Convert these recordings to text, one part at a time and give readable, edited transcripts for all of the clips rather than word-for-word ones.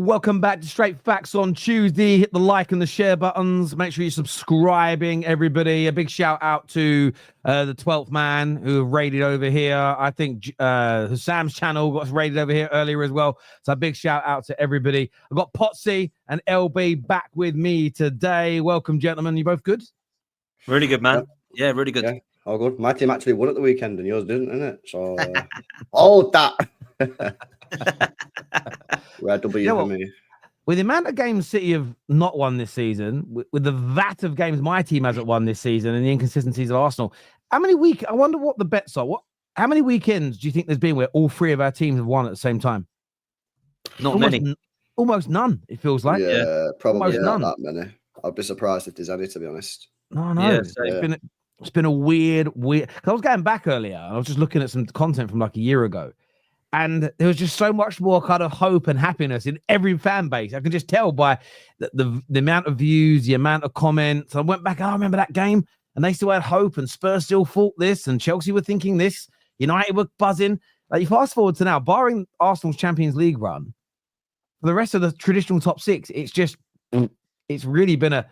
Welcome back to Straight Facts on Tuesday. Hit the like and the share buttons. Make sure you're subscribing, everybody. A big shout out to the 12th man who raided over here. I think Sam's channel got raided over here earlier as well. So a big shout out to everybody. I've got Potsy and LB back with me today. Welcome, gentlemen. You both good? Really good, man. Yeah, really good. Yeah, all good. My team actually won at the weekend and yours didn't, innit? So, hold that. Red W for me. With the amount of games City have not won this season, with the vat of games my team hasn't won this season, and the inconsistencies of Arsenal, I wonder what the bets are. How many weekends do you think there's been where all three of our teams have won at the same time? Not many. Almost none, it feels like. Yeah, probably almost not that many. I'd be surprised if there's any, to be honest. No. Yeah, It's been a weird. Cause I was going back earlier, and I was just looking at some content from like a year ago. And there was just so much more kind of hope and happiness in every fan base. I can just tell by the amount of views, the amount of comments. I went back, I remember that game, and they still had hope, and Spurs still thought this, and Chelsea were thinking this. United were buzzing. Like, you fast forward to now, barring Arsenal's Champions League run, for the rest of the traditional top six, it's really been a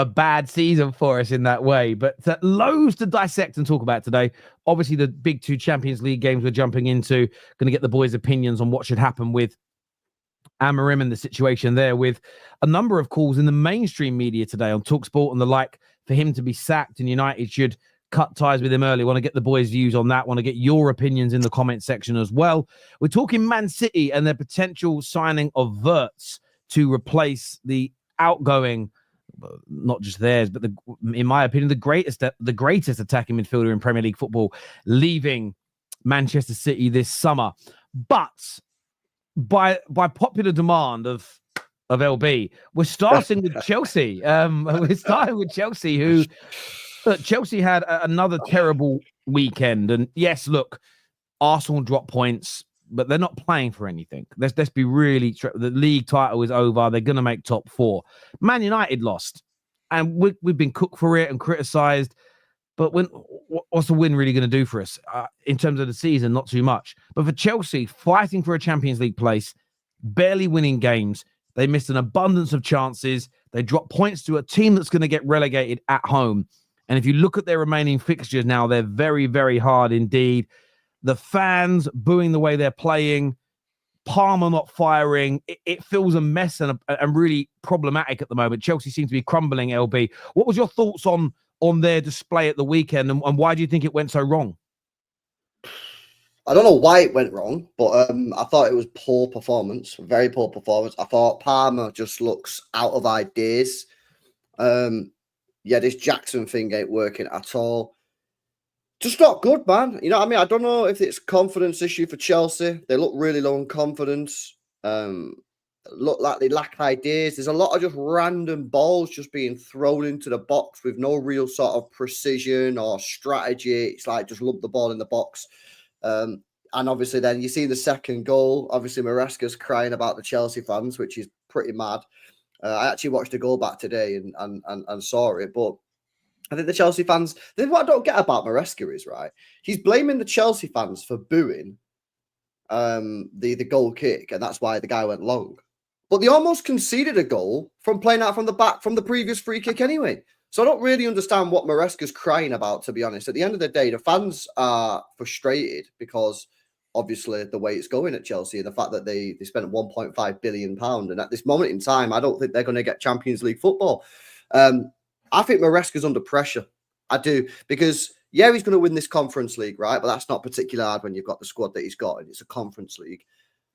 bad season for us in that way. But loads to dissect and talk about today. Obviously, the big two Champions League games we're jumping into. Going to get the boys' opinions on what should happen with Amorim and the situation there, with a number of calls in the mainstream media today on TalkSport and the like for him to be sacked, and United should cut ties with him early. Want to get the boys' views on that. Want to get your opinions in the comment section as well. We're talking Man City and their potential signing of Wirtz to replace the outgoing, not just theirs, but in my opinion, the greatest attacking midfielder in Premier League football, leaving Manchester City this summer. But by popular demand of LB, we're starting with Chelsea. We're starting with Chelsea, who Chelsea had another terrible weekend. And yes, look, Arsenal dropped points, but they're not playing for anything. Let's be really true. The league title is over. They're going to make top four. Man United lost, and we've been cooked for it and criticised. But what's the win really going to do for us in terms of the season? Not too much. But for Chelsea, fighting for a Champions League place, barely winning games. They missed an abundance of chances. They dropped points to a team that's going to get relegated at home. And if you look at their remaining fixtures now, they're very, very hard indeed. The fans booing the way they're playing, Palmer not firing. It feels a mess and really problematic at the moment. Chelsea seems to be crumbling, LB. What was your thoughts on their display at the weekend, and why do you think it went so wrong? I don't know why it went wrong, but I thought it was poor performance, very poor performance. I thought Palmer just looks out of ideas. This Jackson thing ain't working at all. Just not good, man. You know what I mean? I don't know if it's confidence issue for Chelsea. They look really low in confidence. Look like they lack ideas. There's a lot of just random balls just being thrown into the box with no real sort of precision or strategy. It's like just lump the ball in the box. And obviously then you see the second goal. Obviously Maresca's crying about the Chelsea fans, which is pretty mad. I actually watched the goal back today and saw it, but I think the Chelsea fans, what I don't get about Maresca is, right, he's blaming the Chelsea fans for booing the goal kick, and that's why the guy went long. But they almost conceded a goal from playing out from the back from the previous free kick anyway. So I don't really understand what Maresca's crying about, to be honest. At the end of the day, the fans are frustrated because obviously the way it's going at Chelsea and the fact that they spent £1.5 billion. And at this moment in time, I don't think they're going to get Champions League football. I think Maresca's under pressure. I do. Because, yeah, he's going to win this Conference League, right? But that's not particularly hard when you've got the squad that he's got and it's a Conference League.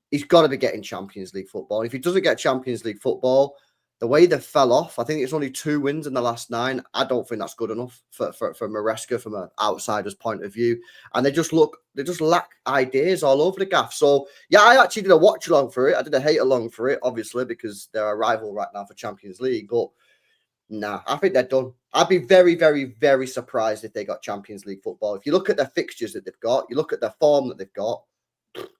He's got to be getting Champions League football. If he doesn't get Champions League football, the way they fell off, I think it's only 2 wins in the last 9. I don't think that's good enough for Maresca from an outsider's point of view. And they just lack ideas all over the gaff. So, yeah, I actually did a watch along for it. I did a hate along for it, obviously, because they're a rival right now for Champions League. But nah, I think they're done. I'd be very, very, very surprised if they got Champions League football. If you look at their fixtures that they've got, you look at their form that they've got,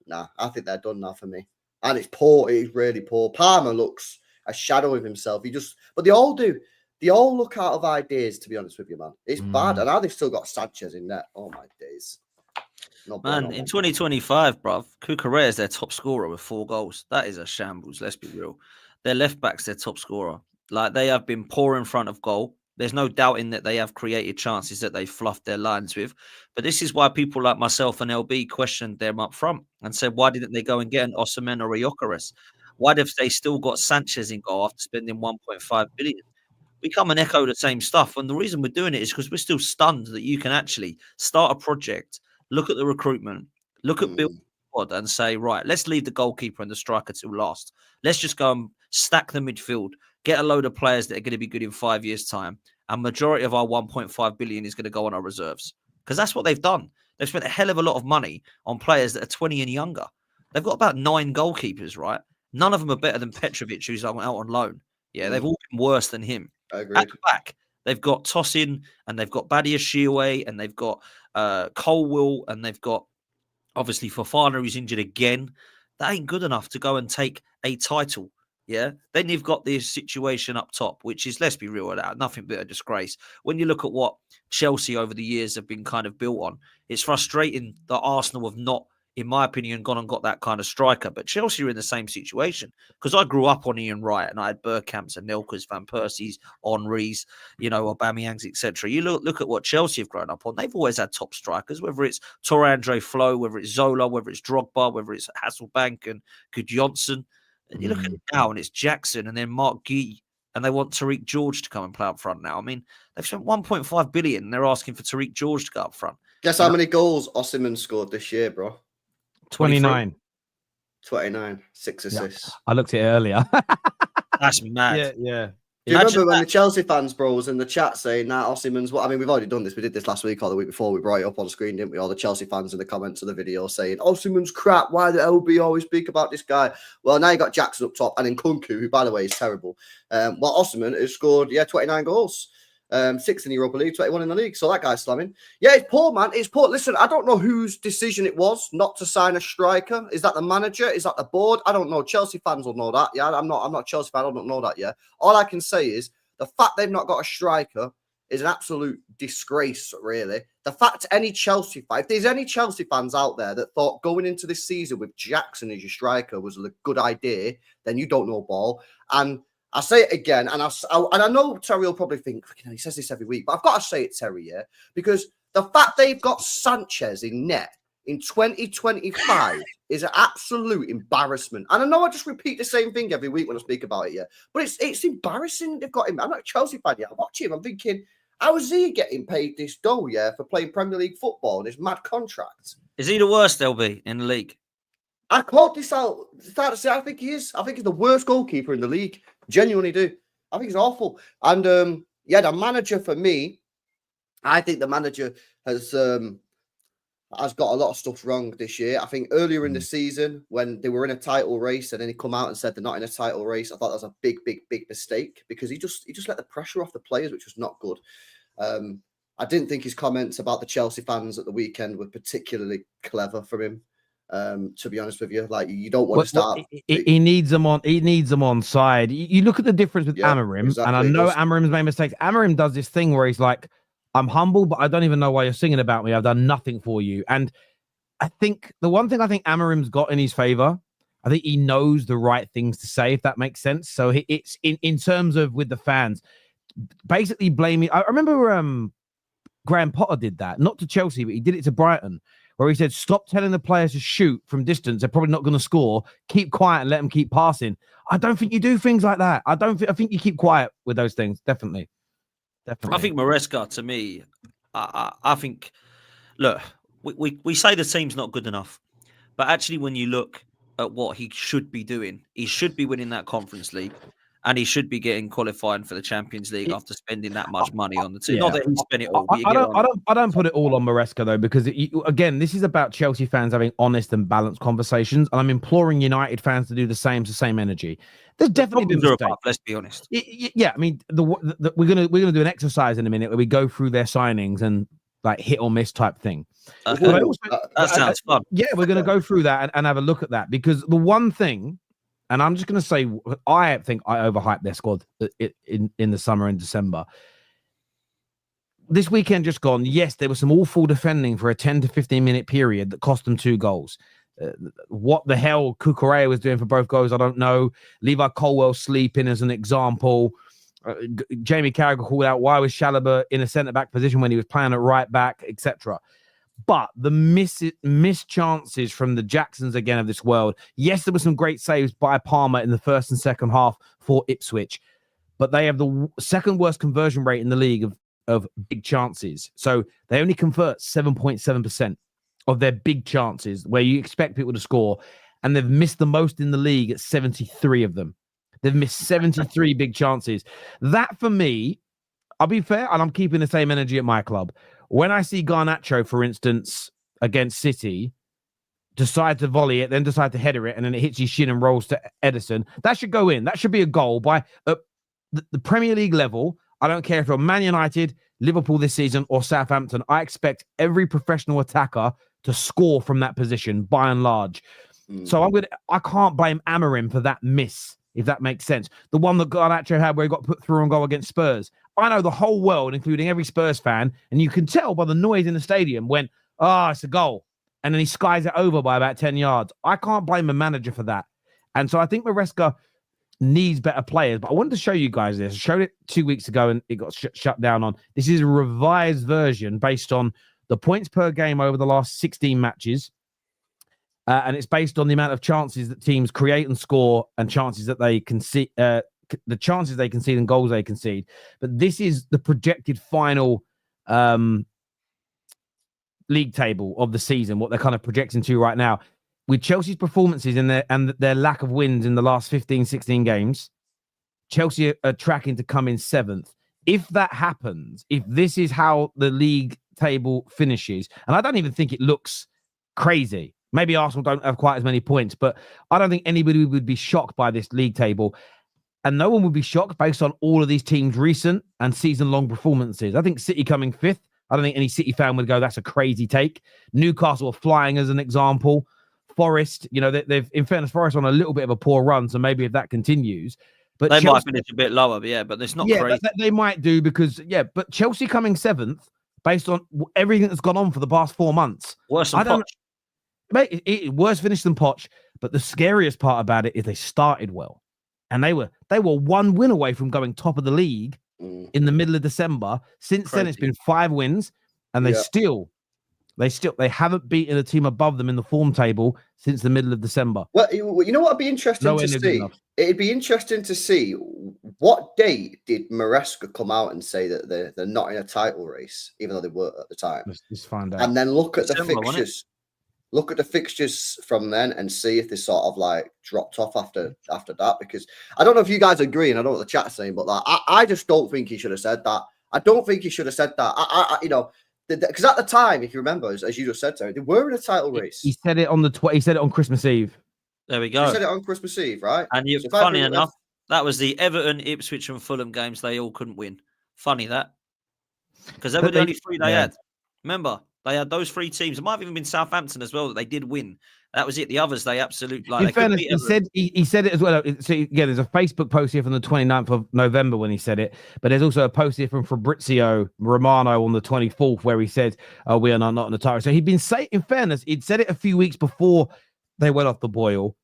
nah, I think they're done now for me. And it's poor. It is really poor. Palmer looks a shadow of himself. But they all do. They all look out of ideas, to be honest with you, man. It's bad. And now they've still got Sanchez in net. Oh, my days. Not Man, bueno, in 2025, bruv, Cucurella is their top scorer with 4 goals. That is a shambles, let's be real. Their left back's their top scorer. Like, they have been poor in front of goal. There's no doubting that they have created chances that they fluffed their lines with. But this is why people like myself and LB questioned them up front and said, why didn't they go and get an Osimhen or a Gyökeres? Why have they still got Sanchez in goal after spending 1.5 billion? We come and echo the same stuff. And the reason we're doing it is because we're still stunned that you can actually start a project, look at the recruitment, look at building squad and say, right, let's leave the goalkeeper and the striker till last. Let's just go and stack the midfield, get a load of players that are going to be good in 5 years' time. And majority of our 1.5 billion is going to go on our reserves. Because that's what they've done. They've spent a hell of a lot of money on players that are 20 and younger. They've got about 9 goalkeepers, right? None of them are better than Petrovic, who's out on loan. Yeah, they've all been worse than him. Agreed. Back, they've got Tosin, and they've got Badia Shiwe, and they've got Colwill, and they've got obviously Fofana, who's injured again. That ain't good enough to go and take a title. Yeah. Then you've got this situation up top, which is, let's be real, nothing but a disgrace. When you look at what Chelsea over the years have been kind of built on, it's frustrating that Arsenal have not, in my opinion, gone and got that kind of striker. But Chelsea are in the same situation, because I grew up on Ian Wright and I had Bergkamp's and Nelkas, Van Persie's, Henry's, Aubameyang's, etc. You look at what Chelsea have grown up on. They've always had top strikers, whether it's Torre Flo, whether it's Zola, whether it's Drogba, whether it's Hasselbank and Gudjonsson. And you look at it now and it's Jackson and then Mark Guy, and they want Tariq George to come and play up front now. I mean, they've spent 1.5 billion and they're asking for Tariq George to go up front. Guess how many goals Osimhen scored this year, bro? 29. 29, 6 assists. Yeah. I looked at it earlier. That's mad. Yeah. Do you remember when the Chelsea fans, bro, was in the chat saying that Osimhen's what? I mean, we've already done this. We did this last week or the week before. We brought it up on screen, didn't we? All the Chelsea fans in the comments of the video saying Osimhen's crap. Why the LB always speak about this guy? Well, now you got Jackson up top and then Kunku, who, by the way, is terrible. Well, Osimhen has scored, 29 goals. 6 in the Europa League, 21 in the league. So that guy's slamming. Yeah, it's poor, man. It's poor. Listen, I don't know whose decision it was not to sign a striker. Is that the manager? Is that the board? I don't know. Chelsea fans will know that. Yeah, I'm not a Chelsea fan. I don't know that yet. All I can say is the fact they've not got a striker is an absolute disgrace, really. The fact any Chelsea fan, if there's any Chelsea fans out there that thought going into this season with Jackson as your striker was a good idea, then you don't know ball. And I say it again, and I know Terry will probably think, he says this every week, but I've got to say it, Terry, yeah? Because the fact they've got Sanchez in net in 2025 is an absolute embarrassment. And I know I just repeat the same thing every week when I speak about it, yeah? But it's embarrassing they've got him. I'm not a Chelsea fan yet. I watch him. I'm thinking, how is he getting paid this dough, yeah, for playing Premier League football and his mad contract? Is he the worst, LB, in the league? I called this out. I think he is. I think he's the worst goalkeeper in the league. Genuinely do. I think he's awful. And the manager for me, I think the manager has got a lot of stuff wrong this year. I think earlier in the season when they were in a title race and then he come out and said they're not in a title race, I thought that was a big mistake because he just let the pressure off the players, which was not good. I didn't think his comments about the Chelsea fans at the weekend were particularly clever from him. To be honest with you, like you don't want to start. He needs them on. He needs them on side. You look at the difference with Amorim, exactly. and I know Amorim's made mistakes. Amorim does this thing where he's like, "I'm humble, but I don't even know why you're singing about me. I've done nothing for you." And I think the one thing I think Amorim's got in his favor, I think he knows the right things to say, if that makes sense. So it's in terms of with the fans, basically blaming. I remember Graham Potter did that, not to Chelsea, but he did it to Brighton. Where he said, stop telling the players to shoot from distance. They're probably not going to score. Keep quiet and let them keep passing. I don't think you do things like that. I think you keep quiet with those things. Definitely. I think Maresca, to me, I think, look, we say the team's not good enough. But actually, when you look at what he should be doing, he should be winning that Conference League. And he should be getting qualifying for the Champions League after spending that much money on the team. Not that he spent it all. I don't put it all on Maresca though, because again, this is about Chelsea fans having honest and balanced conversations, and I'm imploring United fans to do the same energy. There's definitely been mistakes. Let's be honest. Yeah, I mean, we're gonna do an exercise in a minute where we go through their signings and like hit or miss type thing. That sounds fun. Yeah, we're gonna go through that and have a look at that, because the one thing. And I'm just going to say, I think I overhyped their squad in the summer in December. this weekend just gone, yes, there was some awful defending for a 10 to 15 minute period that cost them 2 goals. What the hell Cucurella was doing for both goals, I don't know. Levi Colwell sleeping as an example. Jamie Carragher called out, why was Chalobah in a centre-back position when he was playing at right-back, etc. But the missed chances from the Jacksons again of this world. Yes, there were some great saves by Palmer in the first and second half for Ipswich, but they have the second worst conversion rate in the league of big chances. So they only convert 7.7% of their big chances where you expect people to score, and they've missed the most in the league at 73 of them. They've missed 73 big chances. That, for me, I'll be fair, and I'm keeping the same energy at my club. When I see Garnacho, for instance, against City, decide to volley it, then decide to header it, and then it hits his shin and rolls to Edison, that should go in. That should be a goal by the Premier League level. I don't care if you're Man United, Liverpool this season, or Southampton. I expect every professional attacker to score from that position, by and large. So I can't blame Amorim for that miss, if that makes sense. The one that Garnacho had where he got put through on goal against Spurs. I know the whole world, including every Spurs fan, and you can tell by the noise in the stadium when, it's a goal. And then he skies it over by about 10 yards. I can't blame a manager for that. And so I think Maresca needs better players. But I wanted to show you guys this. I showed it 2 weeks ago and it got shut down on. This is a revised version based on the points per game over the last 16 matches. And it's based on the amount of chances that teams create and score and chances that they concede, the chances they concede and goals they concede. But this is the projected final league table of the season, what they're kind of projecting to right now. With Chelsea's performances and their lack of wins in the last 15, 16 games, Chelsea are tracking to come in 7th. If that happens, if this is how the league table finishes, and I don't even think it looks crazy. Maybe Arsenal don't have quite as many points, but I don't think anybody would be shocked by this league table. And no one would be shocked based on all of these teams' recent and season-long performances. I think City coming 5th. I don't think any City fan would go, that's a crazy take. Newcastle are flying as an example. Forest, they've, in fairness, Forest on a little bit of a poor run, so maybe if that continues. But they Chelsea, might finish a bit lower, but it's not crazy. They might do because, but Chelsea coming 7th based on everything that's gone on for the past 4 months. Worse than Poch. Mate, worse finish than Poch, but the scariest part about it is they started well. And they were 1 win away from going top of the league in the middle of December. Since then, it's been 5 wins, and they haven't beaten a team above them in the form table since the middle of December. Well, you know what would be interesting to see? It'd be interesting to see what date did Maresca come out and say that they're not in a title race, even though they were at the time. Let's find out. And then look at the fixtures. Look at the fixtures from then and see if they sort of like dropped off after that. Because I don't know if you guys agree, and I don't know what the chat's saying, but I just don't think he should have said that. I don't think he should have said that. Because at the time, if you remember, as you just said, Terry, they were in a title race. He said it on he said it on Christmas Eve. There we go. He said it on Christmas Eve, right? And funny enough, that was the Everton, Ipswich, and Fulham games they all couldn't win. Funny that, because they were the only 3 they had. Remember, they had those 3 teams. It might have even been Southampton as well that they did win. That was it. The others, they absolutely In fairness, he said it as well. So yeah, there's a Facebook post here from the 29th of November when he said it, but there's also a post here from Fabrizio Romano on the 24th where he said, "We are not in the title." So he'd been saying, in fairness, he'd said it a few weeks before they went off the boil.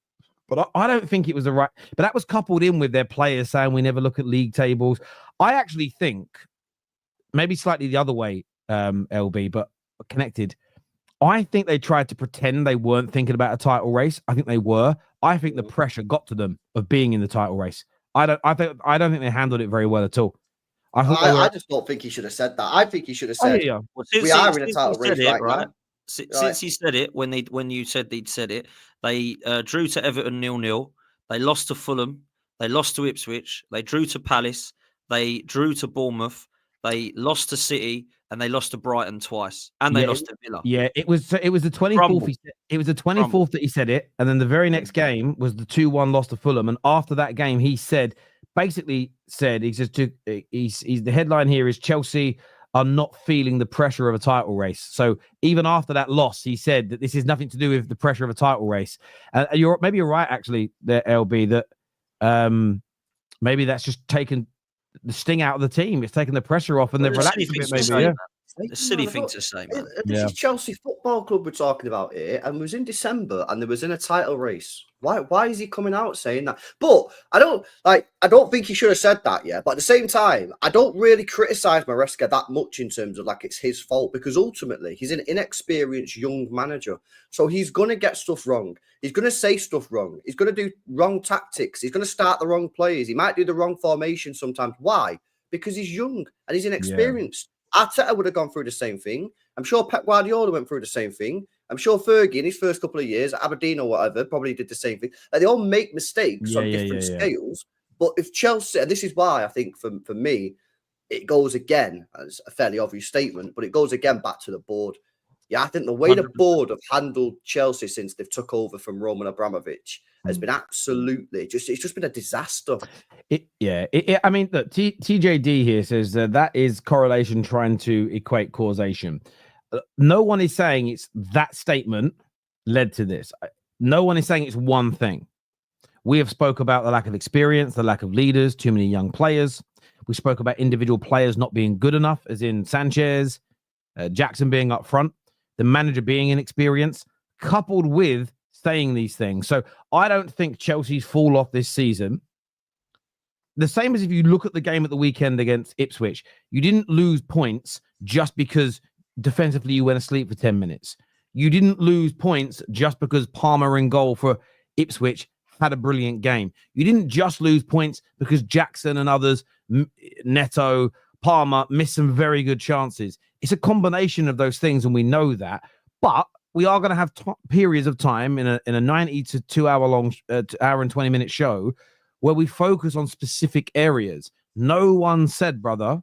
But I don't think it was the right. But that was coupled in with their players saying we never look at league tables. I actually think maybe slightly the other way, LB, but connected. I think they tried to pretend they weren't thinking about a title race. I think they were. I think the pressure got to them of being in the title race. I don't think they handled it very well at all. I just don't think he should have said that. I think he should have said, we are in a title race right now. Since he said it, when you said they'd said it, they drew to Everton 0-0. They lost to Fulham. They lost to Ipswich. They drew to Palace. They drew to Bournemouth. They lost to City. And they lost to Brighton twice, and they lost to Villa. Yeah, it was the 24th. It was the 24th that he said it, and then the very next game was the 2-1 loss to Fulham. And after that game, he said, he says the headline here is Chelsea are not feeling the pressure of a title race. So even after that loss, he said that this is nothing to do with the pressure of a title race. Maybe you're right, actually, there, LB, that maybe that's just taken the sting out of the team. It's taken the pressure off, and they've relaxed a bit. Maybe, yeah. It's a silly thing to say, man. This is Chelsea Football Club we're talking about here, and it was in December, and there was in a title race. Why is he coming out saying that? But I don't think he should have said that, yeah. But at the same time, I don't really criticize Maresca that much in terms of like it's his fault, because ultimately he's an inexperienced young manager. So he's gonna get stuff wrong. He's gonna say stuff wrong. He's gonna do wrong tactics. He's gonna start the wrong players. He might do the wrong formation sometimes. Why? Because he's young and he's inexperienced. Arteta would have gone through the same thing. I'm sure Pep Guardiola went through the same thing. I'm sure Fergie in his first couple of years at Aberdeen or whatever probably did the same thing. Like, they all make mistakes on different scales. But if Chelsea, and this is why I think for me, it goes again, as a fairly obvious statement, but it goes again back to the board. Yeah, I think the way 100%. The board have handled Chelsea since they've took over from Roman Abramovich has been absolutely it's just been a disaster. I mean, look, TJD here says that is correlation trying to equate causation. No one is saying it's that statement led to this. No one is saying it's one thing. We have spoke about the lack of experience, the lack of leaders, too many young players. We spoke about individual players not being good enough, as in Sanchez, Jackson being up front, the manager being inexperienced, coupled with saying these things. So I don't think Chelsea's fall off this season. The same as if you look at the game at the weekend against Ipswich, you didn't lose points just because defensively you went asleep for 10 minutes. You didn't lose points just because Palmer in goal for Ipswich had a brilliant game. You didn't just lose points because Jackson and others, Neto, Palmer, missed some very good chances. It's a combination of those things, and we know that. But we are going to have periods of time in a 90 to 2 hour long, hour and 20 minute show where we focus on specific areas. No one said, brother,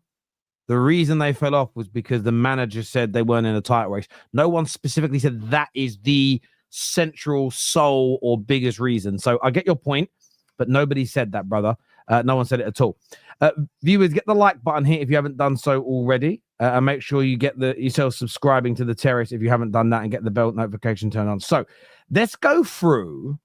the reason they fell off was because the manager said they weren't in a title race. No one specifically said that is the central sole or biggest reason. So I get your point, but nobody said that, brother. No one said it at all. Viewers, get the like button here if you haven't done so already. And make sure you get yourself subscribing to the Terrace if you haven't done that, and get the bell notification turned on. So let's go through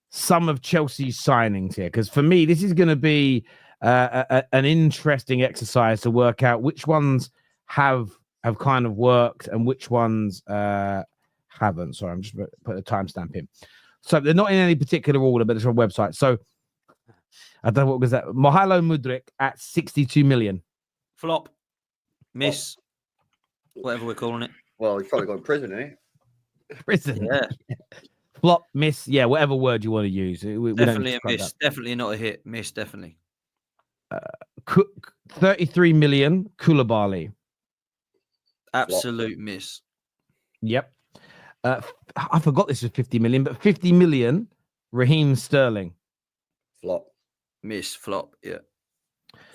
some of Chelsea's signings here, because for me, this is going to be an interesting exercise to work out which ones have kind of worked and which ones haven't. Sorry, I'm just put a timestamp in. So they're not in any particular order, but it's on a website. So I don't know what was that. Mihajlo Mudryk at 62 million. Flop. Miss. Whatever we're calling it. Well, he's probably going to prison, isn't he? Prison. Yeah. Flop, miss. Yeah, whatever word you want to use. We definitely a miss. That. Definitely not a hit. Miss, definitely. 33 million. Koulibaly. Absolute flop. Miss. Yep. I forgot this was 50 million, but 50 million. Raheem Sterling. Flop. Miss, flop, yeah.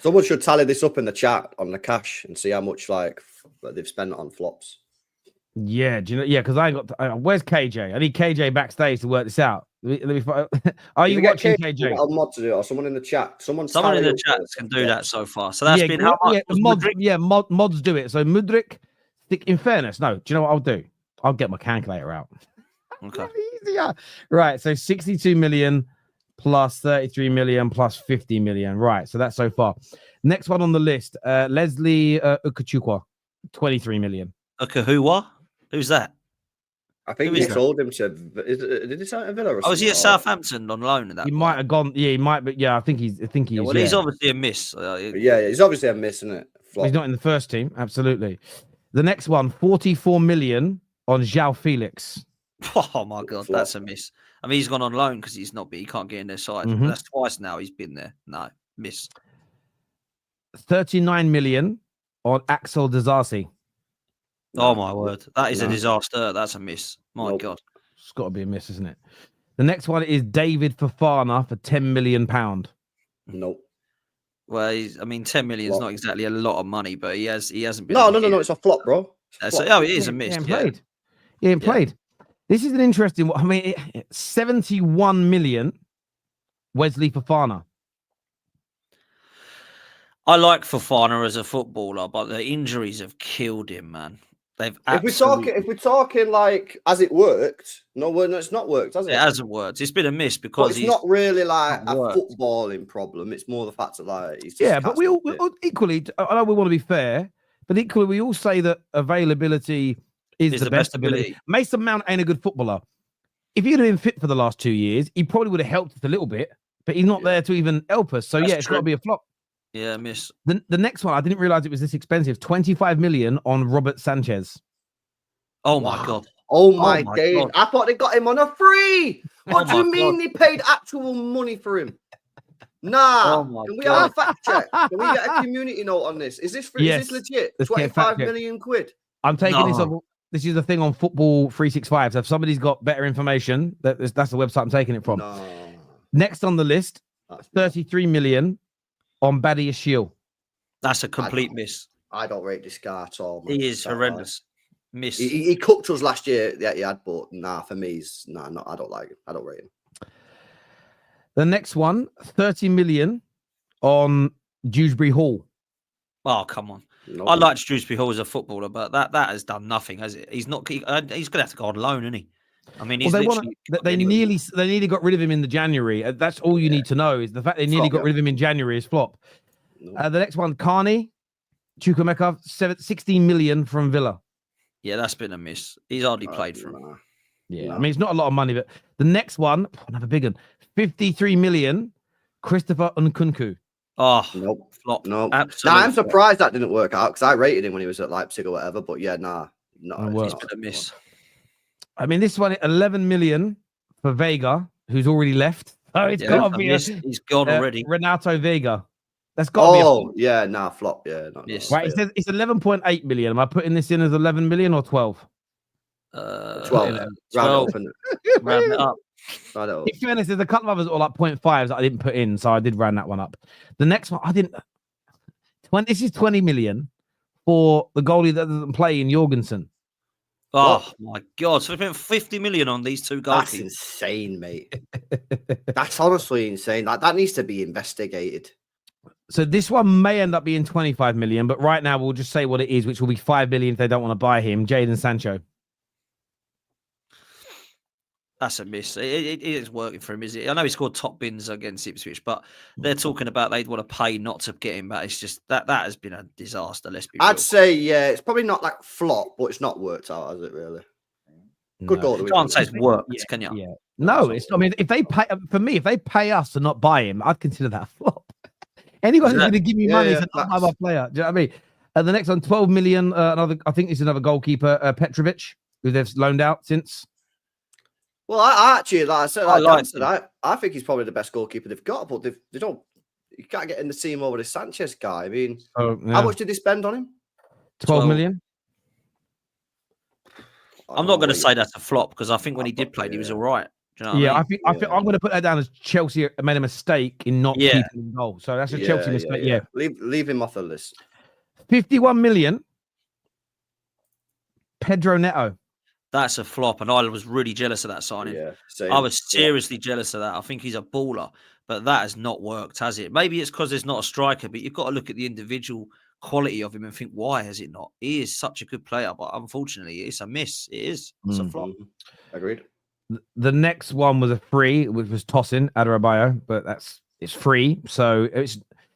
Someone should tally this up in the chat on the cash and see how much they've spent on flops. Yeah, do you know? Yeah, because I ain't got. Where's KJ? I need KJ backstage to work this out. Are you watching KJ? I'll mod to do it, or someone in the chat. Someone in the chat can do that so far. So that's been how much? Mods do it. So Mudryk. In fairness, no. Do you know what I'll do? I'll get my calculator out. Okay. Easier. Right. So 62 million. Plus 33 million plus 50 million. Right. So that's so far. Next one on the list, Leslie Ukachukwu, 23 million. Ukachukwu? Who's that? I think he sold him to. Did he sign a Villa? Was he at Southampton on loan? At that he might have gone. Yeah, he might. But yeah, I think he's. Well, he's obviously a miss. Yeah, he's obviously a miss, isn't it? He's not in the first team. Absolutely. The next one, 44 million on João Felix. Oh my God, that's a miss. I mean, he's gone on loan because he can't get in their side. Mm-hmm. That's twice now he's been there. No, miss. 39 million on Axel Disasi. Oh my word, that is a disaster. That's a miss. My God, it's got to be a miss, isn't it? The next one is David Fofana for £10 million. Nope. Well, 10 million is not exactly a lot of money, but he hasn't been. No, it's a flop, bro. It is a miss. He ain't played. This is an interesting one. I mean, 71 million, Wesley Fofana. I like Fofana as a footballer, but the injuries have killed him, man. They've If we're talking like, has it worked? No, it's not worked, has it? It hasn't worked. It's been a miss But because it's not really like a worked. footballing problem. It's more the fact that like he's just Yeah, but we all equally. I know we want to be fair, but equally we all say that availability is the best ability. Mason Mount ain't a good footballer. If he'd have been fit for the last 2 years, he probably would have helped us a little bit, but he's not there to even help us. So it's got to be a flop. Yeah, miss. The next one, I didn't realize it was this expensive. 25 million on Robert Sanchez. Oh my God. Oh my days. I thought they got him on a free. What do you mean they paid actual money for him? Nah. Can we have a fact check? Can we get a community note on this? Is this legit? 25 million quid. I'm taking this off. This is the thing on Football 365. So if somebody's got better information, that's the website I'm taking it from. No. Next on the list, 33 million on Badia Shield. That's a complete miss. I don't rate this guy at all. Man. He is horrendous. Miss. He cooked us last year. Yeah, he had, but for me, I don't like him. I don't rate him. The next one, 30 million on Dewsbury Hall. Oh, come on. Nope. I like Dewsbury Hall as a footballer, but that has done nothing, has it? He's not. He's going to have to go on loan, isn't he? I mean, they nearly got rid of him in the January. That's all you need to know is the fact they nearly got rid of him in January is flop. No. The next one, Carney, Chukwemeka, 16 million from Villa. Yeah, that's been a miss. He's hardly played for him. Yeah, I mean, it's not a lot of money, but the next one, another big one, 53 million, Christopher Nkunku. Oh, nope. Flop. Nope. Absolutely. I'm surprised that didn't work out because I rated him when he was at Leipzig or whatever, but yeah, no. It's been a miss. I mean, this one, 11 million for Vega, who's already left. Oh, it's got to be he's gone already. Renato Vega. That's got to be a flop. Yeah, flop. Yeah, yes. Right, it says it's 11.8 million. Am I putting this in as 11 million or 12? 12. Round it up. In fairness, there's a couple of others that are like 0.5s that I didn't put in, so I did round that one up. The next one, I didn't. This is 20 million for the goalie that doesn't play in Jorgensen. Oh my God! So we spent 50 million on these two goalkeepers. That's insane, mate. That's honestly insane. That needs to be investigated. So this one may end up being 25 million, but right now we'll just say what it is, which will be 5 million if they don't want to buy him. Jadon Sancho. That's a miss. It is working for him, is it? I know he scored top bins against Ipswich, but they're talking about they'd want to pay not to get him back. It's just that has been a disaster. Let's be real. I'd say, yeah, it's probably not like flop, but it's not worked out, has it really? Good goal. You can't say it's worked, can you? Yeah. No, it's. I mean, if they pay for me, if they pay us to not buy him, I'd consider that a flop. Anyone who's going to give me money to not buy my player. Do you know what I mean? The next one, 12 million. I think it's another goalkeeper, Petrovic, who they've loaned out since. Well, I actually, like I said, I think he's probably the best goalkeeper they've got, but they don't. You can't get in the team over the Sanchez guy. I mean, how much did they spend on him? 12 million. I'm not going to say that's a flop because I think when he did play, he was all right. Do you know what I mean? I think I'm going to put that down as Chelsea made a mistake in not keeping him goal. So that's a Chelsea mistake. Yeah. Leave him off the list. 51 million. Pedro Neto. That's a flop, and I was really jealous of that signing. Yeah, same. I was seriously jealous of that. I think he's a baller, but that has not worked, has it? Maybe it's because there's not a striker, but you've got to look at the individual quality of him and think, why has it not? He is such a good player, but unfortunately, it's a miss. It is. It's a flop. Agreed. The next one was a free, which was Tosin Adarabioyo, but it's free, so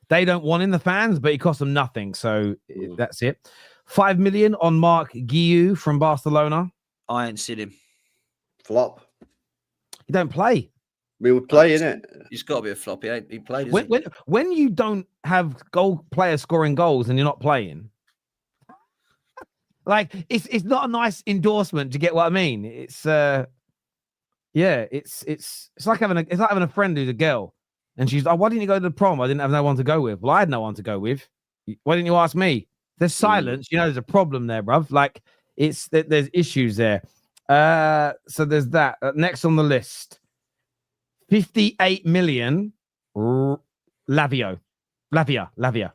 they don't want in the fans, but it cost them nothing, so that's it. 5 million on Mark Guiu from Barcelona. I ain't seen him. Flop. He don't play. We would play, innit? He's got to be a flop. He played. When you don't have players scoring goals and you're not playing, like it's not a nice endorsement. Do you get what I mean? It's like having a friend who's a girl, and she's like, "Why didn't you go to the prom? I didn't have no one to go with." Well, I had no one to go with. Why didn't you ask me? There's silence. You know, there's a problem there, bruv. Like. There's issues there. So there's that. Next on the list, 58 million. Lavia. Ramiro Lavia.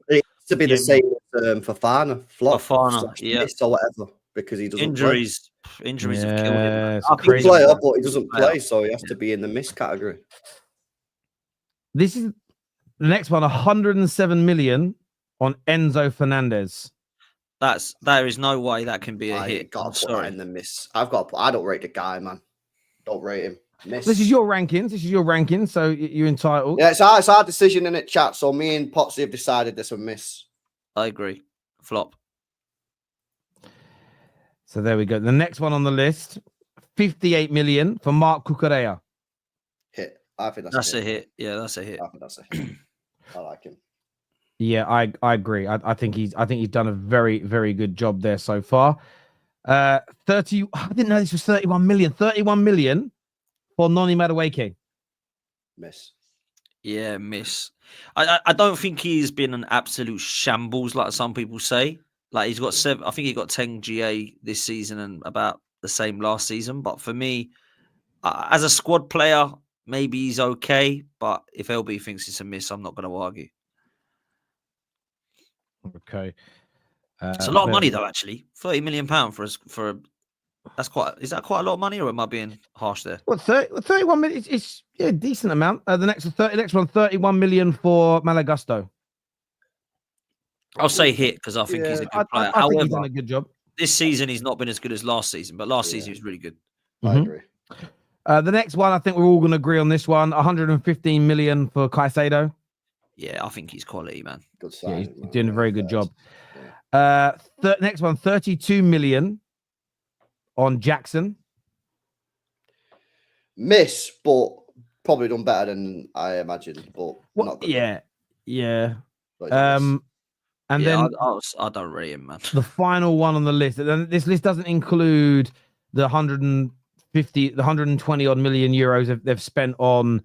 It has to be the same as Fofana. Flop. Fofana, yeah. Or whatever, because he doesn't Injuries have killed him. He's a player, but he doesn't play, so he has to be in the miss category. This is the next one, 107 million on Enzo Fernandez. There is no way that can be a I hit. got I'm to put that sorry. in the miss. I don't rate the guy, man. Don't rate him. Miss. This is your rankings. So you're entitled. Yeah, it's our decision in it, chat. So me and Potsy have decided this a miss. I agree. Flop. So there we go. The next one on the list, 58 million for Mark Cucurella. Hit. I think That's a hit. Yeah, that's a hit. I think that's a hit. I like him. Yeah, I agree. I think he's done a very, very good job there so far. 30. I didn't know this was 31 million. 31 million for Noni Madueke. Miss. Yeah, miss. I don't think he's been an absolute shambles like some people say. Like he's got 7. I think he got 10 GA this season and about the same last season. But for me, as a squad player, maybe he's okay. But if LB thinks it's a miss, I'm not going to argue. Okay. It's a lot of money though. Actually, £30 million for a. That's quite. Is that quite a lot of money, or am I being harsh there? What 31 million? It's a decent amount. The next one, 31 million for Malagusto. I'll say hit because I think he's a good player. I think he's done a good job. This season he's not been as good as last season, but last season he was really good. I agree. The next one, I think we're all going to agree on this one. 115 million for Caicedo. Yeah, I think he's quality, man. Good sign. He's doing a very good job. Next one, 32 million on Jackson. Miss, but probably done better than I imagined. But not good. Yeah. And Yeah, then I don't rate him, man. the final one on the list. And this list doesn't include the 120 odd million euros they've spent on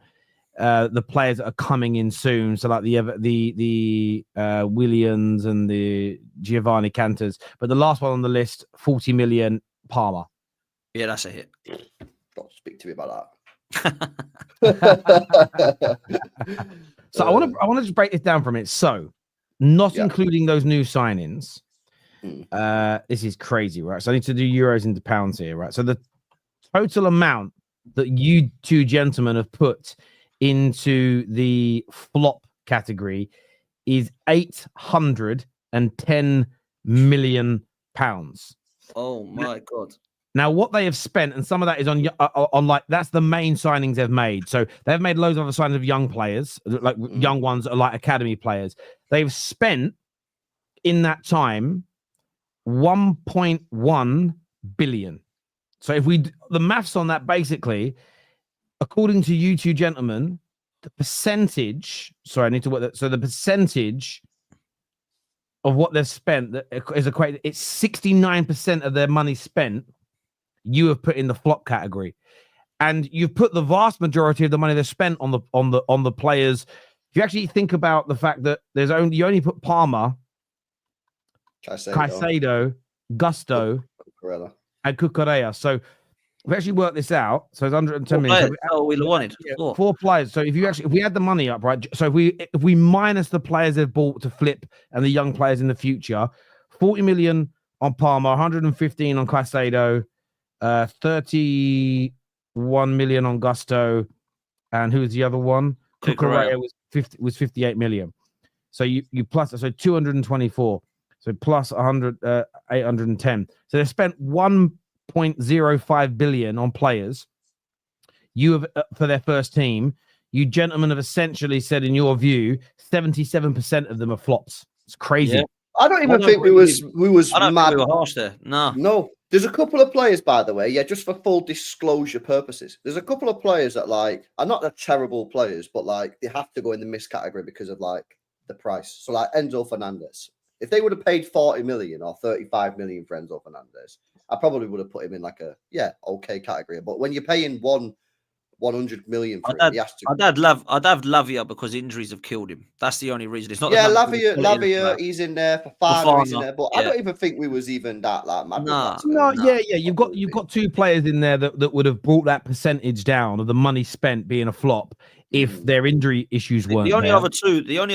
the players that are coming in soon. So like the Williams and the Giovanni Canters. But the last one on the list, 40 million Palmer. Yeah, that's a hit. Don't speak to me about that. that. So I want to just break this down for a minute. So not including those new signings. This is crazy, right? So I need to do euros into pounds here, right? So the total amount that you two gentlemen have put into the flop category is 810 million pounds. Oh my God. Now, what they have spent, and some of that is on like that's the main signings they've made. So they've made loads of other signings of young players, like young ones that are like academy players. They've spent in that time 1.1 billion. So if the maths on that, basically, according to you two gentlemen, the percentage. Sorry, I need to work that. So the percentage of what they've spent that is equated. It's 69% of their money spent. You have put in the flop category, and you've put the vast majority of the money they've spent on the players. If you actually think about the fact that you only put Palmer, Caicedo, Gusto, and Cucurella. So we actually worked this out. So it's 110 million. We wanted 4 players. So if we add the money up, right? So if we minus the players they've bought to flip and the young players in the future, 40 million on Palmer, 115 on Caicedo. 31 million on Gusto, and who was the other one? Cucurella was 58 million. So you plus 224. So plus 810. So they spent 1.05 billion on players. You have for their first team. You gentlemen have essentially said, in your view, 77% of them are flops. It's crazy. Yeah. I don't even think we was I don't mad. think we were harsh there. No. There's a couple of players, by the way, just for full disclosure purposes. There's a couple of players that are not the terrible players, but they have to go in the miss category because of the price. So Enzo Fernandez, if they would have paid 40 million or 35 million for Enzo Fernandez, I probably would have put him in okay category. But when you're paying 100 million for him, I'd have Lavia because injuries have killed him. That's the only reason. It's not. Lavia, he's in there. Fafana, he's in there. But I don't even think we was even that mad. You've got 2 players in there that would have brought that percentage down of the money spent being a flop if their injury issues weren't. The only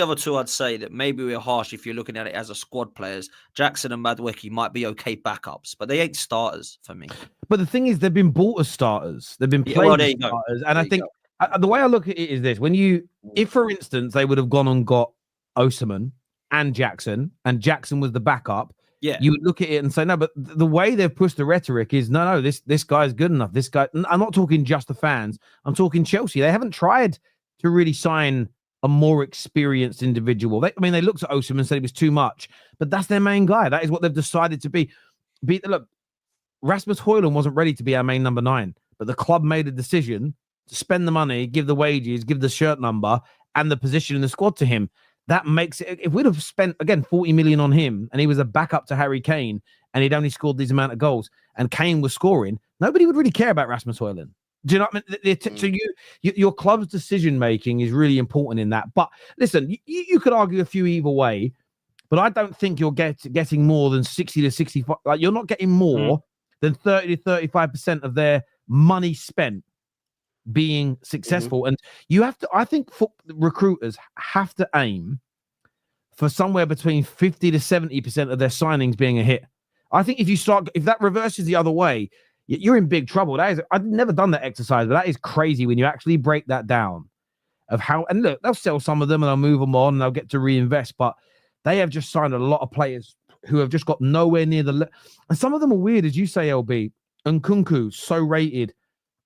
other two I'd say that maybe we're harsh if you're looking at it as a squad players. Jackson and Madueke might be okay backups, but they ain't starters for me. But the thing is, they've been bought as starters. They've been played as starters. And I think the way I look at it is this: if for instance they would have gone and got Osimhen and Jackson was the backup, Yeah. You would look at it and say, no, but the way they've pushed the rhetoric is, no, this guy's good enough. This guy, I'm not talking just the fans. I'm talking Chelsea. They haven't tried to really sign a more experienced individual. They looked at Osimhen and said it was too much, but that's their main guy. That is what they've decided to be. Look, Rasmus Højlund wasn't ready to be our main number 9, but the club made a decision to spend the money, give the wages, give the shirt number and the position in the squad to him. That makes it, if we'd have spent, again, 40 million on him and he was a backup to Harry Kane and he'd only scored these amount of goals and Kane was scoring, nobody would really care about Rasmus Højlund. Do you know what I mean? So your club's decision-making is really important in that. But listen, you could argue a few either way, but I don't think you're getting more than 60 to 65. Like, you're not getting more than 30 to 35% of their money spent being successful. And you have to, I think recruiters have to aim for somewhere between 50 to 70% of their signings being a hit. I think if that reverses the other way, you're in big trouble. I've never done that exercise, but that is crazy when you actually break that down of how, and look, they'll sell some of them and they'll move them on and they'll get to reinvest, but they have just signed a lot of players who have just got nowhere near and some of them are weird, as you say, LB. And Nkunku, so rated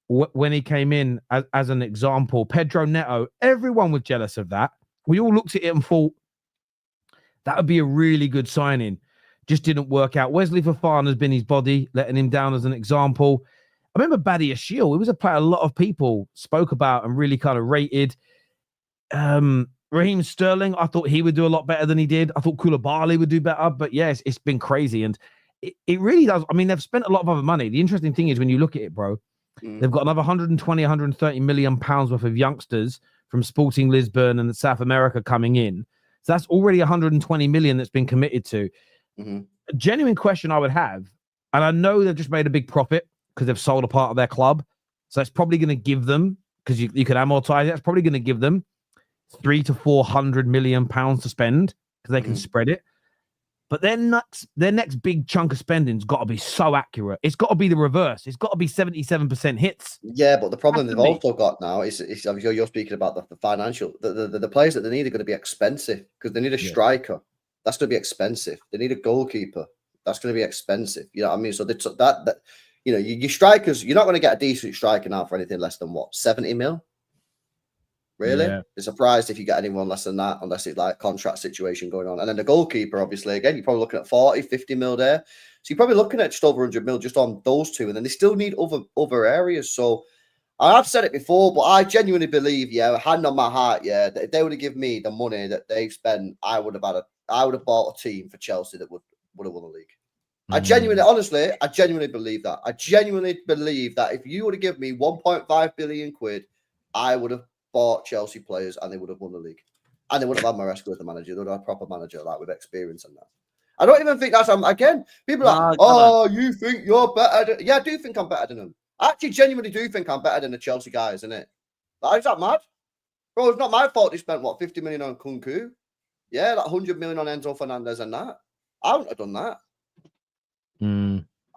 when he came in as an example. Pedro Neto, everyone was jealous of that. We all looked at it and thought that would be a really good signing. Just didn't work out. Wesley Fofana has been his body, letting him down as an example. I remember Badia Shield. It was a player a lot of people spoke about and really kind of rated. Raheem Sterling, I thought he would do a lot better than he did. I thought Koulibaly would do better. But yes, it's been crazy. And it really does. I mean, they've spent a lot of other money. The interesting thing is when you look at it, bro, they've got another 120, 130 million pounds worth of youngsters from Sporting Lisbon and South America coming in. So that's already 120 million that's been committed to. A genuine question I would have, and I know they've just made a big profit because they've sold a part of their club. So it's probably going to give them, because you can amortize it, it's probably going to give them 300 to 400 million pounds to spend because they can spread it. But their next big chunk of spending's got to be so accurate. It's got to be the reverse. It's got to be 77% hits. Yeah, but the problem they've also got now is you're speaking about the financial. The players that they need are going to be expensive because they need a striker. That's going to be expensive. They need a goalkeeper. That's going to be expensive. You know what I mean? So they took that your strikers, you're not going to get a decent striker now for anything less than 70 mil. Really? Yeah. Be surprised if you get anyone less than that, unless it's like contract situation going on. And then the goalkeeper, obviously, again, you're probably looking at 40, 50 mil there. So you're probably looking at just over 100 mil just on those two. And then they still need other areas. So I've said it before, but I genuinely believe, hand on my heart, that if they would have given me the money that they've spent, I would have bought a team for Chelsea that would have won the league. I genuinely believe that. I genuinely believe that if you would have given me 1.5 billion quid, I would have bought Chelsea players and they would have won the league. And they wouldn't have had Maresca as the manager. They would have had a proper manager like with experience and that. I don't even think that's again. People are like, you think you're better? Yeah, I do think I'm better than them. I actually genuinely do think I'm better than the Chelsea guys, isn't it? Like, is that mad? Bro, it's not my fault they spent 50 million on Nkunku. Yeah, like 100 million on Enzo Fernandez and that. I wouldn't have done that.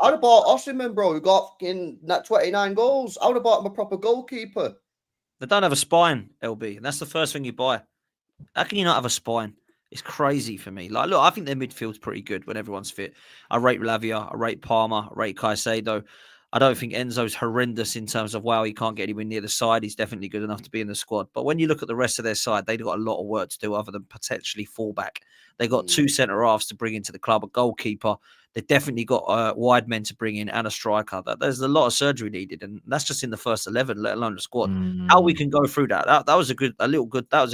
I'd have bought Osimhen, bro, who got fucking 29 goals. I would have bought him a proper goalkeeper. They don't have a spine, LB, and that's the first thing you buy. How can you not have a spine? It's crazy for me. Like, look, I think their midfield's pretty good when everyone's fit. I rate Lavia, I rate Palmer, I rate Caicedo. I don't think Enzo's horrendous in terms of, wow, he can't get anywhere near the side. He's definitely good enough to be in the squad. But when you look at the rest of their side, they've got a lot of work to do other than potentially fullback. They got two centre-halves to bring into the club, a goalkeeper. They've definitely got wide men to bring in and a striker. There's a lot of surgery needed, and that's just in the first 11, let alone the squad. How we can go through that was a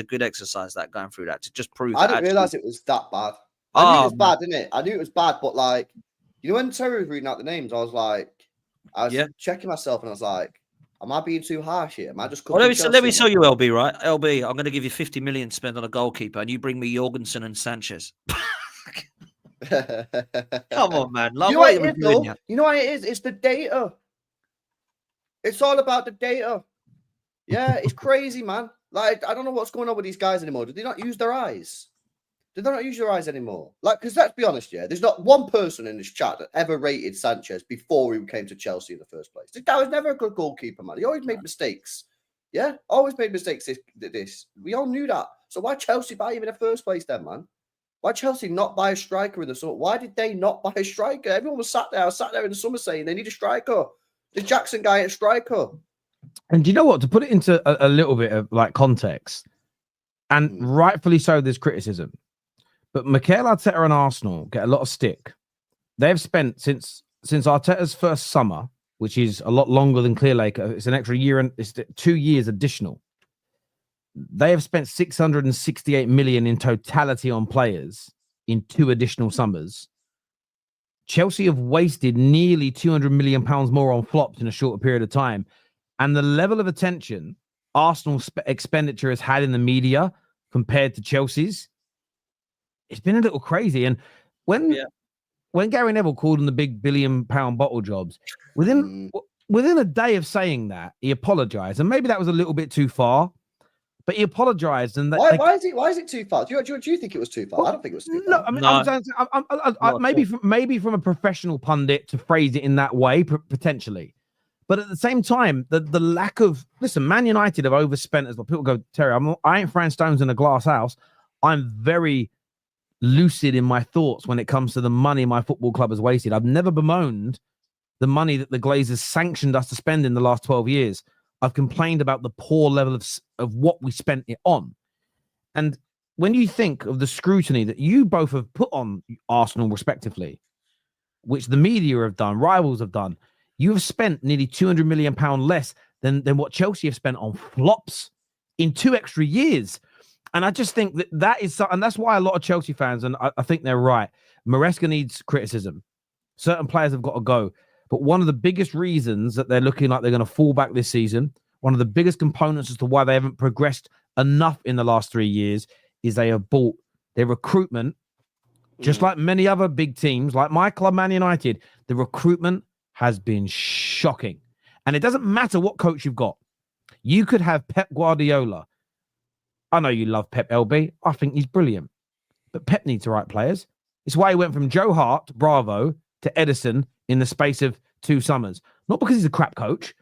good exercise, that going through that to just prove. I didn't realise it was that bad. I knew it was bad, didn't it? I knew it was bad, but like, when Terry was reading out the names, I was checking myself, and I was like, am I being too harsh here? Am I just? Well, let me tell you, LB, right? LB, I'm going to give you 50 million to spend on a goalkeeper, and you bring me Jorgensen and Sanchez. Come on, man. Like, you know what it is, though? You know what it is? It's the data. It's all about the data. Yeah, it's crazy, man. Like, I don't know what's going on with these guys anymore. Do they not use their eyes? Do they not use their eyes anymore? Like, because let's be honest, there's not one person in this chat that ever rated Sanchez before he came to Chelsea in the first place. This guy was never a good goalkeeper, man. He always made mistakes. Yeah, always made mistakes. This. We all knew that. So why Chelsea buy him in the first place then, man? Why Chelsea not buy a striker in the summer? Why did they not buy a striker? Everyone was sat there. I was sat there in the summer saying they need a striker. The Jackson guy at striker. And do you know what? To put it into a little bit of like context, and rightfully so, there's criticism. But Mikel Arteta and Arsenal get a lot of stick. They've spent since Arteta's first summer, which is a lot longer than Clearlake. It's an extra year and it's 2 years additional. They have spent 668 million in totality on players in 2 additional summers. Chelsea have wasted nearly 200 million pounds more on flops in a shorter period of time. And the level of attention Arsenal's expenditure has had in the media compared to Chelsea's, it's been a little crazy. And when Gary Neville called them the big £1 billion bottle jobs, within a day of saying that, he apologized. And maybe that was a little bit too far. But he apologized, and why is it too far? Do you think it was too far? Well, I don't think it was too far. No, I mean, maybe from a professional pundit to phrase it in that way, potentially. But at the same time, the lack of Man United have overspent as well. People go, Terry, I ain't throwing stones in a glass house. I'm very lucid in my thoughts when it comes to the money my football club has wasted. I've never bemoaned the money that the Glazers sanctioned us to spend in the last 12 years. I've complained about the poor level of what we spent it on. And when you think of the scrutiny that you both have put on Arsenal respectively, which the media have done, rivals have done, you have spent nearly £200 million less than what Chelsea have spent on flops in 2 extra years. And I just think that is, and that's why a lot of Chelsea fans, and I think they're right, Maresca needs criticism. Certain players have got to go. But one of the biggest reasons that they're looking like they're going to fall back this season, one of the biggest components as to why they haven't progressed enough in the last 3 years, is they have bought their recruitment, just like many other big teams, like my club, Man United. The recruitment has been shocking. And it doesn't matter what coach you've got. You could have Pep Guardiola. I know you love Pep, LB. I think he's brilliant. But Pep needs the right players. It's why he went from Joe Hart, Bravo, to Edison in the space of 2 summers. Not because he's a crap coach,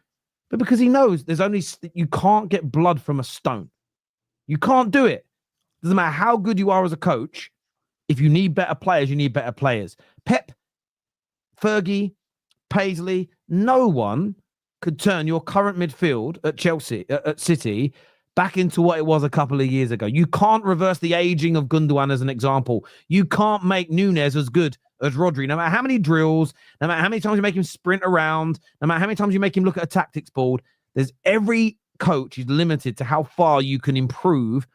but because he knows you can't get blood from a stone. You can't do it. Doesn't matter how good you are as a coach. If you need better players, you need better players. Pep, Fergie, Paisley, no one could turn your current midfield at Chelsea, at City, back into what it was a couple of years ago. You can't reverse the aging of Gundogan as an example. You can't make Núñez as good as Rodri, no matter how many drills, no matter how many times you make him sprint around, no matter how many times you make him look at a tactics board. There's every coach is limited to how far you can improve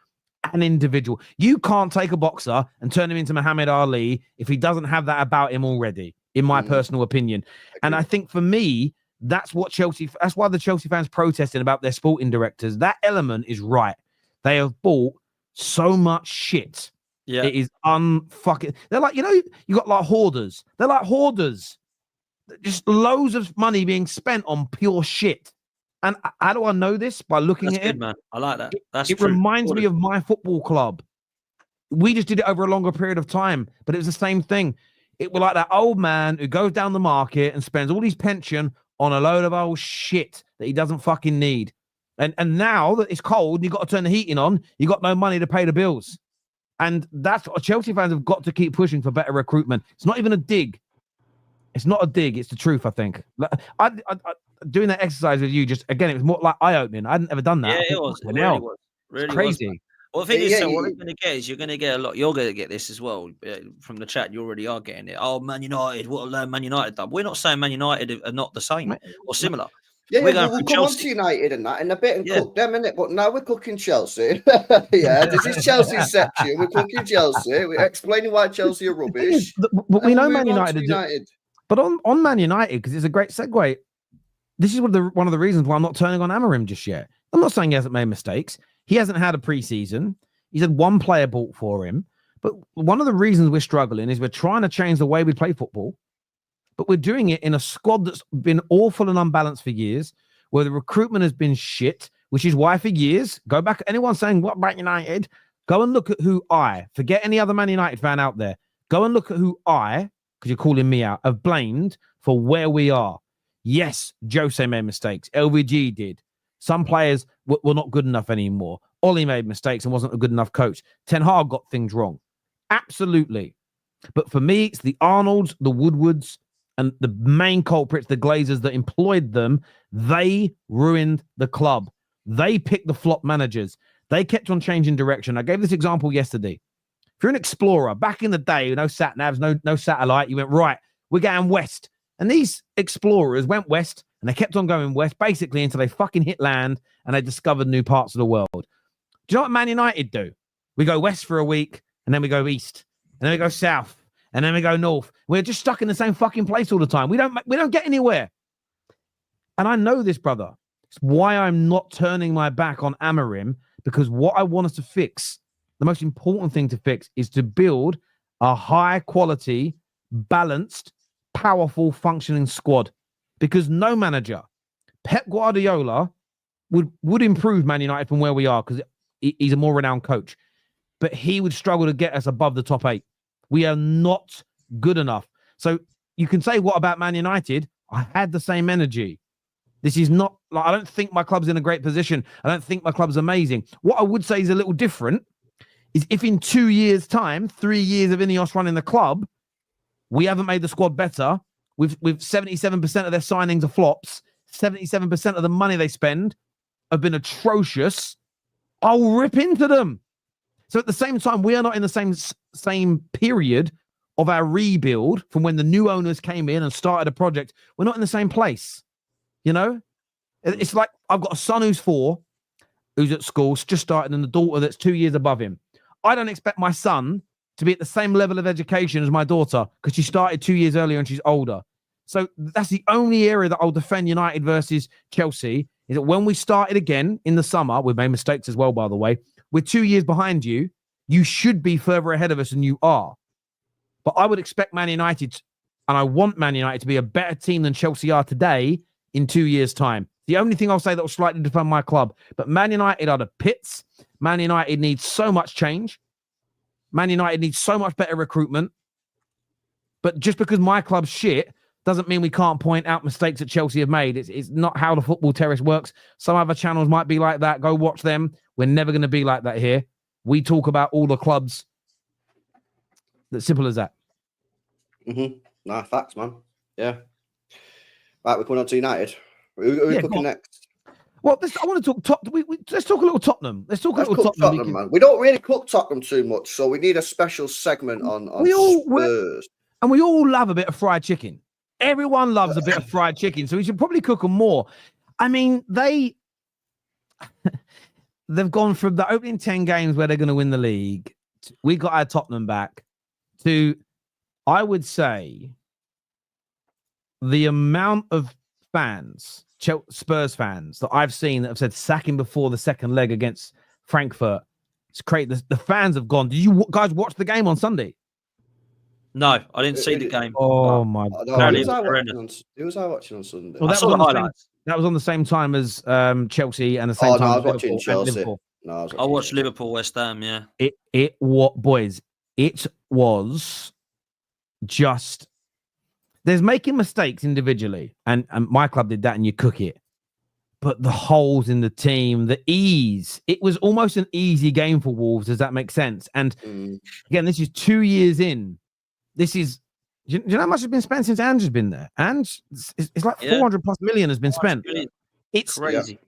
an individual. You can't take a boxer and turn him into Muhammad Ali if he doesn't have that about him already, in my personal opinion. And I think for me, that's why the Chelsea fans protesting about their sporting directors. That element is right. They have bought so much shit. Yeah. It is unfucking. They're like, you got like hoarders. They're like hoarders. Just loads of money being spent on pure shit. And how do I know this? By looking at it. Man. I like that. It reminds me of my football club. We just did it over a longer period of time, but it was the same thing. It was like that old man who goes down the market and spends all his pension on a load of old shit that he doesn't fucking need. And now that it's cold and you've got to turn the heating on, you got no money to pay the bills. And that's what Chelsea fans have got to keep pushing for better recruitment. It's not even a dig. It's not a dig. It's the truth, I think. I doing that exercise with you, just again, it was more like eye-opening. I hadn't ever done that. Yeah, it was. It really was. Really it's crazy. Was. Well, the thing is, what you're going to get is you're going to get a lot. You're going to get this as well from the chat. You already are getting it. Oh, Man United, what have Man United done? We're not saying Man United are not the same or similar. Yeah, we'll come on to United and that in a bit and cook them, innit? But now we're cooking Chelsea. This is Chelsea's section. We're cooking Chelsea. We're explaining why Chelsea are rubbish. But we know Man United. But on Man United, because it's a great segue, this is one of the reasons why I'm not turning on Amorim just yet. I'm not saying he hasn't made mistakes. He hasn't had a preseason. He's had one player bought for him. But one of the reasons we're struggling is we're trying to change the way we play football. But we're doing it in a squad that's been awful and unbalanced for years, where the recruitment has been shit, which is why for years, go back, anyone saying, what about United? Go and look at forget any other Man United fan out there. Go and look at who because you're calling me out, have blamed for where we are. Yes, Jose made mistakes. LVG did. Some players were not good enough anymore. Ollie made mistakes and wasn't a good enough coach. Ten Hag got things wrong. Absolutely. But for me, it's the Arnolds, the Woodwards, and the main culprits, the Glazers that employed them. They ruined the club. They picked the flop managers. They kept on changing direction. I gave this example yesterday. If you're an explorer, back in the day, no sat navs, no satellite, you went, right, we're going west. And these explorers went west and they kept on going west, basically until they fucking hit land and they discovered new parts of the world. Do you know what Man United do? We go west for a week and then we go east and then we go south and then we go north. We're just stuck in the same fucking place all the time. We don't get anywhere. And I know this, brother. It's why I'm not turning my back on Amorim, because what I want us to fix, the most important thing to fix, is to build a high quality, balanced, powerful, functioning squad. Because no manager, Pep Guardiola, would improve Man United from where we are because he's a more renowned coach. But he would struggle to get us above the top 8. We are not good enough. So you can say, what about Man United? I had the same energy. This is not, like, I don't think my club's in a great position. I don't think my club's amazing. What I would say is a little different is if in 2 years' time, 3 years of Ineos running the club, we haven't made the squad better. With 77% of their signings are flops, 77% of the money they spend have been atrocious, I'll rip into them. So at the same time, we are not in the same period of our rebuild from when the new owners came in and started a project. We're not in the same place. You know, it's like I've got a son who's 4, who's at school, just started, and a daughter that's 2 years above him. I don't expect my son to be at the same level of education as my daughter because she started 2 years earlier and she's older. So that's the only area that I'll defend United versus Chelsea, is that when we started again in the summer, we've made mistakes as well, by the way, we're 2 years behind you. You should be further ahead of us than you are. But I would expect Man United, and I want Man United to be a better team than Chelsea are today in 2 years' time. The only thing I'll say that will slightly defend my club. But Man United are the pits. Man United needs so much change. Man United needs so much better recruitment. But just because my club's shit doesn't mean we can't point out mistakes that Chelsea have made. It's not how the Football Terrace works. Some other channels might be like that. Go watch them. We're never going to be like that here. We talk about all the clubs. That's simple as that. Nah, facts, man. Yeah. Right, we're coming on to United. Who are we cooking next? Well, I want to talk. Let's talk a little Tottenham. Let's talk a little Tottenham, man. We don't really cook Tottenham too much, so we need a special segment on Spurs. And we all love a bit of fried chicken. Everyone loves a bit of fried chicken, so we should probably cook them more. I mean, they've gone from the opening 10 games where they're going to win the league. We got our Tottenham back to, I would say, the amount of fans, Spurs fans, that I've seen that have said sacking before the second leg against Frankfurt. It's crazy. The fans have gone. Did you guys watch the game on Sunday? No, I didn't see the game. Oh my God! Who was I watching on Sunday? Well, that was on the same time as Chelsea and the same time. I was watching Chelsea. I watched Liverpool, West Ham. Yeah, it was just. There's making mistakes individually, and my club did that, and you cook it. But the holes in the team, the ease, it was almost an easy game for Wolves. Does that make sense? And again, this is 2 years in. This is, do you know how much has been spent since Ange has been there? Ange, it's like 400 plus million has been spent. It's crazy.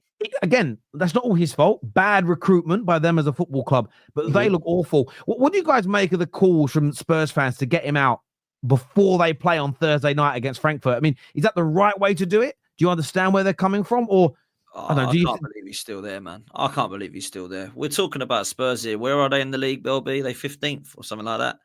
Again, that's not all his fault. Bad recruitment by them as a football club, but they look awful. What do you guys make of the calls from Spurs fans to get him out before they play on Thursday night against Frankfurt? I mean, is that the right way to do it? Do you understand where they're coming from? Or I can't believe he's still there, man. I can't believe he's still there. We're talking about Spurs here. Where are they in the league, Bill B? They 15th or something like that.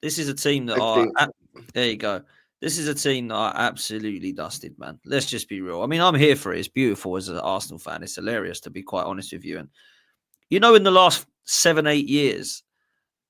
This is a team that there you go. This is a team that are absolutely dusted, man. Let's just be real. I mean, I'm here for it. It's beautiful as an Arsenal fan. It's hilarious, to be quite honest with you. And, you know, in the last 7-8 years,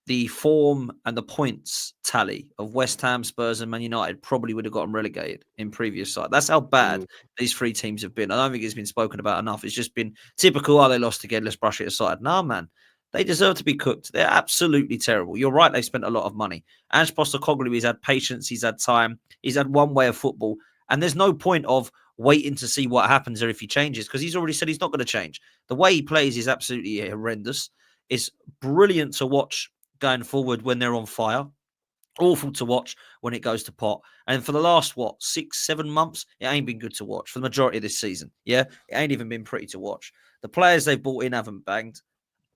the form and the points tally of West Ham, Spurs, and Man United probably would have gotten relegated in previous side. That's how bad these three teams have been. I don't think it's been spoken about enough. It's just been typical. Oh, they lost again. Let's brush it aside. Nah, man. They deserve to be cooked. They're absolutely terrible. You're right. They spent a lot of money. Ange Postecoglou, he's had patience. He's had time. He's had one way of football. And there's no point of waiting to see what happens or if he changes, because he's already said he's not going to change. The way he plays is absolutely horrendous. It's brilliant to watch going forward when they're on fire. Awful to watch when it goes to pot. And for the last, 6-7 months, it ain't been good to watch for the majority of this season. Yeah, it ain't even been pretty to watch. The players they've brought in haven't banged.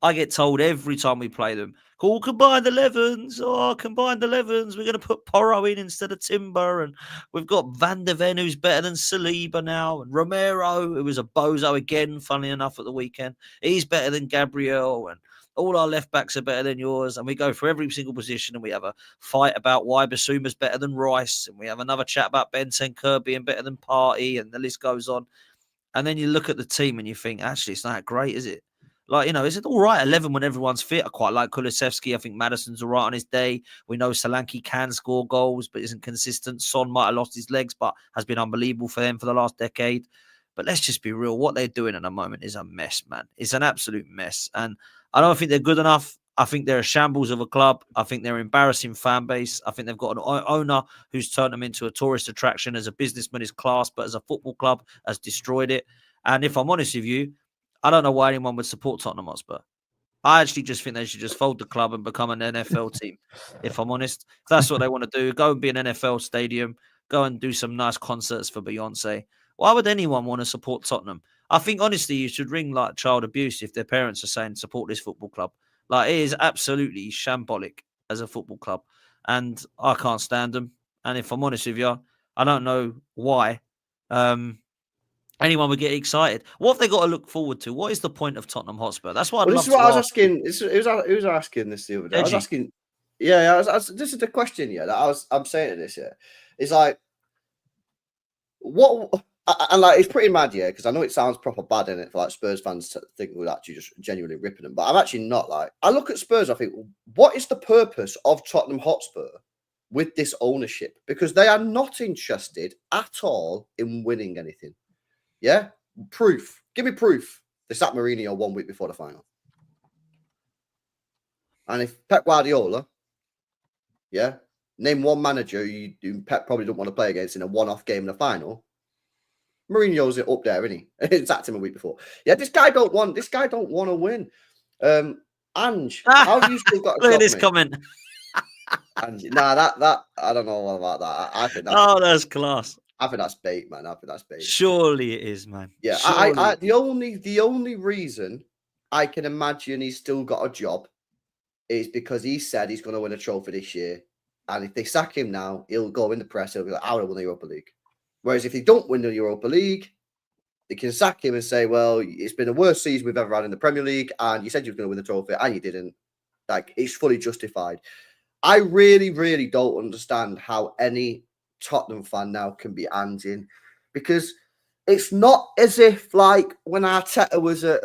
I get told every time we play them, call combined 11s. Oh, combined 11s. We're going to put Porro in instead of Timber. And we've got Van de Ven, who's better than Saliba now. And Romero, who was a bozo again, funnily enough, at the weekend. He's better than Gabriel. And all our left backs are better than yours. And we go for every single position. And we have a fight about why Basuma's better than Rice. And we have another chat about Bentancur being better than Partey. And the list goes on. And then you look at the team and you think, actually, it's not that great, is it? Like, is it all right 11 when everyone's fit? I quite like Kulusevski. I think Maddison's all right on his day. We know Solanke can score goals, but isn't consistent. Son might have lost his legs, but has been unbelievable for them for the last decade. But let's just be real. What they're doing at the moment is a mess, man. It's an absolute mess. And I don't think they're good enough. I think they're a shambles of a club. I think they're an embarrassing fan base. I think they've got an owner who's turned them into a tourist attraction. As a businessman is class, but as a football club has destroyed it. And if I'm honest with you, I don't know why anyone would support Tottenham Hotspur. I actually just think they should just fold the club and become an NFL team, if I'm honest. If that's what they want to do, go and be an NFL stadium, go and do some nice concerts for Beyonce. Why would anyone want to support Tottenham? I think, honestly, you should ring like child abuse if their parents are saying support this football club. Like, it is absolutely shambolic as a football club. And I can't stand them. And if I'm honest with you, I don't know why. Anyone would get excited. What have they got to look forward to? What is the point of Tottenham Hotspur? That's what this is what I was asking. Who was asking this the other day? Edgy. I was asking. Yeah, this is the question. Yeah, that I'm saying to this. Yeah, it's like what, and like it's pretty mad. Yeah, because I know it sounds proper bad in it for like Spurs fans to think we're actually just genuinely ripping them, but I'm actually not. Like, I look at Spurs, I think, what is the purpose of Tottenham Hotspur with this ownership? Because they are not interested at all in winning anything. Yeah, proof. Give me proof. They sacked Mourinho 1 week before the final. And if Pep Guardiola, name one manager who Pep probably don't want to play against in a one-off game in the final, Mourinho's up there, isn't he? Sacked him a week before. Yeah, this guy don't want to win. Ange, how have you still got? Look at this comment. Ange, that I don't know about that. I think that's class. I think that's bait, man. I think that's bait. Surely it is, man. Yeah, I the only reason I can imagine he's still got a job is because he said he's going to win a trophy this year, and if they sack him now, he'll go in the press. He'll be like, "I want to win the Europa League." Whereas if they don't win the Europa League, they can sack him and say, "Well, it's been the worst season we've ever had in the Premier League, and you said you were going to win the trophy, and you didn't." Like, it's fully justified. I really, really don't understand how any Tottenham fan now can be anging, because it's not as if like when Arteta was at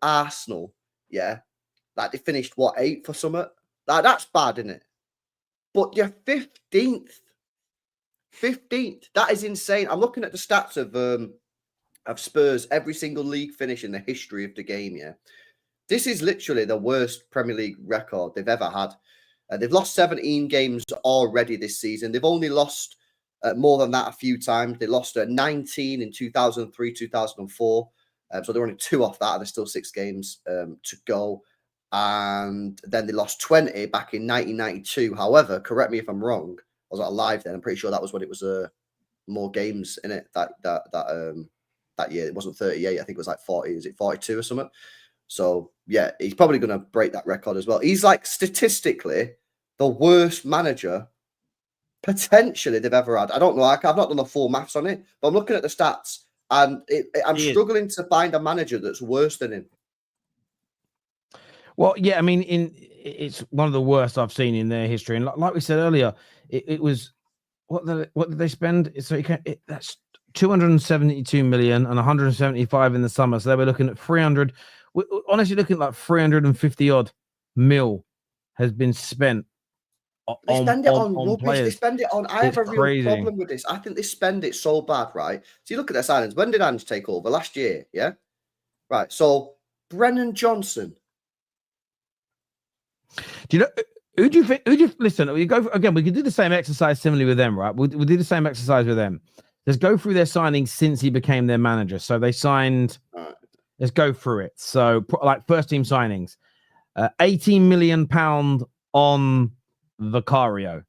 Arsenal, like they finished 8th or something. Like, that's bad, isn't it? But you're 15th. That is insane. I'm looking at the stats of Spurs, every single league finish in the history of the game. Yeah, this is literally the worst Premier League record they've ever had. They've lost 17 games already this season. They've only lost more than that a few times. They lost 19 in 2003, 2004. So they're only 2 off that. There's still 6 games to go. And then they lost 20 back in 1992. However, correct me if I'm wrong. I was not alive then. I'm pretty sure that was when it was more games in it that year. It wasn't 38. I think it was like 40. Is it 42 or something? So yeah, he's probably going to break that record as well. He's like statistically the worst manager potentially they've ever had. I don't know. I've not done the full maths on it, but I'm looking at the stats and I'm struggling to find a manager that's worse than him. Well, yeah, I mean, it's one of the worst I've seen in their history. And like we said earlier, it was what did they spend? So that's 272 million and 175 in the summer. So they were looking at 300. We're honestly looking at like 350 odd mil has been spent. They spend it on rubbish. Players. They spend it on. I have a real problem with this. I think they spend it so bad, right? So you look at their signings. When did Ange take over? Last year, yeah? Right. So Brennan Johnson. Do you know who do you think? Listen? We go again. We can do the same exercise similarly with them, right? We'll do the same exercise with them. Let's go through their signings since he became their manager. So they signed. Right. Let's go through it. So like first team signings, £18 million on Vicario?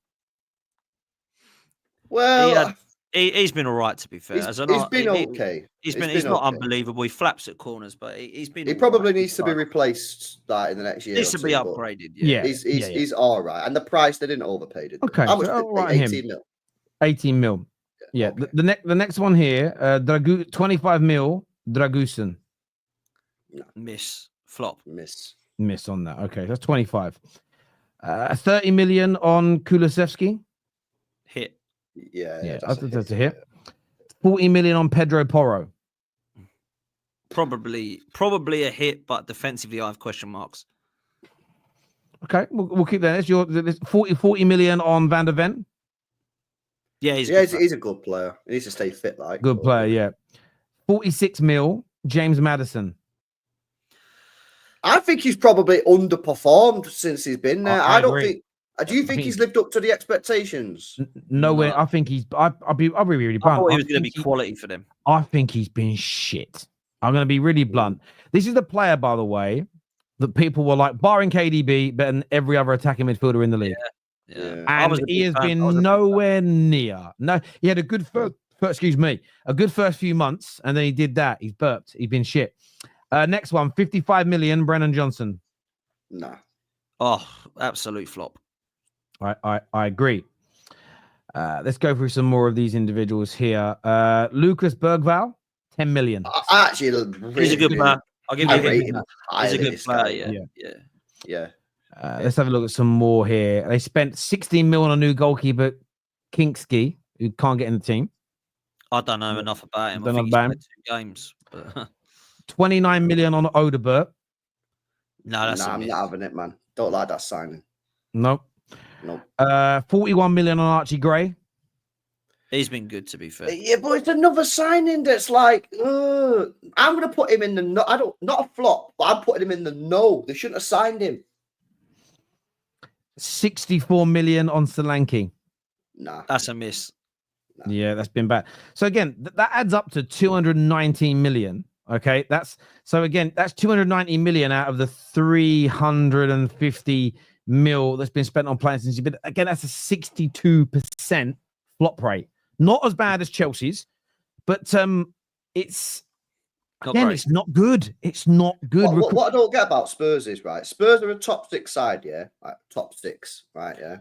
Well, He's been all right, to be fair. he's been okay. He's not unbelievable. He flaps at corners, but he's been. He probably needs to be replaced in the next year. Needs to be upgraded. He's all right, and the price they didn't overpay it. Okay, how much? So, 18 mil. 18 mil. Yeah. Okay. The next one here, 25 mil. Dragusin. No. Flop. Miss on that. Okay, that's 25. 30 million on Kulusevski. Hit. Yeah, that's a hit. 40 million on Pedro Porro. Probably a hit, but defensively I have question marks. Okay, we'll keep that. There's 40 million on Van der Ven. Yeah, he's a good player. He needs to stay fit, like. Good player, yeah. 46 mil, James Maddison. I think he's probably underperformed since he's been there. I don't think. Do you think he's lived up to the expectations? Nowhere. I think he's. I'll be really blunt. I thought he was going to be quality for them. I think he's been shit. I'm going to be really blunt. This is the player, by the way, that people were like, barring KDB, better than every other attacking midfielder in the league. Yeah. And he has been nowhere near. No, he had a good a good first few months, and then he did that. He's burped. He's been shit. Next one, 55 million, Brennan Johnson. Nah. Oh, absolute flop. I agree. Let's go through some more of these individuals here. Lucas Bergvall, 10 million. He's a good player. I'll give you a he's a good player. Yeah. Let's have a look at some more here. They spent 16 million on a new goalkeeper, Kinksky, who can't get in the team. I don't know enough about him. I think he's played 2 games. But... 29 million on Odebert. No, I'm not having it, man. Don't like that signing. Nope. 41 million on Archie Gray. He's been good, to be fair. Yeah, but it's another signing that's like, I'm going to put him in the no. Not a flop, but I'm putting him in the no. They shouldn't have signed him. 64 million on Solanke. Nah, that's a miss. Nah. Yeah, that's been bad. So again, that adds up to 219 million. Okay, that's 290 million out of the 350 mil that's been spent on players since you've been. Again, that's a 62% flop rate. Not as bad as Chelsea's, but it's not good. It's not good. What I don't get about Spurs is, right, Spurs are a top 6 side, yeah, like top 6, right, yeah.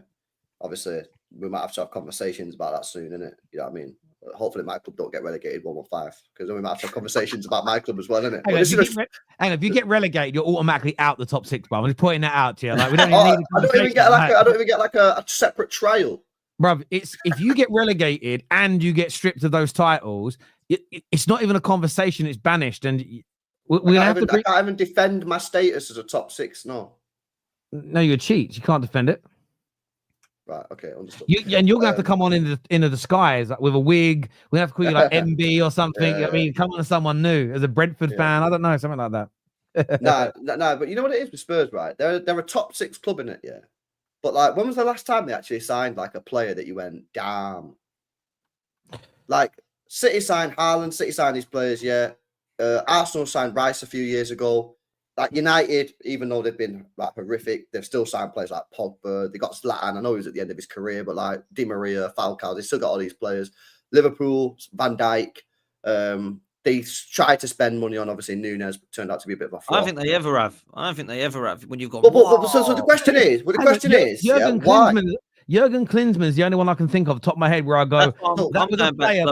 Obviously, we might have to have conversations about that soon, innit? You know what I mean? Hopefully my club don't get relegated 115, because then we might have to have conversations about my club as well, innit? Hang on, if you get relegated, you're automatically out the top 6, bro. I'm just pointing that out to you. Like, we don't even need I don't even get like a separate trial. Bro, it's if you get relegated and you get stripped of those titles, it's not even a conversation. It's banished, and we have to. I can't even defend my status as a top 6. No, you cheat. You can't defend it. Right. Okay. Understood. And you're gonna have to come on into the disguise like, with a wig. We have to call you like MB or something. I mean, come on to someone new as a Brentford fan. I don't know, something like that. No. But you know what it is with Spurs, right? They're a top 6 club in it, yeah. But like, when was the last time they actually signed like a player that you went, damn? Like City signed Haaland, City signed these players, yeah. Arsenal signed Rice a few years ago. Like United, even though they've been like horrific, they've still signed players like Pogba. They got Zlatan. I know he was at the end of his career, but like Di Maria, Falcao, they still got all these players. Liverpool, Van Dijk. They tried to spend money on obviously Nunes, but turned out to be a bit of a flop. I don't think they ever have. When you've got. So the question is, why? Jurgen Klinsmann is the only one I can think of, top of my head, where I go, that was a player.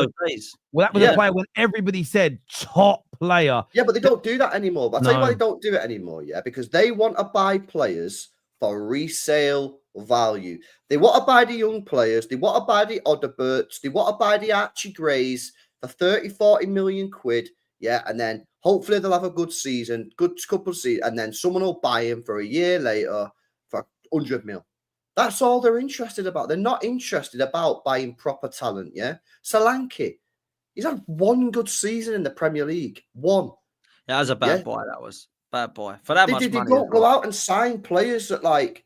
Well, that was a player when everybody said top player. Yeah, but they don't do that anymore. But I'll tell you why they don't do it anymore, yeah? Because they want to buy players for resale value. They want to buy the young players. They want to buy the Odeberts. They want to buy the Archie Grays for 30, 40 million quid. Yeah, and then hopefully they'll have a good season, good couple of seasons, and then someone will buy him for a year later for 100 mil. That's all they're interested about. They're not interested about buying proper talent, yeah? Solanke, he's had one good season in the Premier League. One. Yeah, that was a bad boy, that was. Bad boy. For that much money. They don't go out and sign players that, like,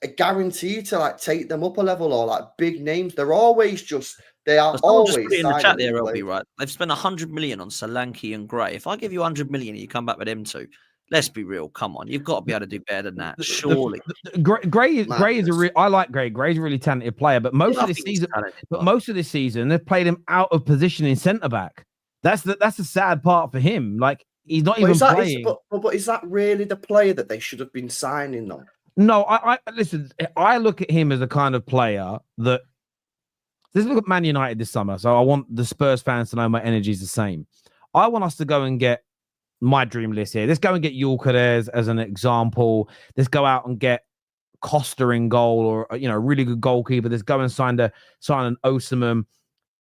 are guaranteed to, like, take them up a level or, like, big names. They're always just... They are always just in the chat there, LB, right? They've spent 100 million on Solanke and Gray. If I give you 100 million and you come back with them two, Let's be real. Come on, you've got to be able to do better than that. Surely. Gray is I like Gray. Gray's a really talented player, but most of this season, they've played him out of position in centre back. That's the sad part for him. Like he's not even playing. But is that really the player that they should have been signing though? No, I listen. I look at him as a kind of player that. Let's look at Man United this summer. So I want the Spurs fans to know my energy is the same. I want us to go and get my dream list here. Let's go and get Gyökeres as an example. Let's go out and get Costa in goal, or a really good goalkeeper. Let's go and sign an Osimhen.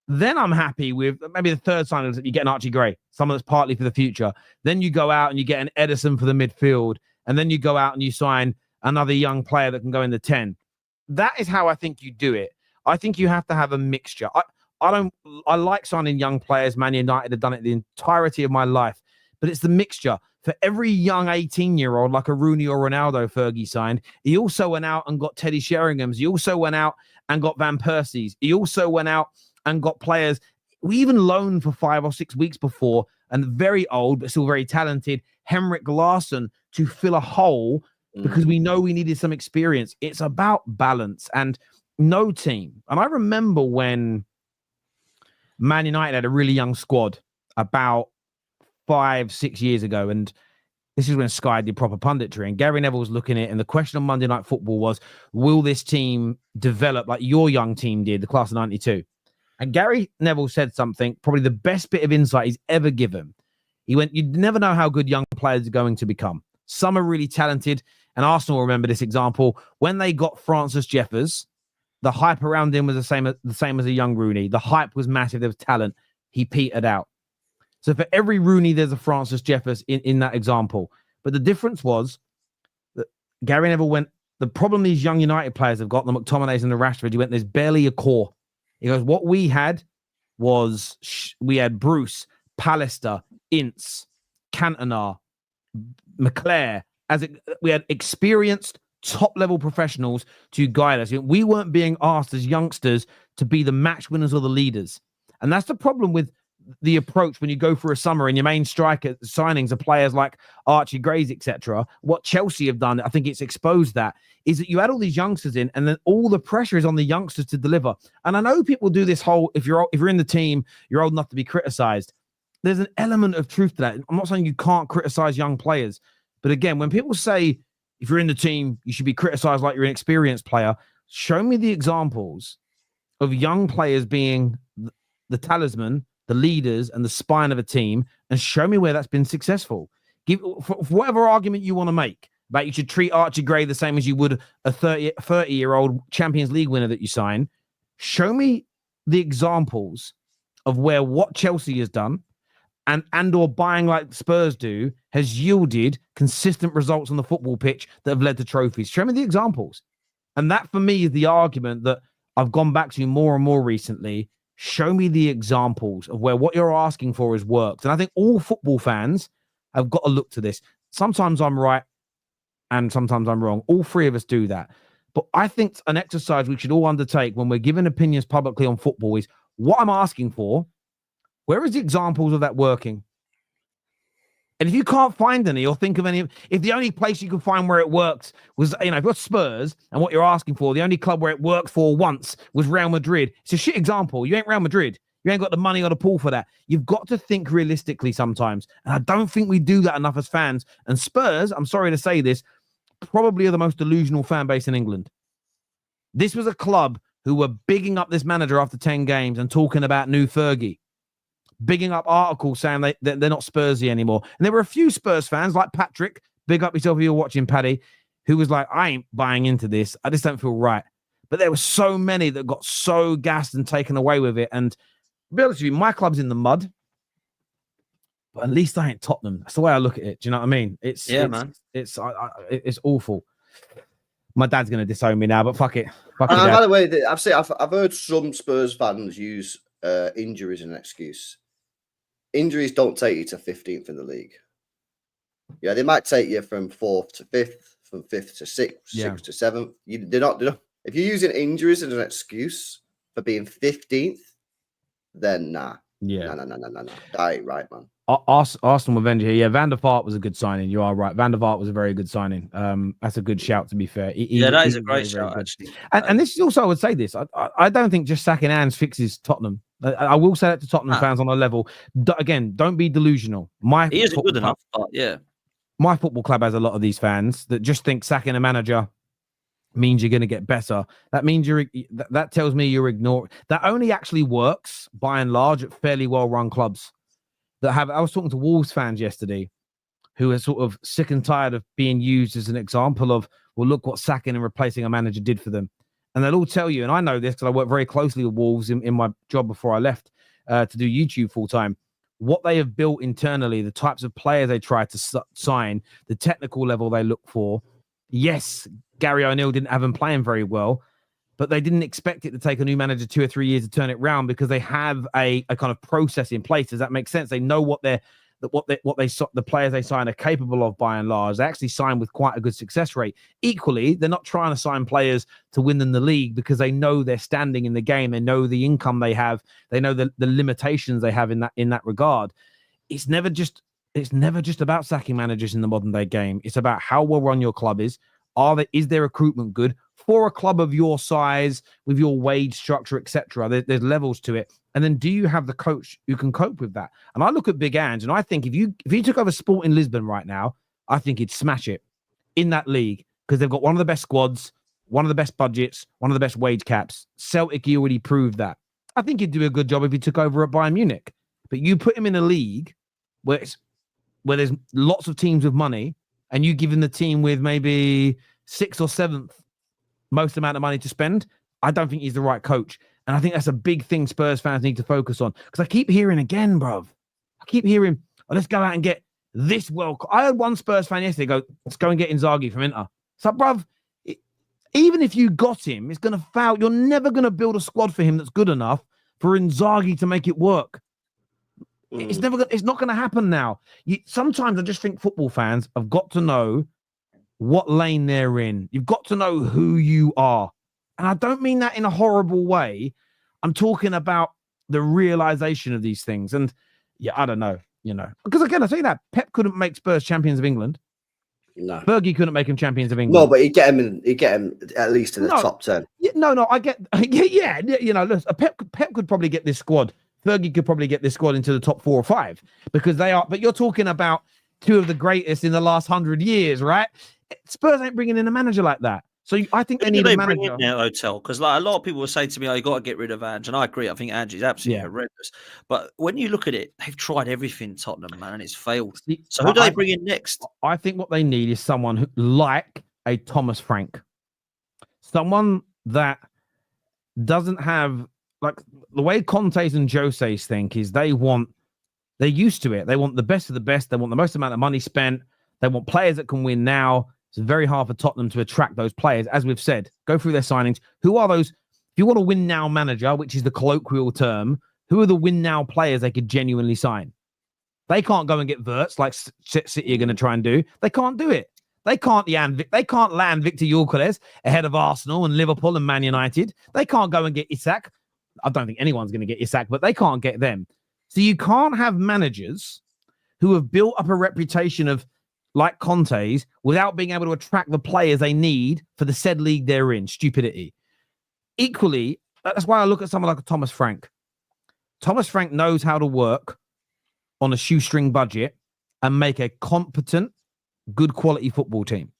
Then I'm happy with maybe the third signing that you get an Archie Gray, someone that's partly for the future. Then you go out and you get an Edison for the midfield, and then you go out and you sign another young player that can go in the 10. That is how I think you do it. I think you have to have a mixture. I like signing young players. Man United have done it the entirety of my life, but it's the mixture. For every young 18-year-old, like a Rooney or Ronaldo Fergie signed, he also went out and got Teddy Sheringham's. He also went out and got Van Persie's. He also went out and got players we even loaned for 5 or 6 weeks before, and very old, but still very talented, Henrik Larsson, to fill a hole because we know we needed some experience. It's about balance. And no team. And I remember when Man United had a really young squad about 5-6 years ago. And this is when Sky did proper punditry. And Gary Neville was looking at it. And the question on Monday Night Football was, will this team develop like your young team did, the class of 92? And Gary Neville said something, probably the best bit of insight he's ever given. He went, you never know how good young players are going to become. Some are really talented. And Arsenal remember this example. When they got Francis Jeffers, the hype around him was the same as a young Rooney. The hype was massive. There was talent. He petered out. So for every Rooney, there's a Francis Jeffers in that example. But the difference was that Gary Neville went, the problem these young United players have got, the McTominays and the Rashford, he went, there's barely a core. He goes, what we had was, we had Bruce, Pallister, Ince, Cantona, McClare. We had experienced top-level professionals to guide us. We weren't being asked as youngsters to be the match winners or the leaders. And that's the problem with the approach when you go for a summer and your main striker signings are players like Archie Grays, etc. What Chelsea have done, I think it's exposed that, is that you add all these youngsters in and then all the pressure is on the youngsters to deliver. And I know people do this whole, if you're in the team, you're old enough to be criticized. There's an element of truth to that. I'm not saying you can't criticize young players. But again, when people say, if you're in the team, you should be criticized like you're an experienced player, show me the examples of young players being the talisman, the leaders, and the spine of a team, and show me where that's been successful. For whatever argument you want to make about you should treat Archie Gray the same as you would a 30-year-old Champions League winner that you sign, show me the examples of where what Chelsea has done and or buying like Spurs do has yielded consistent results on the football pitch that have led to trophies. Show me the examples. And that, for me, is the argument that I've gone back to more and more recently. Show me the examples of where what you're asking for has worked. And I think all football fans have got to look to this. Sometimes I'm right and sometimes I'm wrong. All three of us do that. But I think an exercise we should all undertake when we're giving opinions publicly on football is what I'm asking for. Where is the examples of that working? And if you can't find any or think of any, if the only place you can find where it works was, if you're Spurs and what you're asking for, the only club where it worked for once was Real Madrid. It's a shit example. You ain't Real Madrid. You ain't got the money or the pull for that. You've got to think realistically sometimes. And I don't think we do that enough as fans. And Spurs, I'm sorry to say this, probably are the most delusional fan base in England. This was a club who were bigging up this manager after 10 games and talking about new Fergie. Bigging up articles saying they're not Spursy anymore. And there were a few Spurs fans like Patrick, big up yourself if you're watching, Paddy, who was like, I ain't buying into this. I just don't feel right. But there were so many that got so gassed and taken away with it. And to be honest with you, my club's in the mud. But at least I ain't Tottenham. That's the way I look at it. Do you know what I mean? It's awful. My dad's going to disown me now, but fuck it. By the way, I've heard some Spurs fans use injuries as an excuse. Injuries don't take you to 15th in the league. Yeah, they might take you from 4th to 5th, from 5th to 6th, 6th to 7th. They're not. If you're using injuries as an excuse for being 15th, then nah. Yeah. No. That ain't right, man. Arsenal Avenger here. Yeah, Van der Vaart was a good signing. You are right. Van der Vaart was a very good signing. That's a good shout, to be fair. That is a was great very, very shout, good. actually. And this is also, I would say this. I don't think just sacking Ange fixes Tottenham. I will say that to Tottenham fans on a level. Again, don't be delusional. He isn't good enough, but yeah. My football club has a lot of these fans that just think sacking a manager means you're going to get better. That means that tells me you're ignoring. That only actually works by and large at fairly well-run clubs that have. I was talking to Wolves fans yesterday who are sort of sick and tired of being used as an example of, well, look what sacking and replacing a manager did for them. And they'll all tell you, and I know this because I work very closely with Wolves in my job before I left to do YouTube full-time, what they have built internally, the types of players they try to sign, the technical level they look for. Yes, Gary O'Neill didn't have them playing very well, but they didn't expect it to take a new manager 2 or 3 years to turn it around because they have a kind of process in place. Does that make sense? They know what the players they sign are capable of by and large. They actually sign with quite a good success rate. Equally, they're not trying to sign players to win them the league because they know their standing in the game. They know the income they have. They know the limitations they have in that regard. It's never just about sacking managers in the modern day game. It's about how well run your club is. Is their recruitment good for a club of your size with your wage structure, etc.? There's levels to it. And then do you have the coach who can cope with that? And I look at Big Ange, and I think if he took over Sporting Lisbon right now, I think he'd smash it in that league because they've got one of the best squads, one of the best budgets, one of the best wage caps. Celtic, he already proved that. I think he'd do a good job if he took over at Bayern Munich. But you put him in a league where there's lots of teams with money, and you give him the team with maybe 6th or 7th most amount of money to spend, I don't think he's the right coach. And I think that's a big thing Spurs fans need to focus on. Because I keep hearing again, bruv. Oh, let's go out and get this I heard one Spurs fan yesterday go, let's go and get Inzaghi from Inter. So, bruv, even if you got him, it's going to foul. You're never going to build a squad for him that's good enough for Inzaghi to make it work. It's not going to happen now. Sometimes I just think football fans have got to know what lane they're in. You've got to know who you are. And I don't mean that in a horrible way. I'm talking about the realization of these things. And yeah, I don't know, because again, I tell you that Pep couldn't make Spurs champions of England. No. Fergie couldn't make him champions of England. No, but he'd get him at least in the top 10. I get, look, Pep could probably get this squad. Fergie could probably get this squad into the top 4 or 5 because they are, but you're talking about 2 of the greatest in the last 100 years, right? Spurs ain't bringing in a manager like that. So I think they need a manager. Bring in their hotel because a lot of people will say to me, "Oh, you got to get rid of Ange," and I agree. I think Ange is absolutely horrendous. But when you look at it, they've tried everything, Tottenham, man, and it's failed. So who do they bring in next? I think what they need is someone who, like a Thomas Frank, someone that doesn't have like the way Conte's and Jose's think is they're used to it. They want the best of the best. They want the most amount of money spent. They want players that can win now. It's very hard for Tottenham to attract those players. As we've said, go through their signings. Who are those? If you want a win now manager, which is the colloquial term, who are the win now players they could genuinely sign? They can't go and get Wirtz like City are going to try and do. They can't do it. They can't land Victor Gyökeres ahead of Arsenal and Liverpool and Man United. They can't go and get Isak. I don't think anyone's going to get Isak, but they can't get them. So you can't have managers who have built up a reputation of like Conte's without being able to attract the players they need for the said league they're in. Stupidity. Equally, that's why I look at someone like Thomas Frank. Thomas Frank knows how to work on a shoestring budget and make a competent, good quality football team.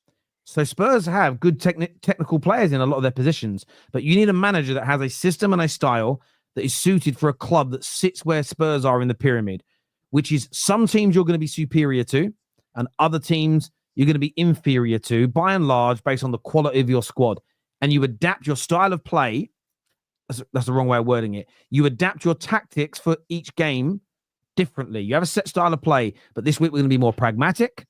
So Spurs have good technical players in a lot of their positions, but you need a manager that has a system and a style that is suited for a club that sits where Spurs are in the pyramid, which is some teams you're going to be superior to and other teams you're going to be inferior to, by and large, based on the quality of your squad. And you adapt your style of play. That's the wrong way of wording it. You adapt your tactics for each game differently. You have a set style of play, but this week we're going to be more pragmatic.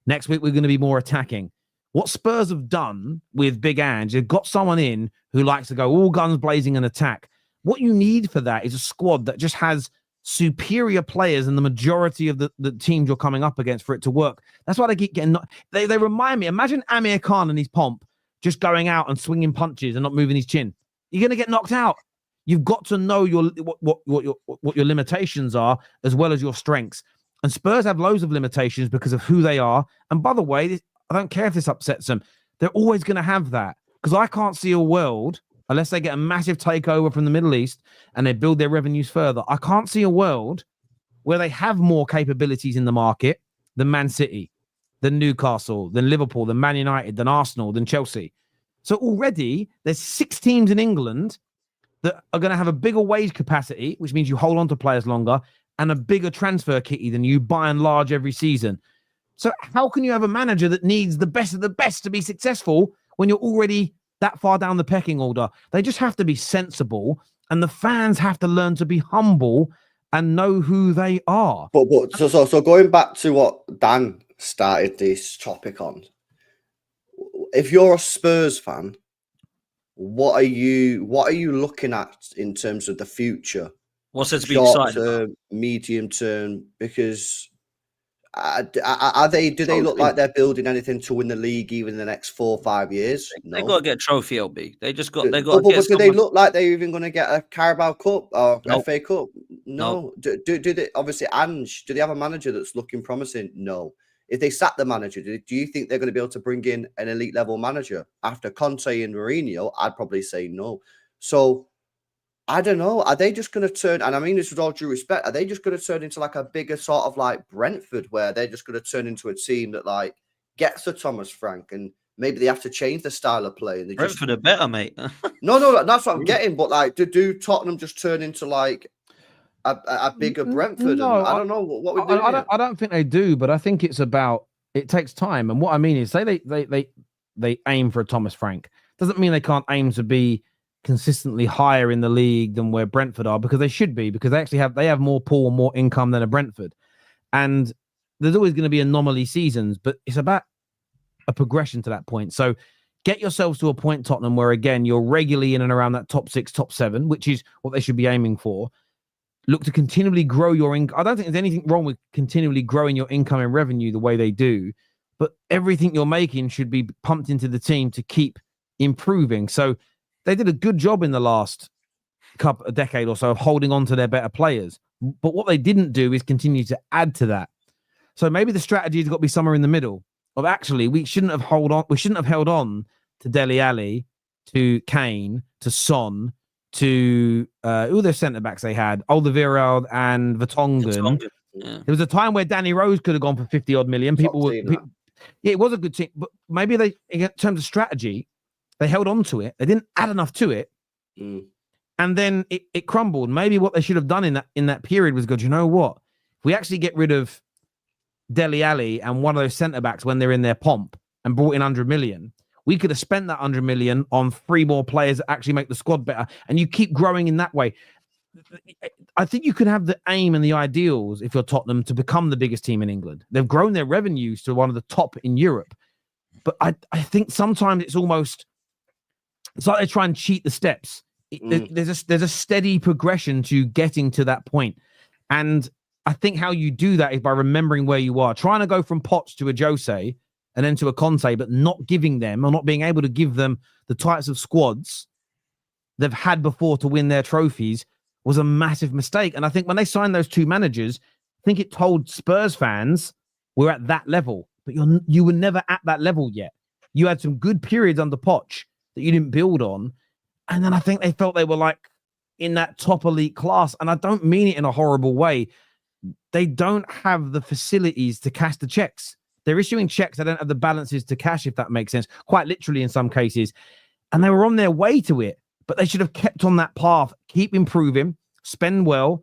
Next week we're going to be more attacking. What Spurs have done with Big Ange, they've got someone in who likes to go all guns blazing and attack. What you need for that is a squad that just has superior players in the majority of the teams you're coming up against for it to work. That's why they keep getting... They remind me, imagine Amir Khan and his pomp just going out and swinging punches and not moving his chin. You're going to get knocked out. You've got to know what your limitations are as well as your strengths. And Spurs have loads of limitations because of who they are. And by the way, I don't care if this upsets them. They're always going to have that, because I can't see a world, unless they get a massive takeover from the Middle East and they build their revenues further. I can't see a world where they have more capabilities in the market than Man City, than Newcastle, than Liverpool, than Man United, than Arsenal, than Chelsea. So already there's 6 teams in England that are going to have a bigger wage capacity, which means you hold on to players longer, and a bigger transfer kitty than you by and large every season. So how can you have a manager that needs the best of the best to be successful when you're already that far down the pecking order? They just have to be sensible, and the fans have to learn to be humble and know who they are. So going back to what Dan started this topic on, if you're a Spurs fan, what are you looking at in terms of the future? What's there to be excited about? Medium term, because do they look like they're building anything to win the league even in the next 4 or 5 years? They got to get a trophy, LB. They got. But do they look like they're even going to get a Carabao Cup or FA Cup? No. Do they? Obviously, Ange. Do they have a manager that's looking promising? No. If they sack the manager, do you think they're going to be able to bring in an elite level manager after Conte and Mourinho? I'd probably say no. So I don't know. Are they just going to turn? And I mean this with all due respect. Are they just going to turn into like a bigger sort of like Brentford, where they're just going to turn into a team that like gets to Thomas Frank, and maybe they have to change the style of play? And Brentford are better, mate. No, that's what I'm getting. But like, do Tottenham just turn into like a bigger Brentford? No, I don't know what we do. I don't think they do, but I think it's about, it takes time. And what I mean is, say they aim for a Thomas Frank, doesn't mean they can't aim to be consistently higher in the league than where Brentford are, because they should be, because they have more pool and more income than a Brentford. And there's always going to be anomaly seasons, but it's about a progression to that point. So get yourselves to a point, Tottenham, where again you're regularly in and around that top 6, top 7, which is what they should be aiming for. Look to continually grow your income. I don't think there's anything wrong with continually growing your income and revenue the way they do, but everything you're making should be pumped into the team to keep improving. So they did a good job in the last a decade or so of holding on to their better players. But what they didn't do is continue to add to that. So maybe the strategy has got to be somewhere in the middle of, actually, we shouldn't have held on to Dele Alli, to Kane, to Son, to all their centre backs they had, Alderweireld and Vertonghen. Yeah. There was a time where Danny Rose could have gone for 50 odd million. Yeah, it was a good team, but maybe they, in terms of strategy, they held on to it. They didn't add enough to it, and then it crumbled. Maybe what they should have done in that period was go, do you know what? If we actually get rid of Dele Alli and one of those centre backs when they're in their pomp and brought in 100 million, we could have spent that 100 million on 3 more players that actually make the squad better, and you keep growing in that way. I think you can have the aim and the ideals, if you're Tottenham, to become the biggest team in England. They've grown their revenues to one of the top in Europe, but I think sometimes it's like they try and cheat the steps. There's a steady progression to getting to that point. And I think how you do that is by remembering where you are. Trying to go from Potts to a Jose and then to a Conte, but not giving them, or not being able to give them the types of squads they've had before to win their trophies, was a massive mistake. And I think when they signed those 2 managers, I think it told Spurs fans, we're at that level, but you were never at that level yet. You had some good periods under Poch that you didn't build on. And then I think they felt they were like in that top elite class. And I don't mean it in a horrible way. They don't have the facilities to cash the checks. They're issuing checks. They don't have the balances to cash, if that makes sense, quite literally in some cases. And they were on their way to it, but they should have kept on that path, keep improving, spend well,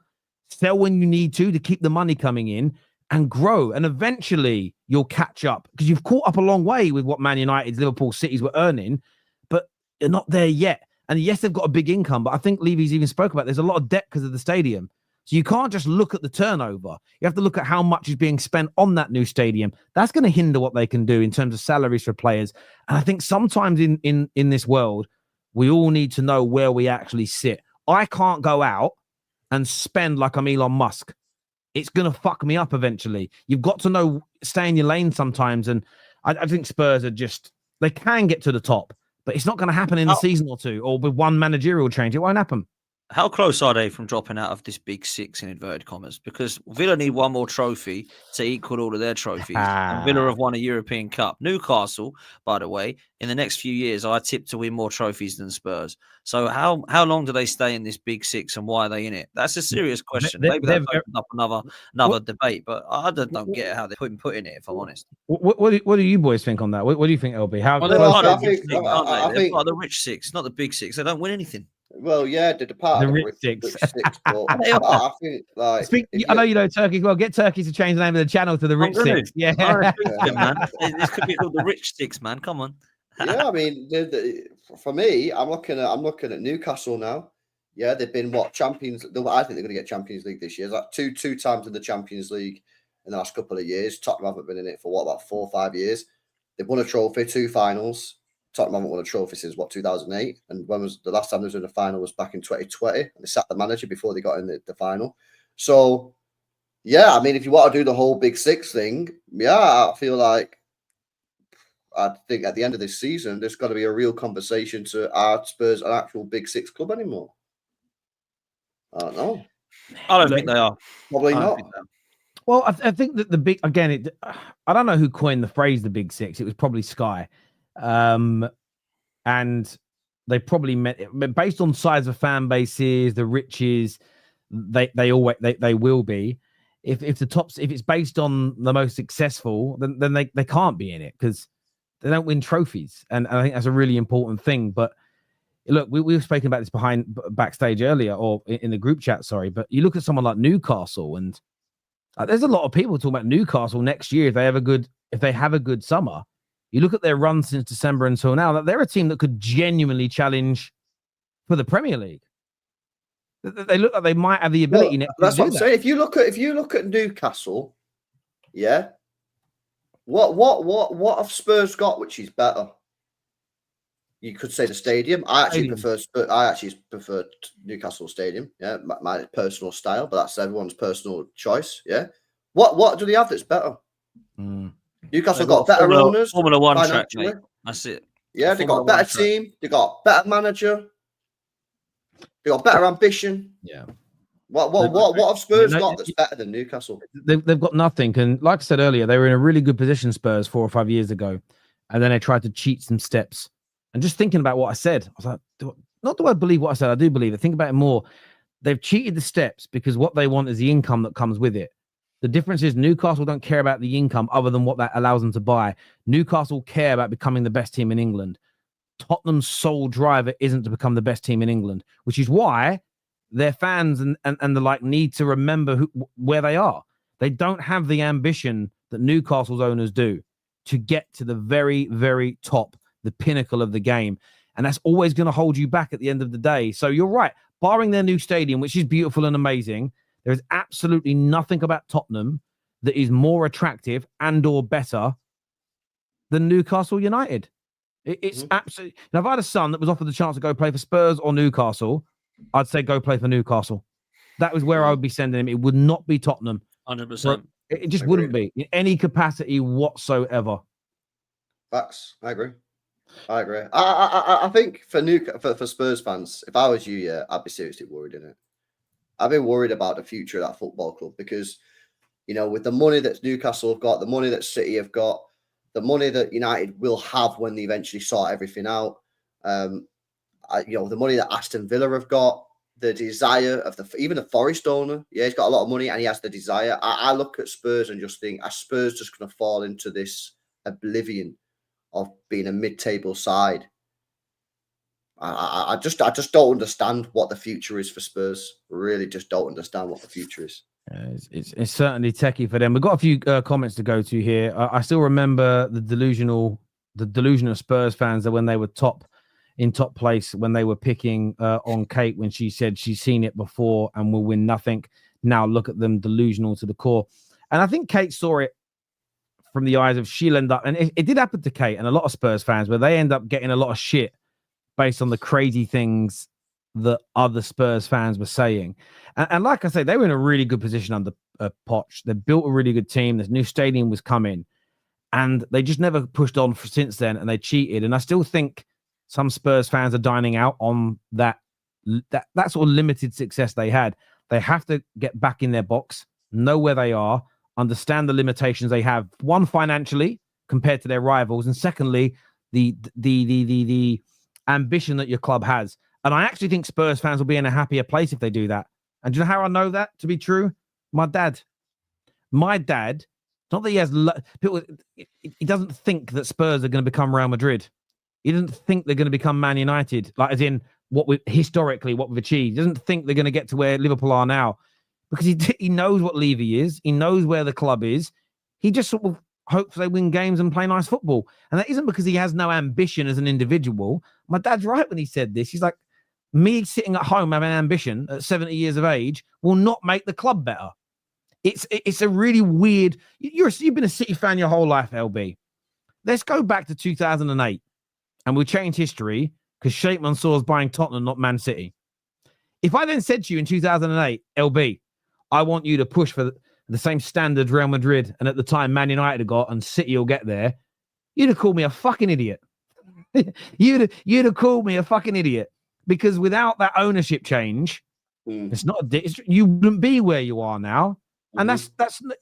sell when you need to keep the money coming in, and grow. And eventually you'll catch up, because you've caught up a long way with what Man United's, Liverpool, Cities were earning, but they're not there yet. And yes, they've got a big income, but I think Levy's even spoke about there's a lot of debt because of the stadium. So you can't just look at the turnover. You have to look at how much is being spent on that new stadium. That's going to hinder what they can do in terms of salaries for players. And I think sometimes in this world, we all need to know where we actually sit. I can't go out and spend like I'm Elon Musk. It's going to fuck me up eventually. You've got to know, stay in your lane sometimes. And I think Spurs are just, they can get to the top, but it's not going to happen in a season or two, or with one managerial change. It won't happen. How close are they from dropping out of this big six in inverted commas? Because Villa need one more trophy to equal all of their trophies. And Villa have won a European Cup. Newcastle, by the way, in the next few years, I tip to win more trophies than Spurs. So how long do they stay in this big six and why are they in it? That's a serious question. Maybe that opens up another debate, but I don't get how they're putting it, if I'm honest. What do you boys think on that? What do you think, LB? They're part of the rich six, not the big six. They don't win anything. Well, yeah, they're part of the rich six. But I think, like, I know you know Turkey. Well, get Turkey to change the name of the channel to the Rich Six. Yeah, man. This could be called the Rich Six, man. Come on. Yeah, I mean, for me, I'm looking at Newcastle now. Yeah, they've been champions. I think they're going to get Champions League this year. It's like two times in the Champions League in the last couple of years. Tottenham haven't been in it for about 4 or 5 years. They've won a trophy, 2 finals. Tottenham haven't won a trophy since 2008, and when was the last time they was in the final was back in 2020, and they sacked the manager before they got in the final. So, yeah, I mean, if you want to do the whole Big Six thing, yeah, I think at the end of this season, there's got to be a real conversation to are Spurs an actual Big Six club anymore? I don't know. I don't think they are. Probably not. Well, I think that the big again. I don't know who coined the phrase "the Big Six." It was probably Sky. And they probably meant it, based on size of fan bases, the riches, they will be. If it's based on the most successful, then they can't be in it because they don't win trophies, and I think that's a really important thing. But look, we've spoken about this backstage earlier, or in the group chat, sorry. But you look at someone like Newcastle, and there's a lot of people talking about Newcastle next year if they have a good summer. You look at their run since December until now, that they're a team that could genuinely challenge for the Premier League. They look like they might have the ability. Well, that's what I'm saying. If you look at Newcastle, yeah, what have Spurs got which is better? You could say the stadium. I actually prefer Newcastle Stadium. Yeah, my personal style, but that's everyone's personal choice. Yeah, what do they have that's better? Newcastle got better owners. Formula One track, mate. That's it. Yeah, they got a better team. They got better manager. They got better ambition. Yeah. What have Spurs got that's better than Newcastle? They've got nothing. And like I said earlier, they were in a really good position, Spurs, 4 or 5 years ago. And then they tried to cheat some steps. And just thinking about what I said, I was like, not do I believe what I said? I do believe it. Think about it more. They've cheated the steps because what they want is the income that comes with it. The difference is Newcastle don't care about the income other than what that allows them to buy. Newcastle care about becoming the best team in England. Tottenham's sole driver isn't to become the best team in England, which is why their fans and the like need to remember where they are. They don't have the ambition that Newcastle's owners do to get to the very, very top, the pinnacle of the game. And that's always going to hold you back at the end of the day. So you're right. Barring their new stadium, which is beautiful and amazing, there is absolutely nothing about Tottenham that is more attractive and or better than Newcastle United. It's absolutely. Now, if I had a son that was offered the chance to go play for Spurs or Newcastle, I'd say go play for Newcastle. That was where I would be sending him. It would not be Tottenham. 100%. It just wouldn't be in any capacity whatsoever. Facts. I agree. I think for Spurs fans, if I was you, yeah, I'd be seriously worried in it. I've been worried about the future of that football club because, with the money that Newcastle have got, the money that City have got, the money that United will have when they eventually sort everything out, the money that Aston Villa have got, the desire of even the Forest owner, yeah, he's got a lot of money and he has the desire. I look at Spurs and just think, are Spurs just going to fall into this oblivion of being a mid-table side? I just don't understand what the future is for Spurs. Really, just don't understand what the future is. It's certainly techie for them. We've got a few comments to go to here. I still remember the delusion of Spurs fans that when they were in top place, when they were picking on Kate when she said she's seen it before and will win nothing. Now look at them, delusional to the core. And I think Kate saw it from the eyes of she'll end up, and it did happen to Kate and a lot of Spurs fans, where they end up getting a lot of shit based on the crazy things that other Spurs fans were saying. And like I say, they were in a really good position under Poch. They built a really good team. This new stadium was coming. And they just never pushed on since then, and they cheated. And I still think some Spurs fans are dining out on that that sort of limited success they had. They have to get back in their box, know where they are, understand the limitations they have. One, financially compared to their rivals, and secondly, the ambition that your club has. And I actually think Spurs fans will be in a happier place if they do that. And do you know how I know that to be true? My dad, not that he has people, he doesn't think that Spurs are going to become Real Madrid. He doesn't think they're going to become Man United, like as in what we've achieved. He doesn't think they're going to get to where Liverpool are now, because he knows what Levy is. He knows where the club is. He just sort of hopes they win games and play nice football. And that isn't because he has no ambition as an individual. My dad's right when he said this. He's like, me sitting at home having ambition at 70 years of age will not make the club better. It's a really weird. You've been a City fan your whole life, LB. Let's go back to 2008, and we'll change history because Sheikh Mansour's buying Tottenham, not Man City. If I then said to you in 2008, LB, I want you to push for the same standard Real Madrid and at the time Man United had got, and City will get there, you'd have called me a fucking idiot. you'd have called me a fucking idiot, because without that ownership change, you wouldn't be where you are now. And that's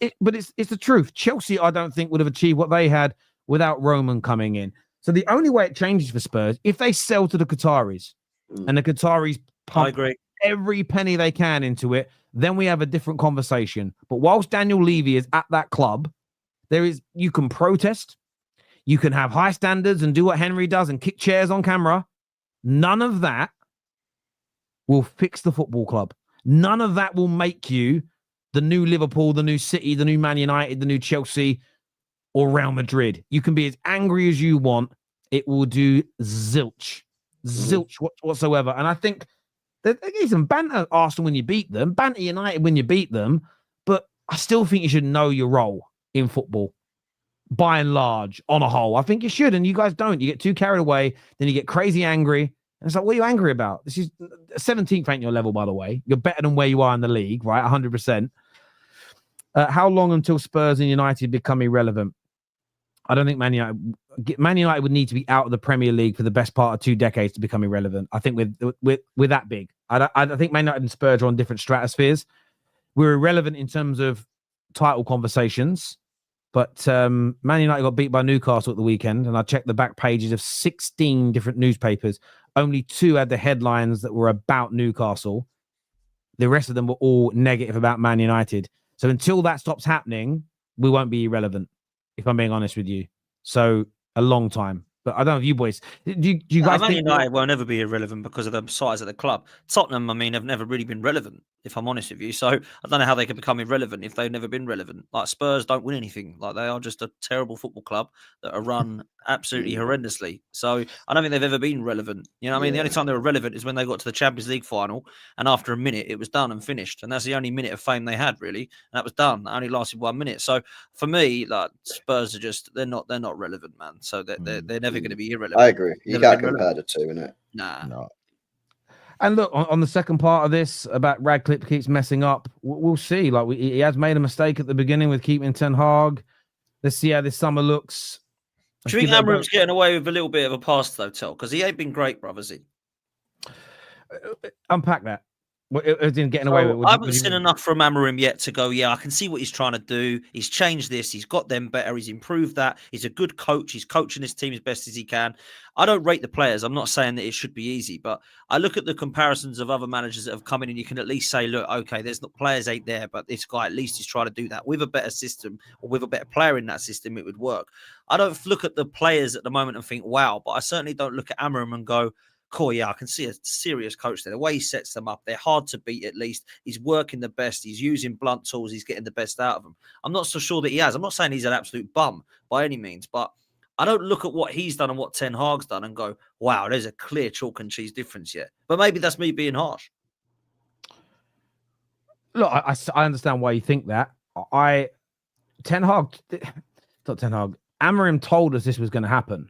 it, but it's the truth. Chelsea, I don't think, would have achieved what they had without Roman coming in. So the only way it changes for Spurs, if they sell to the Qataris and the Qataris pump every penny they can into it, then we have a different conversation. But whilst Daniel Levy is at that club, you can protest, you can have high standards and do what Henry does and kick chairs on camera. None of that will fix the football club. None of that will make you the new Liverpool, the new City, the new Man United, the new Chelsea, or Real Madrid. You can be as angry as you want. It will do zilch whatsoever. And I think that some banter Arsenal when you beat them, banter United when you beat them, but I still think you should know your role in football, by and large, on a whole. I think you should, and you guys don't. You get too carried away, then you get crazy angry. And it's like, what are you angry about? This is 17th ain't your level, by the way. You're better than where you are in the league, right? 100%. How long until Spurs and United become irrelevant? I don't think Man United would need to be out of the Premier League for the best part of 2 decades to become irrelevant. I think we're that big. I think Man United and Spurs are on different stratospheres. We're irrelevant in terms of title conversations, but Man United got beat by Newcastle at the weekend, and I checked the back pages of 16 different newspapers. Only 2 had the headlines that were about Newcastle. The rest of them were all negative about Man United. So until that stops happening, we won't be irrelevant, if I'm being honest with you. So a long time. But I don't know if you boys, do you guys think United will never be irrelevant because of the size of the club? Tottenham, I mean, have never really been relevant, if I'm honest with you. So I don't know how they could become irrelevant if they've never been relevant. Like Spurs don't win anything. Like they are just a terrible football club that are run absolutely horrendously. So I don't think they've ever been relevant. You know what I mean? The only time they were relevant is when they got to the Champions League final, and after a minute it was done and finished. And that's the only minute of fame they had, really. And that was done. That only lasted 1 minute. So for me, like Spurs are just they're not relevant, man. So they're never going to be irrelevant. I agree. You can't compare the two, innit? Nah. No. And look, on the second part of this about Radcliffe keeps messing up, we'll see. Like he has made a mistake at the beginning with keeping Ten Hag. Let's see how this summer looks. Do you think Amorim's getting away with a little bit of a pass though, Tel? Because he ain't been great, brother, has he? Unpack that. It didn't getting away with. I haven't seen enough from Amorim yet to go, yeah, I can see what he's trying to do. He's changed this. He's got them better. He's improved that. He's a good coach. He's coaching his team as best as he can. I don't rate the players. I'm not saying that it should be easy, but I look at the comparisons of other managers that have come in and you can at least say, look, okay, there's not players ain't there, but this guy at least is trying to do that with a better system or with a better player in that system. It would work. I don't look at the players at the moment and think, wow, but I certainly don't look at Amorim and go, cool, yeah, I can see a serious coach there. The way he sets them up, they're hard to beat at least. He's working the best. He's using blunt tools. He's getting the best out of them. I'm not so sure that he has. I'm not saying he's an absolute bum by any means, but I don't look at what he's done and what Ten Hag's done and go, wow, there's a clear chalk and cheese difference yet. But maybe that's me being harsh. Look, I understand why you think that. Amorim told us this was going to happen.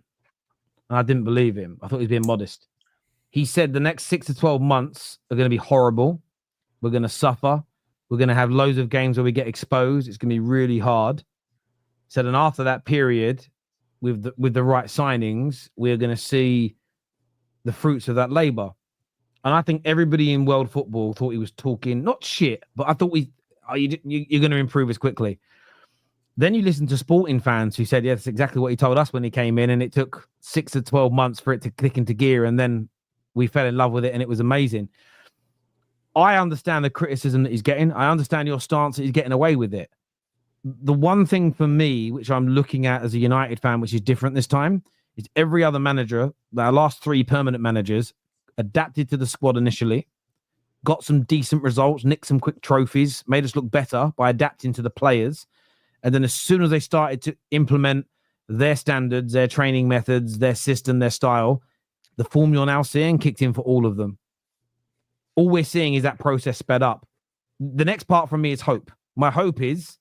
And I didn't believe him. I thought he was being modest. He said the next 6 to 12 months are going to be horrible. We're going to suffer. We're going to have loads of games where we get exposed. It's going to be really hard. He said, and after that period, with the right signings, we're going to see the fruits of that labor. And I think everybody in world football thought he was talking, not shit, but I thought you're going to improve as quickly. Then you listen to sporting fans who said, yeah, that's exactly what he told us when he came in. And it took 6 to 12 months for it to click into gear. And then we fell in love with it and it was amazing. I understand the criticism that he's getting. I understand your stance that he's getting away with it. The one thing for me, which I'm looking at as a United fan, which is different this time, is every other manager, our last 3 permanent managers, adapted to the squad initially, got some decent results, nicked some quick trophies, made us look better by adapting to the players. And then as soon as they started to implement their standards, their training methods, their system, their style, the form you're now seeing kicked in for all of them. All we're seeing is that process sped up. The next part from me is hope. My hope is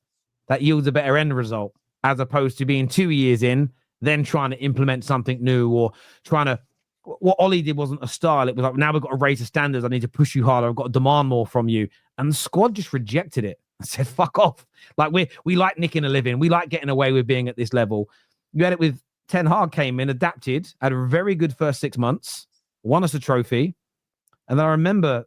that yields a better end result as opposed to being 2 years in, then trying to implement something new or trying to... What Ollie did wasn't a style. It was like, now we've got to raise the standards. I need to push you harder. I've got to demand more from you. And the squad just rejected it. I said, fuck off. Like we like nicking a living. We like getting away with being at this level. You had it with Ten Hag came in, adapted, had a very good first 6 months, won us a trophy. And then I remember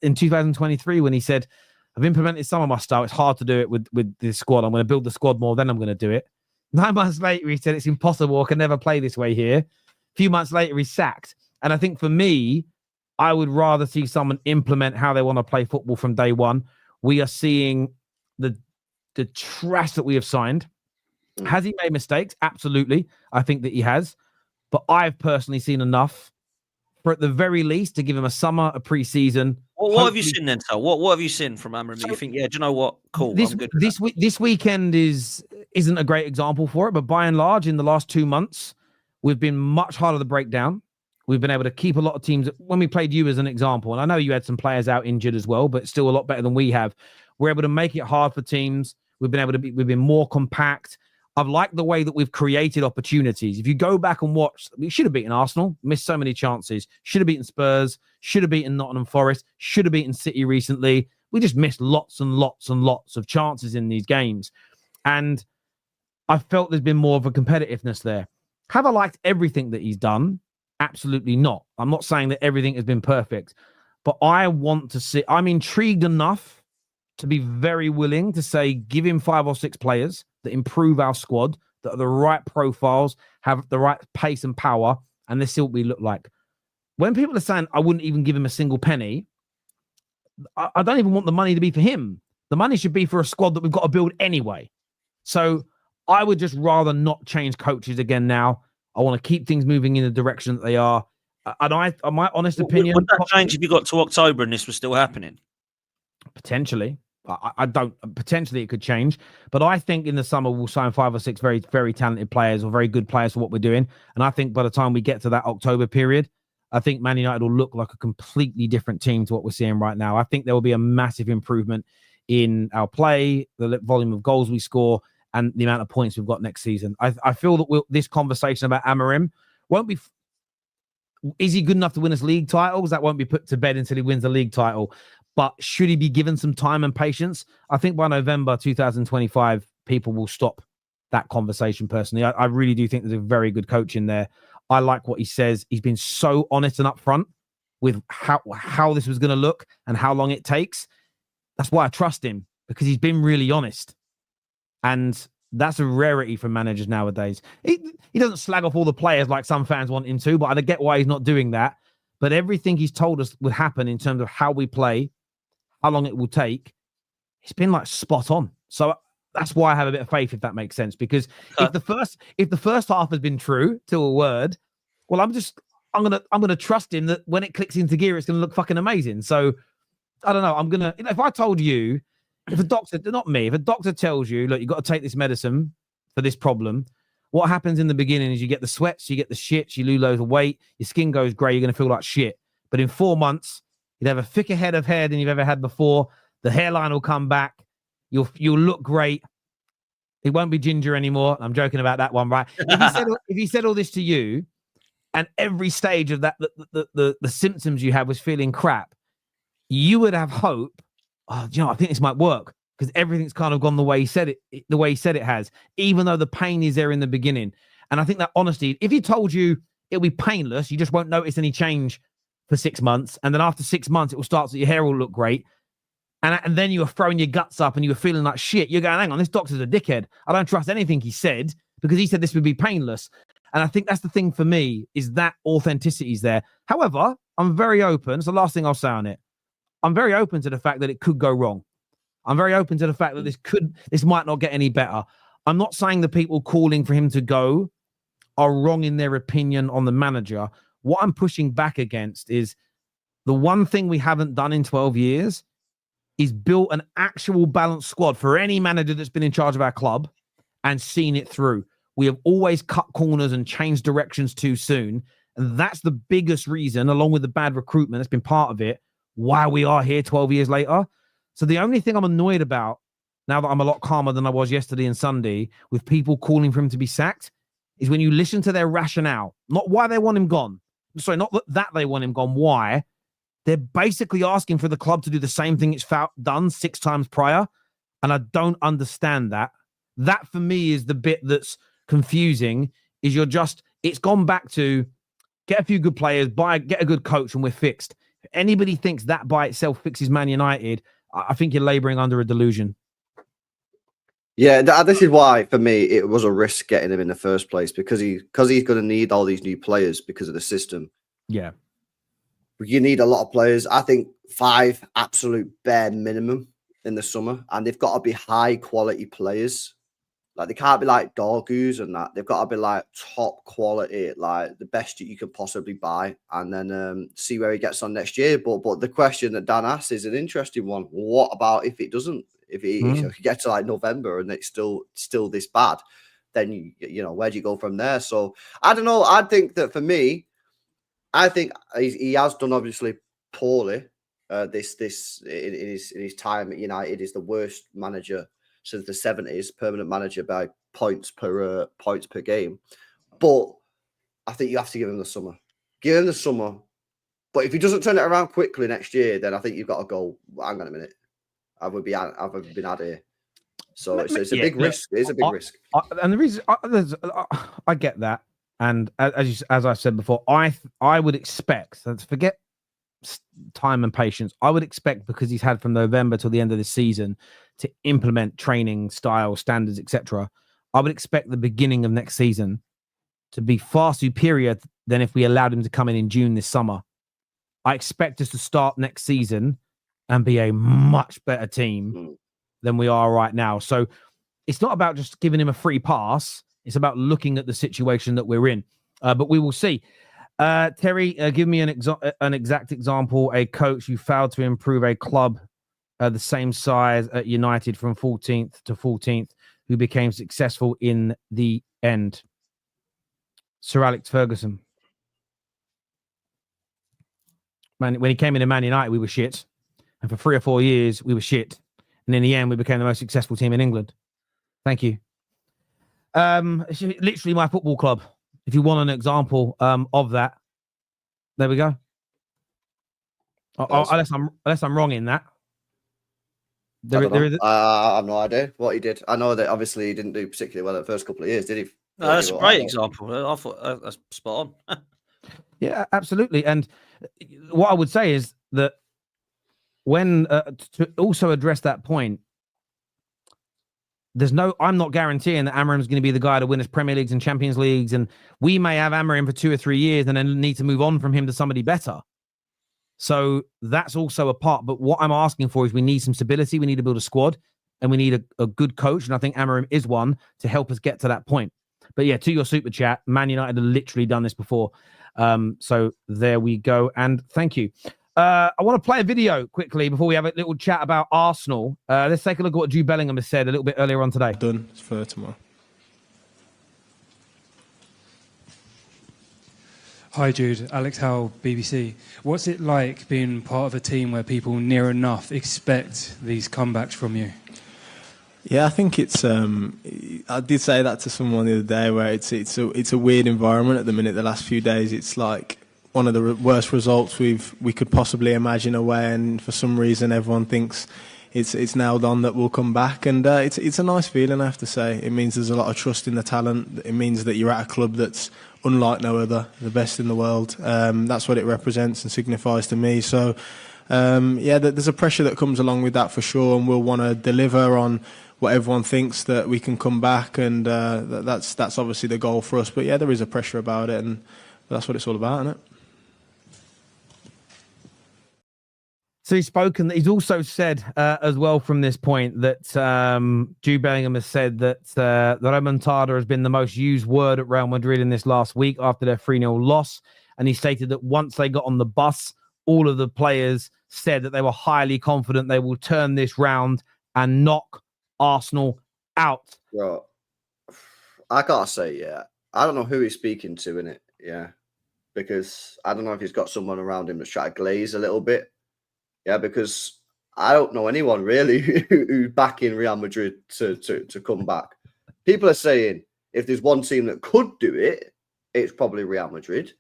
in 2023 when he said, I've implemented some of my style. It's hard to do it with this squad. I'm going to build the squad more, then I'm going to do it. 9 months later, he said, it's impossible. I can never play this way here. A few months later, he's sacked. And I think for me, I would rather see someone implement how they want to play football from day one. We are seeing the trash that we have signed. Has he made mistakes? Absolutely. I think that he has. But I've personally seen enough for at the very least to give him a summer, a pre-season. Well, what have you seen then, Tal? What have you seen from Amorim that you think, yeah, do you know what? Cool, I'm good. This weekend isn't a great example for it, but by and large, in the last 2 months, we've been much harder to break down. We've been able to keep a lot of teams. When we played you as an example, and I know you had some players out injured as well, but still a lot better than we have. We're able to make it hard for teams. We've been more compact. I've liked the way that we've created opportunities. If you go back and watch, we should have beaten Arsenal, missed so many chances. Should have beaten Spurs, should have beaten Nottingham Forest, should have beaten City recently. We just missed lots and lots and lots of chances in these games. And I felt there's been more of a competitiveness there. Have I liked everything that he's done? Absolutely not. I'm not saying that everything has been perfect, but I want to see, I'm intrigued enough to be very willing to say, give him 5 or 6 players that improve our squad, that are the right profiles, have the right pace and power, and let's see what we look like. When people are saying, I wouldn't even give him a single penny, I don't even want the money to be for him. The money should be for a squad that we've got to build anyway. So I would just rather not change coaches again now. I want to keep things moving in the direction that they are. And my honest opinion... Would that change if you got to October and this was still happening? Potentially. I don't. Potentially it could change. But I think in the summer we'll sign 5 or 6 very, very talented players or very good players for what we're doing. And I think by the time we get to that October period, I think Man United will look like a completely different team to what we're seeing right now. I think there will be a massive improvement in our play, the volume of goals we score, and the amount of points we've got next season. I feel that this conversation about Amorim won't be... Is he good enough to win us league titles? That won't be put to bed until he wins the league title. But should he be given some time and patience? I think by November 2025, people will stop that conversation personally. I really do think there's a very good coach in there. I like what he says. He's been so honest and upfront with how this was going to look and how long it takes. That's why I trust him, because he's been really honest. And that's a rarity for managers nowadays. He doesn't slag off all the players like some fans want him to, but I get why he's not doing that. But everything he's told us would happen in terms of how we play, how long it will take, it's been like spot on. So that's why I have a bit of faith, if that makes sense. Because if the first half has been true to a word, well, I'm gonna trust him that when it clicks into gear, it's gonna look fucking amazing. So I don't know. If I told you, if a doctor, not me, if a doctor tells you, look, you've got to take this medicine for this problem, what happens in the beginning is you get the sweats, you get the shits, you lose loads of weight, your skin goes grey, you're going to feel like shit. But in 4 months, you'd have a thicker head of hair than you've ever had before. The hairline will come back. You'll look great. It won't be ginger anymore. I'm joking about that one, right? If he said all this to you, and every stage of that, the symptoms you had was feeling crap, you would have hope. Oh, I think this might work, because everything's kind of gone the way he said it has, even though the pain is there in the beginning. And I think that honesty, if he told you it'll be painless, you just won't notice any change for 6 months, and then after 6 months, it will start so your hair will look great. And then you were throwing your guts up and you were feeling like shit. You're going, hang on, this doctor's a dickhead. I don't trust anything he said because he said this would be painless. And I think that's the thing for me, is that authenticity is there. However, I'm very open. It's the last thing I'll say on it. I'm very open to the fact that it could go wrong. I'm very open to the fact that this might not get any better. I'm not saying the people calling for him to go are wrong in their opinion on the manager. What I'm pushing back against is the one thing we haven't done in 12 years is built an actual balanced squad for any manager that's been in charge of our club and seen it through. We have always cut corners and changed directions too soon. And that's the biggest reason, along with the bad recruitment that's been part of it, why we are here 12 years later. So the only thing I'm annoyed about, now that I'm a lot calmer than I was yesterday and Sunday, with people calling for him to be sacked, is when you listen to their rationale, not why they want him gone. Sorry, not that they want him gone, why. They're basically asking for the club to do the same thing it's done 6 times prior. And I don't understand that. That for me is the bit that's confusing, is it's gone back to get a few good players, get a good coach, and we're fixed. If anybody thinks that by itself fixes Man United, I think you're laboring under a delusion. Yeah, this is why, for me, it was a risk getting him in the first place, because he's going to need all these new players because of the system. Yeah. You need a lot of players. I think 5 absolute bare minimum in the summer, and they've got to be high quality players. Like, they can't be like Dorgus and that. They've got to be like top quality, like the best you can possibly buy, and then see where he gets on next year. But the question that Dan asked is an interesting one. What about if it doesn't? If he gets to like November and it's still this bad, then you know, where do you go from there? So I don't know. I think that for me, I think he has done obviously poorly. This in his time at United, is the worst manager since the 70s, permanent manager by points per game. But I think you have to give him the summer. Give him the summer. But if he doesn't turn it around quickly next year, then I think you've got to go, hang on a minute, I've been out here. So it's a big risk. It is a big risk. And the reason I get that. And as I said before, I would expect, let's forget time and patience. I would expect, because he's had from November till the end of the season to implement training style, standards, etc. I would expect the beginning of next season to be far superior than if we allowed him to come in June this summer. I expect us to start next season and be a much better team than we are right now. So it's not about just giving him a free pass. It's about looking at the situation that we're in. But we will see. Terry, give me an exact example. A coach who failed to improve a club the same size at United from 14th to 14th, who became successful in the end. Sir Alex Ferguson. Man, when he came into Man United, we were shit. And for 3 or 4 years, we were shit. And in the end, we became the most successful team in England. Thank you. It's literally my football club. If you want an example of that, there we go. Unless I'm wrong in that. I have no idea what he did. I know that obviously he didn't do particularly well the first couple of years, did he? No, that's a great example. I thought that's spot on. Yeah, absolutely. And what I would say is that when to also address that point, I'm not guaranteeing that Amorim's going to be the guy to win us Premier Leagues and Champions Leagues, and we may have Amorim for 2 or 3 years and then need to move on from him to somebody better. So that's also a part. But what I'm asking for is we need some stability. We need to build a squad, and we need a good coach. And I think Amorim is one to help us get to that point. But yeah, to your super chat, Man United have literally done this before. So there we go. And thank you. I want to play a video quickly before we have a little chat about Arsenal. Let's take a look at what Jude Bellingham has said a little bit earlier on today. Done for tomorrow. Hi Jude, Alex Howell, BBC. What's it like being part of a team where people near enough expect these comebacks from you? Yeah, I think it's. I did say that to someone the other day, where it's a weird environment at the minute. The last few days, it's like one of the worst results we could possibly imagine away, and for some reason, everyone thinks it's nailed on that we'll come back, and it's a nice feeling, I have to say. It means there's a lot of trust in the talent. It means that you're at a club that's unlike no other, the best in the world. That's what it represents and signifies to me. So, there's a pressure that comes along with that for sure, and we'll want to deliver on what everyone thinks, that we can come back, and that's obviously the goal for us. But yeah, there is a pressure about it, and that's what it's all about, isn't it? So he's also said as well from this point that Jude Bellingham has said that remontada has been the most used word at Real Madrid in this last week after their 3-0 loss. And he stated that once they got on the bus, all of the players said that they were highly confident they will turn this round and knock Arsenal out. Bro, I gotta say, yeah, I don't know who he's speaking to in it, yeah, because I don't know if he's got someone around him that's trying to glaze a little bit. Yeah, because I don't know anyone really who's backing Real Madrid to come back. People are saying if there's one team that could do it, it's probably Real Madrid.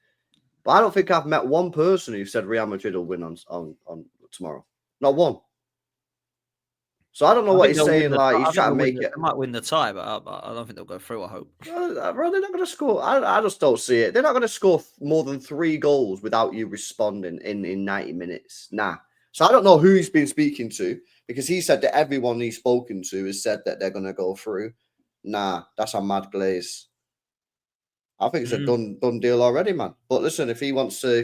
But I don't think I've met one person who said Real Madrid will win on tomorrow. Not one. So I don't know what he's saying. Like he's trying to make it. They might win the tie, but I don't think they'll go through. I hope. Bro, they're not going to score. I just don't see it. They're not going to score more than 3 goals without you responding in 90 minutes. Nah. So I don't know who he's been speaking to, because he said that everyone he's spoken to has said that they're going to go through. Nah, that's a mad glaze. I think it's a done deal already, man. But listen, if he wants to,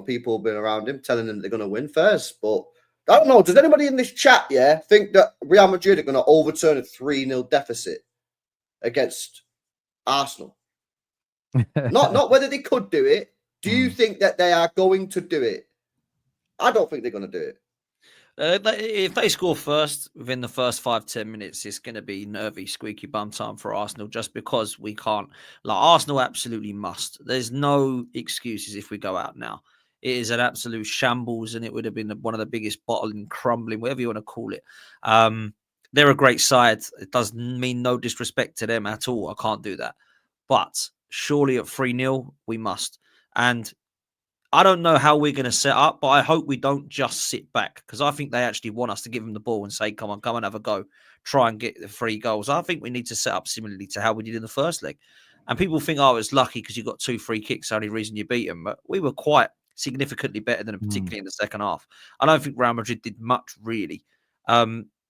people have been around him telling him they're going to win first. But I don't know. Does anybody in this chat, think that Real Madrid are going to overturn a 3-0 deficit against Arsenal? not whether they could do it. Do you think that they are going to do it? I don't think they're going to do it. If they score first within the first 5-10 minutes, it's going to be nervy, squeaky bum time for Arsenal, just because we can't. Like, Arsenal absolutely must. There's no excuses if we go out now. It is an absolute shambles, and it would have been one of the biggest bottling, crumbling, whatever you want to call it. They're a great side. It does mean no disrespect to them at all. I can't do that. But surely at 3-0, we must. And I don't know how we're going to set up, but I hope we don't just sit back, because I think they actually want us to give them the ball and say, come on, have a go. Try and get the 3 goals. I think we need to set up similarly to how we did in the first leg. And people think, oh, it's lucky because you got 2 free kicks, the only reason you beat them. But we were quite significantly better than them, particularly in the second half. I don't think Real Madrid did much, really.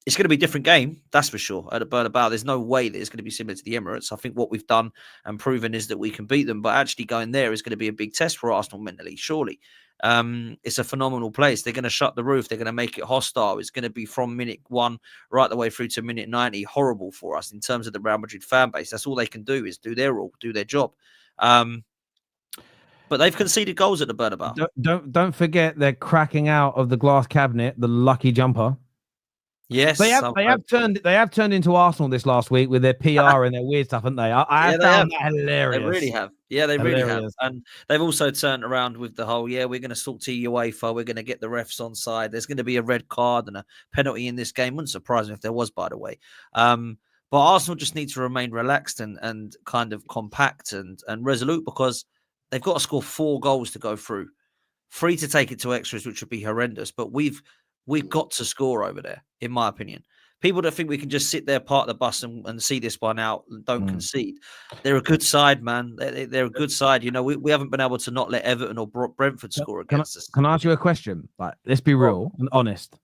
It's going to be a different game, that's for sure. At the Bernabeu, there's no way that it's going to be similar to the Emirates. I think what we've done and proven is that we can beat them, but actually going there is going to be a big test for Arsenal mentally, surely. It's a phenomenal place. They're going to shut the roof. They're going to make it hostile. It's going to be from minute 1 right the way through to minute 90, horrible for us in terms of the Real Madrid fan base. That's all they can do, is do their role, do their job. But they've conceded goals at the Bernabeu. Don't forget they're cracking out of the glass cabinet, the lucky jumper. Yes, they have turned into Arsenal this last week with their PR and their weird stuff, haven't they? I found that hilarious. They really have. Yeah, they really have. And they've also turned around with the whole, we're going to talk to UEFA, we're going to get the refs on side. There's going to be a red card and a penalty in this game. Wouldn't surprise me if there was, by the way. But Arsenal just need to remain relaxed and kind of compact and resolute, because they've got to score 4 goals to go through. 3 to take it to extras, which would be horrendous. But we've got to score over there, in my opinion. People that think we can just sit there, part the bus and see this one out and don't concede. They're a good side, man. They're a good side. We haven't been able to not let Everton or Brentford score against us. Can I ask you a question? Like, let's be real and honest.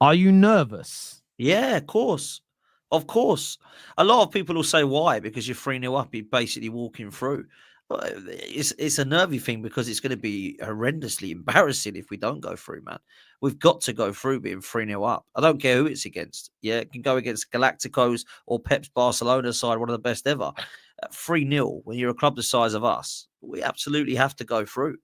Are you nervous? Yeah, of course. Of course. A lot of people will say, why? Because you're 3-0 up, you're basically walking through. It's a nervy thing, because it's going to be horrendously embarrassing if we don't go through, man. We've got to go through being 3-0 up. I don't care who it's against. Yeah, it can go against Galacticos or Pep's Barcelona side, one of the best ever. At 3-0, when you're a club the size of us, we absolutely have to go through.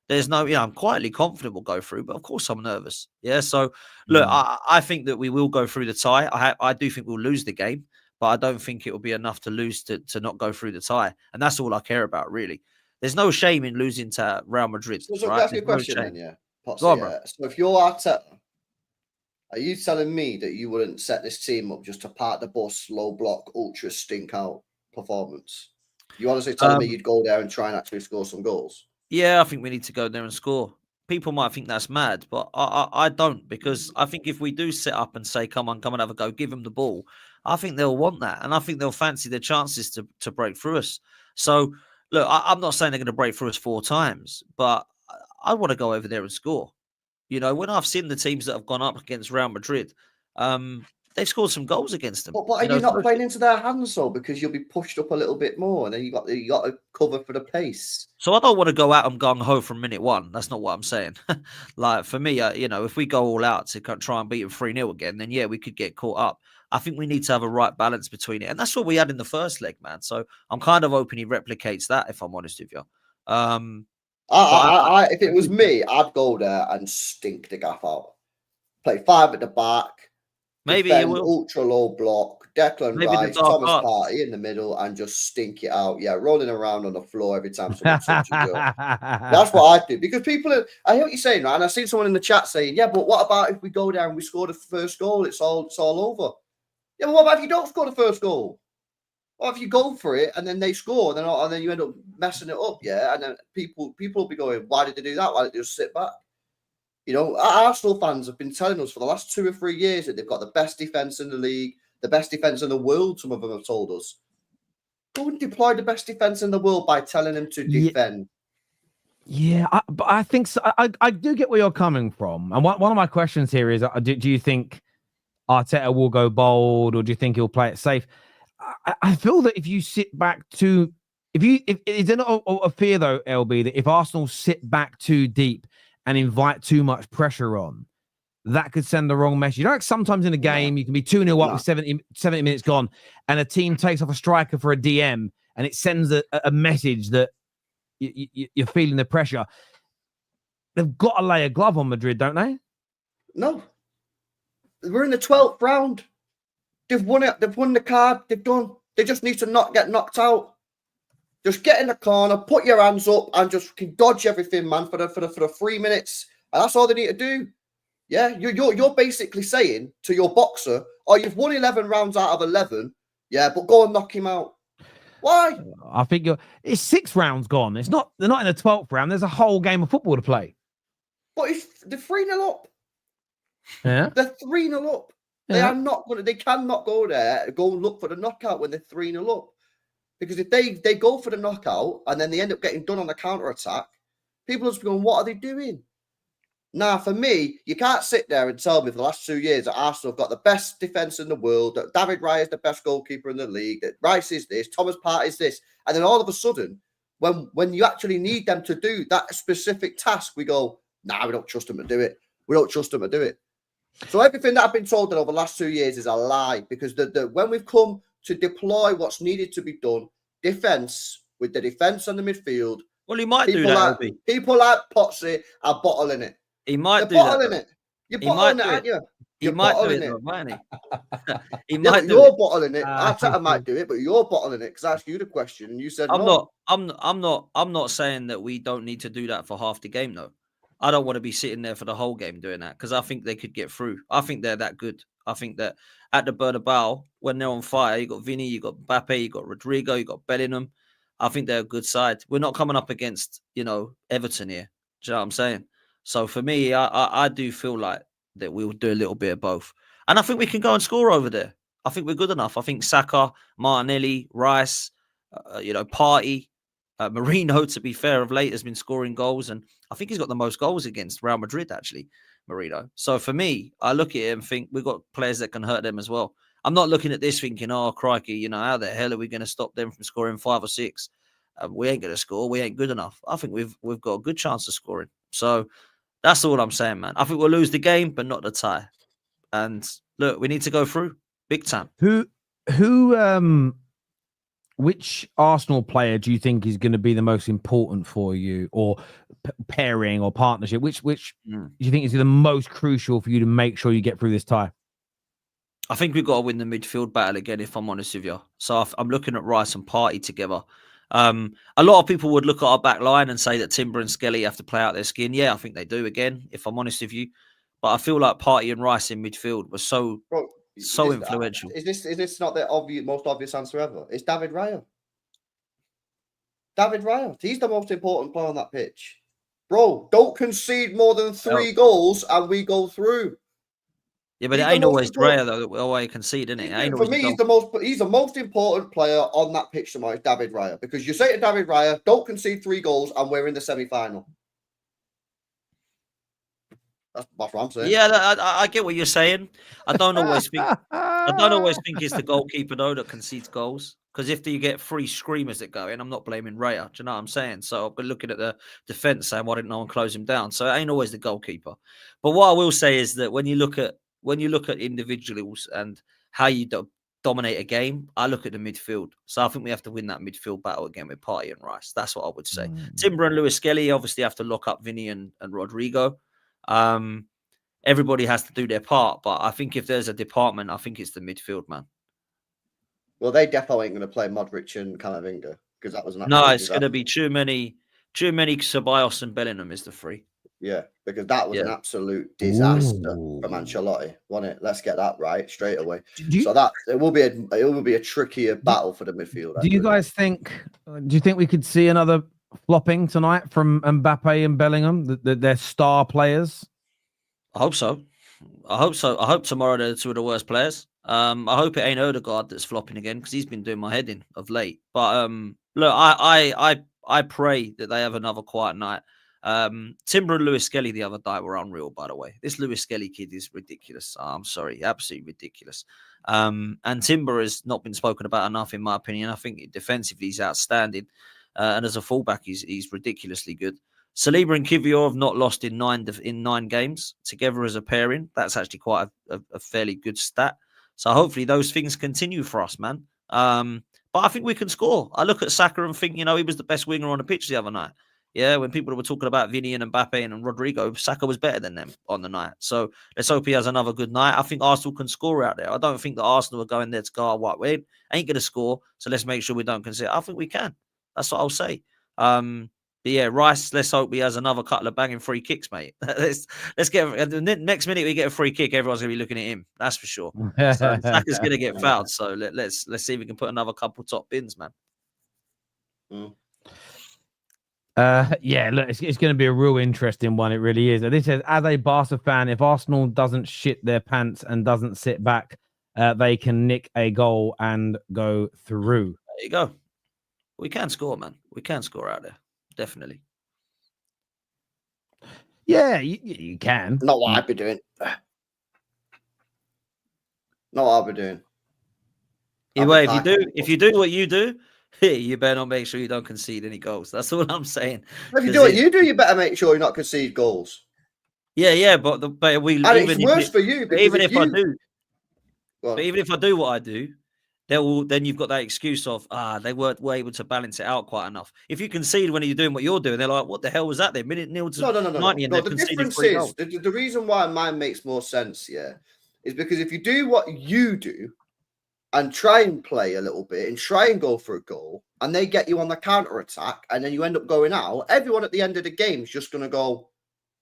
There's no, I'm quietly confident we'll go through, but of course I'm nervous. Yeah, so look, I think that we will go through the tie. I do think we'll lose the game, but I don't think it will be enough to lose to not go through the tie. And that's all I care about, really. There's no shame in losing to Real Madrid. So right? That's your question then, Potsy, So if you're Arteta, are you telling me that you wouldn't set this team up just to park the bus, low block, ultra stink out performance? You honestly telling me you'd go there and try and actually score some goals? Yeah, I think we need to go there and score. People might think that's mad, but I don't, because I think if we do sit up and say, come on, have a go, give them the ball, I think they'll want that. And I think they'll fancy their chances to break through us. So look, I'm not saying they're going to break through us 4 times, but I want to go over there and score. You know, when I've seen the teams that have gone up against Real Madrid, they've scored some goals against them. But are you not playing into their hands though? Because you'll be pushed up a little bit more, and then you got to cover for the pace. So I don't want to go out and gung ho from minute 1. That's not what I'm saying. Like for me, you know, if we go all out to try and beat them 3-0 again, then yeah, we could get caught up. I think we need to have a right balance between it, and that's what we had in the first leg, man. So I'm kind of hoping he replicates that, if I'm honest with you. If it was me, I'd go there and stink the gaff out. Play 5 at the back. Maybe defend, you will. ultra low block, Declan Maybe Rice, Thomas Partey in the middle, and just stink it out. Yeah, rolling around on the floor every time someone touches you. That's what I do. Because I hear what you're saying, right? And I've seen someone in the chat saying, yeah, but what about if we go there and we score the first goal? It's all over. Yeah, but what about if you don't score the first goal? Or if you go for it and then they score, and then you end up messing it up, yeah? And then people will be going, why did they do that? Why did they just sit back? You know, Arsenal fans have been telling us for the last 2 or 3 years that they've got the best defence in the league, the best defence in the world, some of them have told us. Go and deploy the best defence in the world by telling them to defend. Yeah, but I think so. I do get where you're coming from. And one of my questions here is, do you think Arteta will go bold, or do you think he'll play it safe? I feel that if you sit back too... Is there not a fear, though, LB, that if Arsenal sit back too deep and invite too much pressure on, that could send the wrong message? You know, like sometimes in a game, you can be 2-0 up with 70 minutes gone, and a team takes off a striker for a DM, and it sends a message that you're feeling the pressure. They've got to lay a glove on Madrid, don't they? No. We're in the 12th round. They've won it. They've won the card. They've done. They just need to not get knocked out. Just get in the corner, put your hands up, and just dodge everything, man, for the 3 minutes. And that's all they need to do. Yeah, you're basically saying to your boxer, oh, you've won 11 rounds out of 11. Yeah, but go and knock him out. Why? I think it's 6 rounds gone. They're not in the 12th round. There's a whole game of football to play. But if they're 3-0 up. Yeah. They're 3-0 up. They are not going to, they cannot go there, go and look for the knockout when they're 3-0 up. Because if they go for the knockout and then they end up getting done on the counter-attack, people are just going, what are they doing? Now, for me, you can't sit there and tell me for the last 2 years that Arsenal have got the best defence in the world, that David Raya is the best goalkeeper in the league, that Rice is this, Thomas Partey is this. And then all of a sudden, when you actually need them to do that specific task, we go, nah, we don't trust them to do it. We don't trust them to do it. So everything that I've been told over the last 2 years is a lie, because when we've come to deploy what's needed to be done, defence, with the defence on the midfield. Well, he might do that. People like Potsy are bottling it. He might do bottling that. it. You're bottling it, aren't you? He might do it, mightn't he? He yeah, might do you're it. bottling it. Arteta might do it, but you're bottling it because I asked you the question and you said no. I'm not saying that we don't need to do that for half the game, though. I don't want to be sitting there for the whole game doing that, because I think they could get through. I think they're that good. I think that at the Bernabeu, when they're on fire, you got Vinny, you got Mbappe, you got Rodrigo, you got Bellingham. I think they're a good side. We're not coming up against, Everton here. Do you know what I'm saying? So for me, I do feel like that we will do a little bit of both. And I think we can go and score over there. I think we're good enough. I think Saka, Martinelli, Rice, Partey, Marino, to be fair, of late has been scoring goals. And I think he's got the most goals against Real Madrid, actually, Marino. So for me, I look at it and think we've got players that can hurt them as well. I'm not looking at this thinking, oh, crikey, how the hell are we going to stop them from scoring 5 or 6? We ain't going to score. We ain't good enough. I think we've got a good chance of scoring. So that's all I'm saying, man. I think we'll lose the game, but not the tie. And look, we need to go through big time. Which Arsenal player do you think is going to be the most important for you, or pairing or partnership? Which do you think is the most crucial for you to make sure you get through this tie? I think we've got to win the midfield battle again, if I'm honest with you. So I'm looking at Rice and Partey together. A lot of people would look at our back line and say that Timber and Skelly have to play out their skin. Yeah, I think they do again, if I'm honest with you. But I feel like Partey and Rice in midfield were so influential. Is this not the most obvious answer ever? It's David Raya. David Raya. He's the most important player on that pitch. Bro, don't concede more than 3 goals and we go through. Yeah, but He's it the ain't most always important- Raya though. Away concede, isn't it? It ain't For always me, the goal. he's the most important player on that pitch tomorrow is David Raya. Because you say to David Raya, don't concede 3 goals and we're in the semi-final. That's what I'm saying. Yeah, I get what you're saying. I don't always think it's the goalkeeper though that concedes goals. Because if you get 3 screamers that go in, I'm not blaming Raya. Do you know what I'm saying? So I've been looking at the defense saying, why didn't no one close him down? So it ain't always the goalkeeper. But what I will say is that when you look at individuals and how you dominate a game, I look at the midfield. So I think we have to win that midfield battle again with Partey and Rice. That's what I would say. Timber and Lewis Skelly obviously have to lock up Vinny and Rodrigo. Everybody has to do their part, but I think if there's a department, I think it's the midfield, man. Well, they definitely ain't going to play Modric and Camavinga because that was an No, absolute it's going to be too many Ceballos and Bellingham is the 3. Yeah, because that was an absolute disaster from Ancelotti, wasn't it? Let's get that right straight away. So that it will be a trickier battle for the midfield. Do you guys think? Do you think we could see another flopping tonight from Mbappe and Bellingham? They're star players. I hope so. I hope tomorrow they're 2 of the worst players. I hope it ain't Odegaard that's flopping again because he's been doing my head in of late. But look, I pray that they have another quiet night. Timber and Lewis Skelly the other night were unreal, by the way. This Lewis Skelly kid is ridiculous. I'm sorry, absolutely ridiculous. And Timber has not been spoken about enough, in my opinion. I think defensively he's outstanding. And as a fullback, he's ridiculously good. Saliba and Kivior have not lost in 9 games together as a pairing. That's actually quite a fairly good stat. So hopefully those things continue for us, man. But I think we can score. I look at Saka and think, he was the best winger on the pitch the other night. Yeah, when people were talking about Vinny and Mbappe and Rodrigo, Saka was better than them on the night. So let's hope he has another good night. I think Arsenal can score out there. I don't think that Arsenal are going there to go, what, we ain't going to score, so let's make sure we don't concede. I think we can. That's what I'll say. But yeah, Rice, let's hope he has another couple of banging free kicks, mate. let's get the next minute we get a free kick, everyone's gonna be looking at him. That's for sure. So Saka's gonna get fouled. So let's see if we can put another couple top bins, man. Yeah, look, it's going to be a real interesting one. It really is. This is, as a Barca fan, if Arsenal doesn't shit their pants and doesn't sit back, they can nick a goal and go through. There you go. We can score, man. We can score out there. Definitely. Yeah, you can. Not what I'd be doing. Not what I'll be doing. Anyway, if you do what you do, you better not make sure you don't concede any goals. That's all I'm saying. If you do what you do, you better make sure you're not concede goals. Yeah, but we. And it's worse for you. Even if I do, but even if I do what I do, then you've got that excuse of they weren't able to balance it out quite enough. If you concede when you're doing what you're doing, they're like, what the hell was that? Then minute nil to 90 and no. they've The conceded difference 3 is goals. the reason why mine makes more sense, is because if you do what you do and try and play a little bit and try and go for a goal, and they get you on the counter attack, and then you end up going out, everyone at the end of the game is just going to go,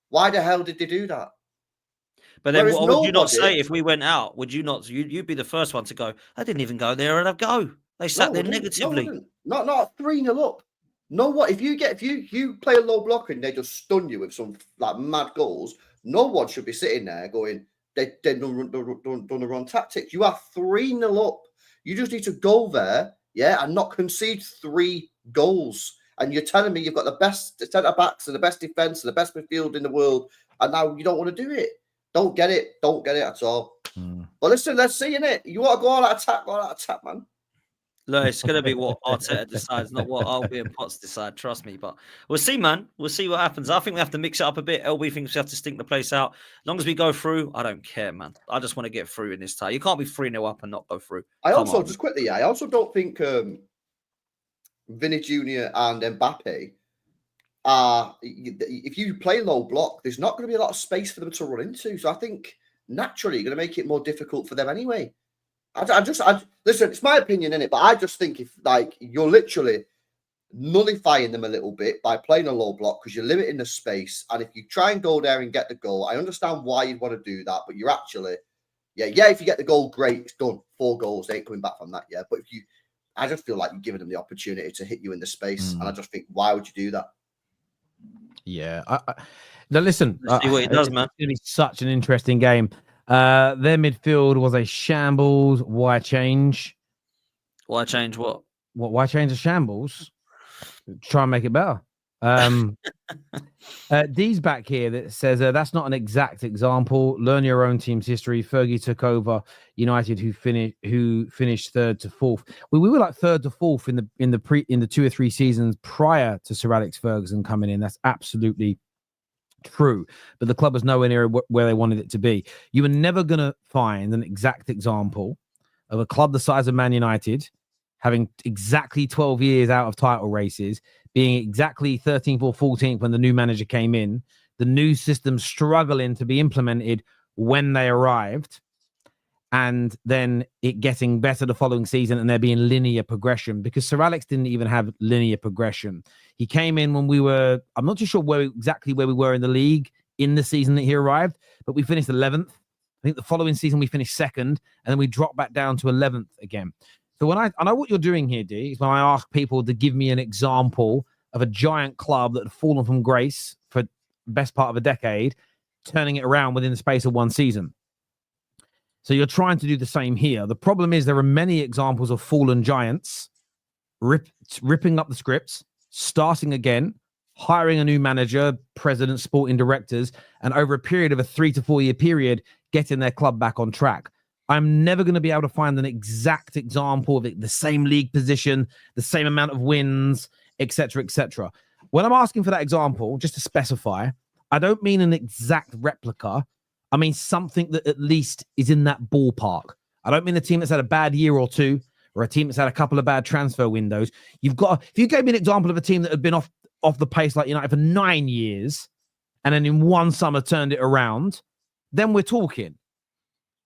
"Why the hell did they do that?" But then, what would you not say if we went out? Would you not? You'd be the first one to go, I didn't even go there and have go. They sat there negatively. Not 3-0 up. No, what if you play a low block and they just stun you with some like mad goals? No one should be sitting there going, they done the wrong tactics. You are 3-0 up. You just need to go there, and not concede 3 goals. And you're telling me you've got the best centre backs and the best defense and the best midfield in the world, and now you don't want to do it. Don't get it at all. But listen, let's see, innit? You want to go on that attack, man. No, it's going to be what Arteta decides, not what Albi and Potts decide. Trust me. But we'll see, man. We'll see what happens. I think we have to mix it up a bit. LB thinks we have to stink the place out. As long as we go through, I don't care, man. I just want to get through in this tie. You can't be 3-0 up and not go through. I also don't think Vinny Jr. and Mbappe if you play low block, there's not going to be a lot of space for them to run into. So I think naturally you're going to make it more difficult for them anyway. I listen, it's my opinion, innit? But I just think if you're literally nullifying them a little bit by playing a low block because you're limiting the space. And if you try and go there and get the goal, I understand why you'd want to do that, but you're actually, if you get the goal, great, it's done. 4 goals, they ain't coming back from that, But I just feel like you're giving them the opportunity to hit you in the space. And I just think, why would you do that? Yeah. Now listen, Let's see what he does, man. It's going to be such an interesting game. Their midfield was a shambles. Why change? Why change what? Why change the shambles? Try and make it better. D's back here that says that's not an exact example. Learn your own team's history. Fergie took over United, who finished third to fourth. We were like third to fourth in the 2 or 3 seasons prior to Sir Alex Ferguson coming in. That's absolutely true. But the club was nowhere near where they wanted it to be. You were never going to find an exact example of a club the size of Man United having exactly 12 years out of title races, being exactly 13th or 14th when the new manager came in, the new system struggling to be implemented when they arrived, and then it getting better the following season and there being linear progression, because Sir Alex didn't even have linear progression. He came in when I'm not too sure exactly where we were in the league in the season that he arrived, but we finished 11th. I think the following season we finished 2nd, and then we dropped back down to 11th again. So when I know what you're doing here, D, is when I ask people to give me an example of a giant club that had fallen from grace for the best part of a decade, turning it around within the space of one season. So you're trying to do the same here. The problem is there are many examples of fallen giants ripping up the scripts, starting again, hiring a new manager, president, sporting directors, and over a period of a 3 to 4 year period, getting their club back on track. I'm never going to be able to find an exact example of it, the same league position, the same amount of wins, etc., etc. When I'm asking for that example, just to specify, I don't mean an exact replica. I mean something that at least is in that ballpark. I don't mean a team that's had a bad year or two, or a team that's had a couple of bad transfer windows. If you gave me an example of a team that had been off the pace like United for 9 years, and then in one summer turned it around, then we're talking.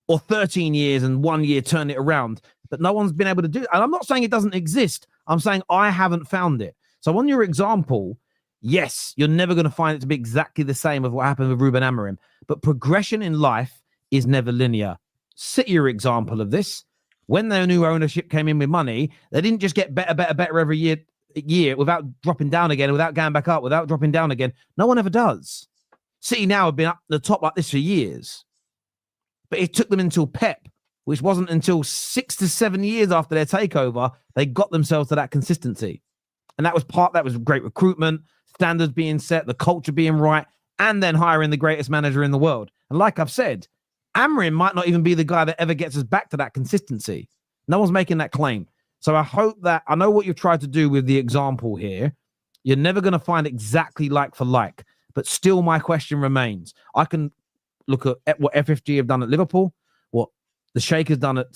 Or 13 years and 1 year turned it around, but no one's been able to do it. And I'm not saying it doesn't exist. I'm saying I haven't found it. So on your example, yes, you're never going to find it to be exactly the same of what happened with Ruben Amorim, but progression in life is never linear. City your example of this. When their new ownership came in with money, they didn't just get better every year without dropping down again, without going back up, without dropping down again. No one ever does. City now have been up the top like this for years. But it took them until Pep, which wasn't until 6 to 7 years after their takeover, they got themselves to that consistency. And that was great recruitment, standards being set, the culture being right, and then hiring the greatest manager in the world. And like I've said, Amorim might not even be the guy that ever gets us back to that consistency. No one's making that claim. So I hope that I know what you've tried to do with the example here. You're never going to find exactly like for like, but still my question remains. I can look at what FFG have done at Liverpool, what the Sheikh has done at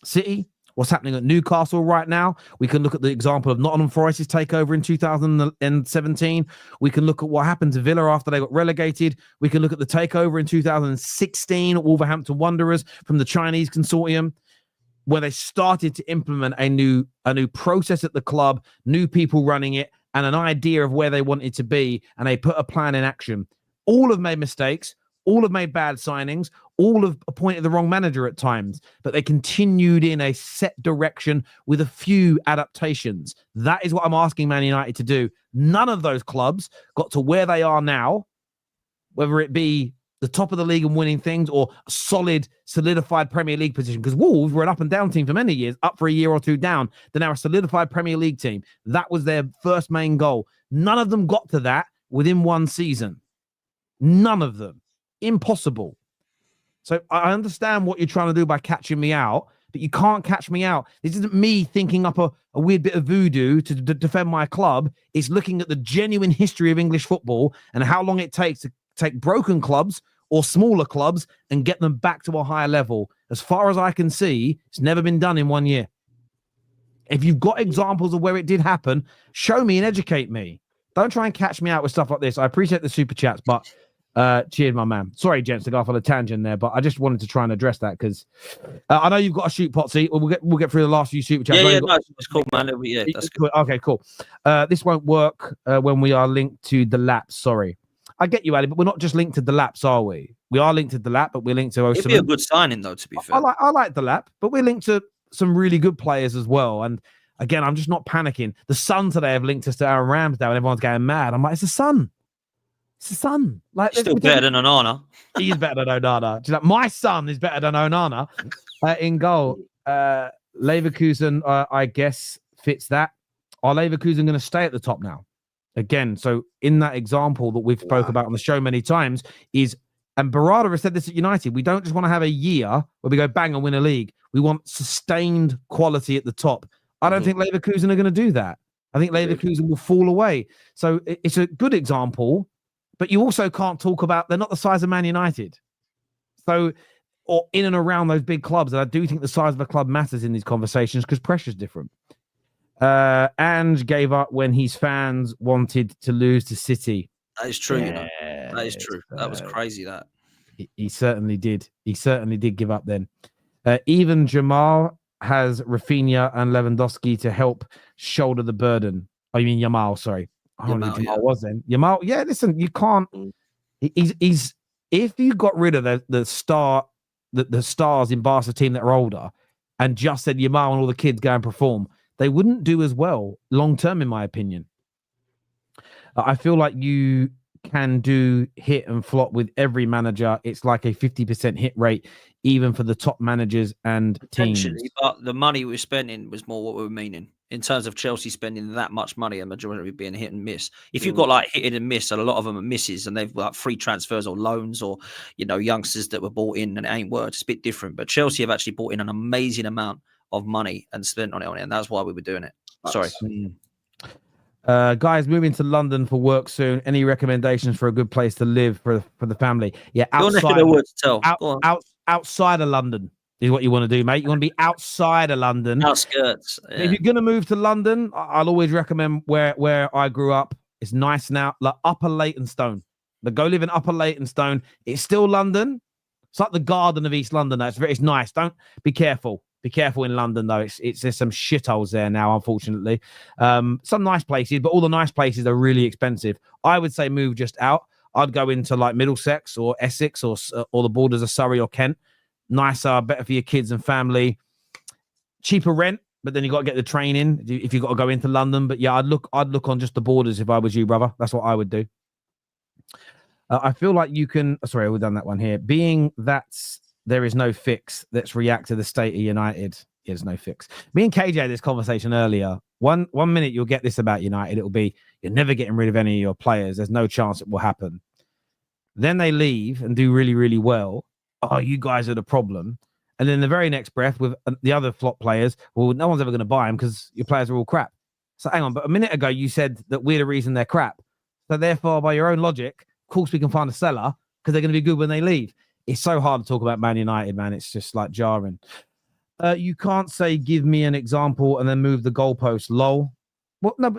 City, what's happening at Newcastle right now. We can look at the example of Nottingham Forest's takeover in 2017. We can look at what happened to Villa after they got relegated. We can look at the takeover in 2016 at Wolverhampton Wanderers from the Chinese consortium, where they started to implement a new process at the club, new people running it, and an idea of where they wanted to be, and they put a plan in action. All have made mistakes. All have made bad signings. All have appointed the wrong manager at times, but they continued in a set direction with a few adaptations. That is what I'm asking Man United to do. None of those clubs got to where they are now, whether it be the top of the league and winning things or a solid, solidified Premier League position. Because Wolves were an up and down team for many years, up for a year or two down. They're now a solidified Premier League team. That was their first main goal. None of them got to that within one season. None of them. Impossible. So I understand what you're trying to do by catching me out, but you can't catch me out. This isn't me thinking up a weird bit of voodoo to defend my club. It's looking at the genuine history of English football and how long it takes to take broken clubs or smaller clubs and get them back to a higher level. As far as I can see, it's never been done in 1 year. If you've got examples of where it did happen, show me and educate me. Don't try and catch me out with stuff like this. I appreciate the super chats, but cheers, my man. Sorry, gents, to go off on a tangent there, but I just wanted to try and address that because I know you've got a shoot, Potsy. We'll get through the last few super chats. Yeah, no, it's cool, man. Yeah, that's good. Okay, cool. This won't work when we are linked to the laps. Sorry. I get you, Ali, but we're not just linked to the laps, are we? We are linked to the lap, but we're linked to It'd be a good signing, though, to be fair. I like the lap, but we're linked to some really good players as well. And again, I'm just not panicking. The Sun today have linked us to Aaron Ramsdale, and everyone's going mad. I'm like, it's the Sun. It's the son. Like, Still better than Onana. He is better than Onana. Just like, my son is better than Onana in goal. Leverkusen, I guess, fits that. Are Leverkusen going to stay at the top now? Again, so in that example that we've spoke about on the show many times is, and Barada has said this at United, we don't just want to have a year where we go bang and win a league. We want sustained quality at the top. I don't think Leverkusen are going to do that. I think Leverkusen will fall away. So it's a good example, but you also can't talk about, they're not the size of Man United. So, or in and around those big clubs. And I do think the size of a club matters in these conversations because pressure's different. Ange gave up when his fans wanted to lose to City. That is true, you know. That is true. That was crazy, that. He certainly did. He certainly did give up then. Even Jamal has Rafinha and Lewandowski to help shoulder the burden. Oh, you mean Yamal, sorry. I don't know who Jamal was then. Yamal, yeah, listen, you can't. He's if you got rid of the stars in Barca team that are older and just said Yamal and all the kids go and perform, they wouldn't do as well long term, in my opinion. I feel like you can do hit and flop with every manager. It's like a 50% hit rate, even for the top managers and teams. But the money we're spending was more what we were meaning. In terms of Chelsea spending that much money, a majority being hit and miss. If you've got like hit and miss, and a lot of them are misses, and they've got free transfers or loans or, you know, youngsters that were bought in and it ain't worked, it's a bit different. But Chelsea have actually bought in an amazing amount of money and spent on it, and that's why we were doing it. Sorry. Guys, moving to London for work soon. Any recommendations for a good place to live for the family? Yeah, outside of London is what you want to do, mate. You want to be outside of London. Outskirts. Yeah. If you're going to move to London, I'll always recommend where I grew up. It's nice now, like Upper Leytonstone. But go live in Upper Leytonstone. It's still London. It's like the Garden of East London. It's nice. Don't be careful. Be careful in London, though. There's some shitholes there now, unfortunately. Some nice places, but all the nice places are really expensive. I would say move just out. I'd go into like Middlesex or Essex or the borders of Surrey or Kent. Nicer, better for your kids and family. Cheaper rent, but then you got to get the train in if you got to go into London. But yeah, I'd look on just the borders if I was you, brother. That's what I would do. I feel like you can. Sorry, we've done that one here. Being that's. There is no fix. Let's react to the state of United. There's no fix. Me and KJ had this conversation earlier. One minute you'll get this about United. It'll be, you're never getting rid of any of your players. There's no chance it will happen. Then they leave and do really, really well. Oh, you guys are the problem. And then the very next breath with the other flop players, well, no one's ever going to buy them because your players are all crap. So hang on. But a minute ago, you said that we're the reason they're crap. So therefore, by your own logic, of course we can find a seller because they're going to be good when they leave. It's so hard to talk about Man United, man. It's just like jarring. You can't say, give me an example and then move the goalpost. Lol. Well, no,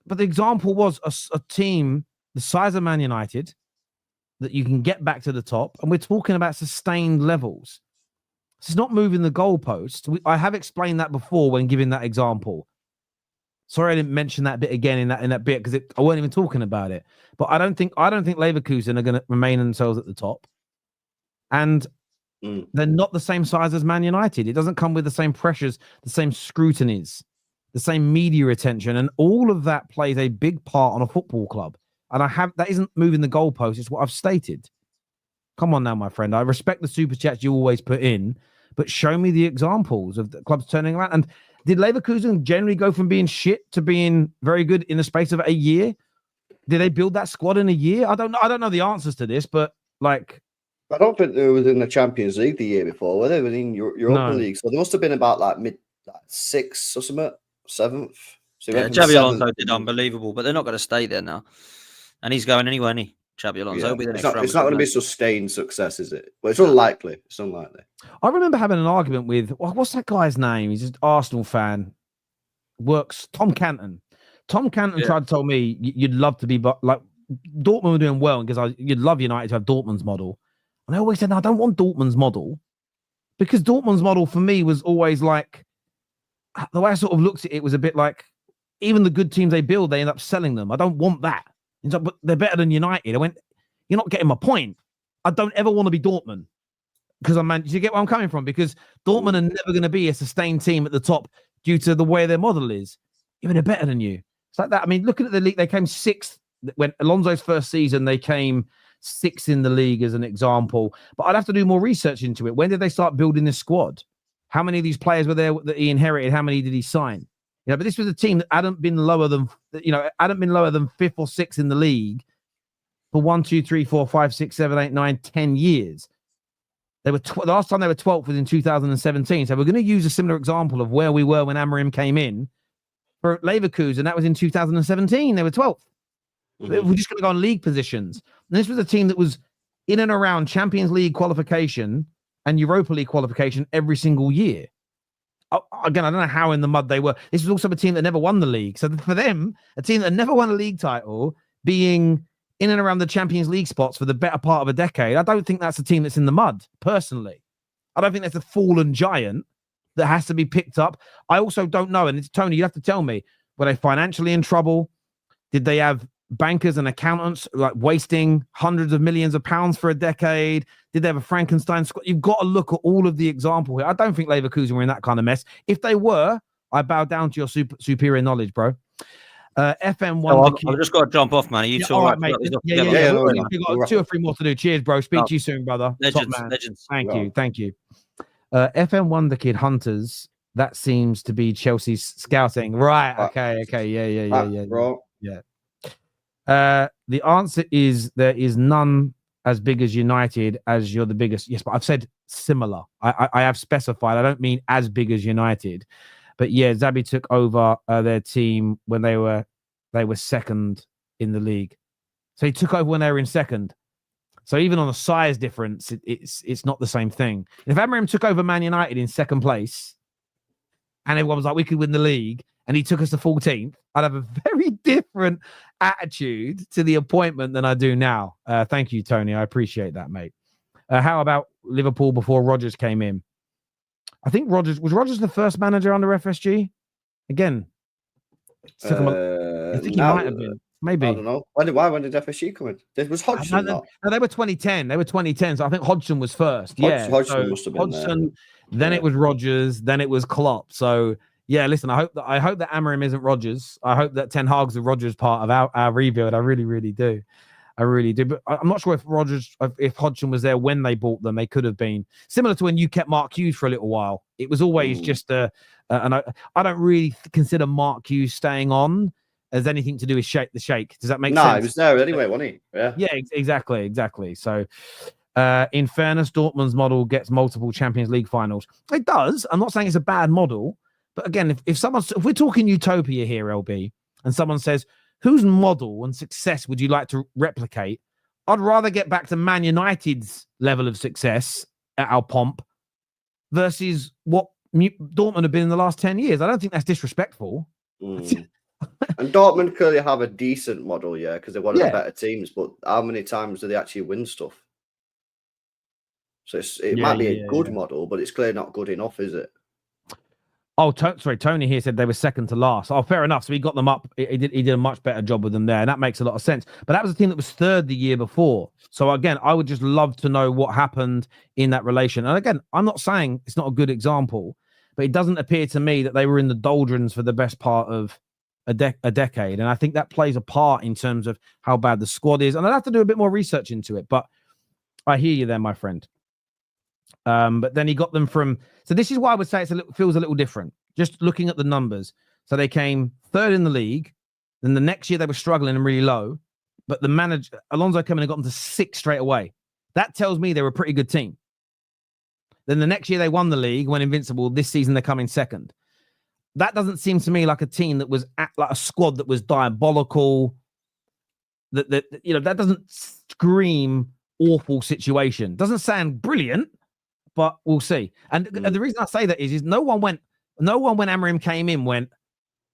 but the example was a team the size of Man United that you can get back to the top. And we're talking about sustained levels. It's not moving the goalpost. I have explained that before when giving that example. Sorry, I didn't mention that bit again in that bit because I wasn't even talking about it. But I don't think Leverkusen are going to remain themselves at the top. And they're not the same size as Man United. It doesn't come with the same pressures, the same scrutinies, the same media attention. And all of that plays a big part on a football club. And that isn't moving the goalpost. It's what I've stated. Come on now, my friend. I respect the super chats you always put in, but show me the examples of the clubs turning around. And did Leverkusen generally go from being shit to being very good in the space of a year? Did they build that squad in a year? I don't know the answers to this, but like... I don't think they were in the Champions League the year before, were they? They were in Europa League. So they must have been about like sixth or something, seventh. So yeah, Xabi Alonso did unbelievable, but they're not going to stay there now. And he's going anywhere, isn't he? Xabi Alonso. Yeah. Will be the it's next not going to be sustained success, is it? Well, it's unlikely. It's unlikely. I remember having an argument with, what's that guy's name? He's an Arsenal fan. Works, Tom Canton. Tom Canton tried to tell me you'd love to be, like, Dortmund were doing well because you'd love United to have Dortmund's model. And I always said, no, I don't want Dortmund's model because Dortmund's model for me was always like, the way I sort of looked at it was a bit like, even the good teams they build, they end up selling them. I don't want that. Like, but they're better than United. I went, you're not getting my point. I don't ever want to be Dortmund because do you get where I'm coming from? Because Dortmund are never going to be a sustained team at the top due to the way their model is. Even they're better than you. It's like that. I mean, looking at the league, they came sixth when Alonso's first season, they came 6th in the league as an example. But I'd have to do more research into it. When did they start building this squad? How many of these players were there that he inherited? How many did he sign? You know, but this was a team that hadn't been lower than 5th or 6th in the league for 1, 2, 3, 4, 5, 6, 7, 8, 9, 10 years. They were the last time they were 12th was in 2017. So we're going to use a similar example of where we were when Amorim came in for Leverkusen. That was in 2017. They were 12th. We're just going to go on league positions. And this was a team that was in and around Champions League qualification and Europa League qualification every single year. Again, I don't know how in the mud they were. This was also a team that never won the league. So for them, a team that never won a league title, being in and around the Champions League spots for the better part of a decade, I don't think that's a team that's in the mud, personally. I don't think that's a fallen giant that has to be picked up. I also don't know, and it's Tony, you have to tell me, were they financially in trouble? Did they have bankers and accountants like wasting hundreds of millions of pounds for a decade? Did they have a Frankenstein squad? You've got to look at all of the example here. I don't think Leverkusen were in that kind of mess. If they were, I bow down to your superior knowledge, bro. FM1. I've just got to jump off, man. Are you two all right, mate? We've got 2 or 3 more to do. Cheers, bro. Speak to you soon, brother. Legends. Thank you. FM Wonder Kid Hunters. That seems to be Chelsea's scouting. Right. Okay. Yeah. Bro. Yeah. The answer is there is none as big as United as you're the biggest. Yes, but I've said similar. I have specified. I don't mean as big as United. But yeah, Zabi took over their team when they were second in the league. So he took over when they were in second. So even on a size difference, it's not the same thing. If Amorim took over Man United in second place, and everyone was like, we could win the league, and he took us to 14th, I'd have a very different attitude to the appointment than I do now. Thank you, Tony. I appreciate that, mate. How about Liverpool before Rodgers came in? I think Rodgers the first manager under FSG? Again, I think he might have been. Maybe. I don't know. When did FSG come in? It was Hodgson. No, they were 2010. They were 2010. So I think Hodgson was first. Hodgson must have been Hodgson, then it was Rodgers, then it was Klopp. So yeah, listen, I hope that Amorim isn't Rodgers. I hope that Ten Hag's the Rodgers part of our rebuild. I really, really do. I really do. But I'm not sure if Hodgson was there when they bought them. They could have been. Similar to when you kept Mark Hughes for a little while. It was always just and I don't really consider Mark Hughes staying on as anything to do with the shake. Does that make sense? No, he was there anyway, wasn't he? Yeah, exactly. So in fairness, Dortmund's model gets multiple Champions League finals. It does. I'm not saying it's a bad model. But again, if we're talking utopia here, LB, and someone says, whose model and success would you like to replicate? I'd rather get back to Man United's level of success at our pomp versus what Dortmund have been in the last 10 years. I don't think that's disrespectful. And Dortmund clearly have a decent model, because they're one of the better teams. But how many times do they actually win stuff? So it might be a good model, but it's clearly not good enough, is it? Oh, sorry. Tony here said they were second to last. Oh, fair enough. So he got them up. He did a much better job with them there. And that makes a lot of sense. But that was a team that was third the year before. So again, I would just love to know what happened in that relation. And again, I'm not saying it's not a good example, but it doesn't appear to me that they were in the doldrums for the best part of a decade. And I think that plays a part in terms of how bad the squad is. And I'd have to do a bit more research into it. But I hear you there, my friend. But then he got them from. So this is why I would say feels a little different. Just looking at the numbers. So they came third in the league. Then the next year they were struggling and really low. But the manager, Alonso, came in and got them to 6 straight away. That tells me they were a pretty good team. Then the next year they won the league, went invincible. This season they're coming second. That doesn't seem to me like a team that was like a squad that was diabolical. That doesn't scream awful situation. Doesn't sound brilliant. But we'll see. And the reason I say that is no one when Amorim came in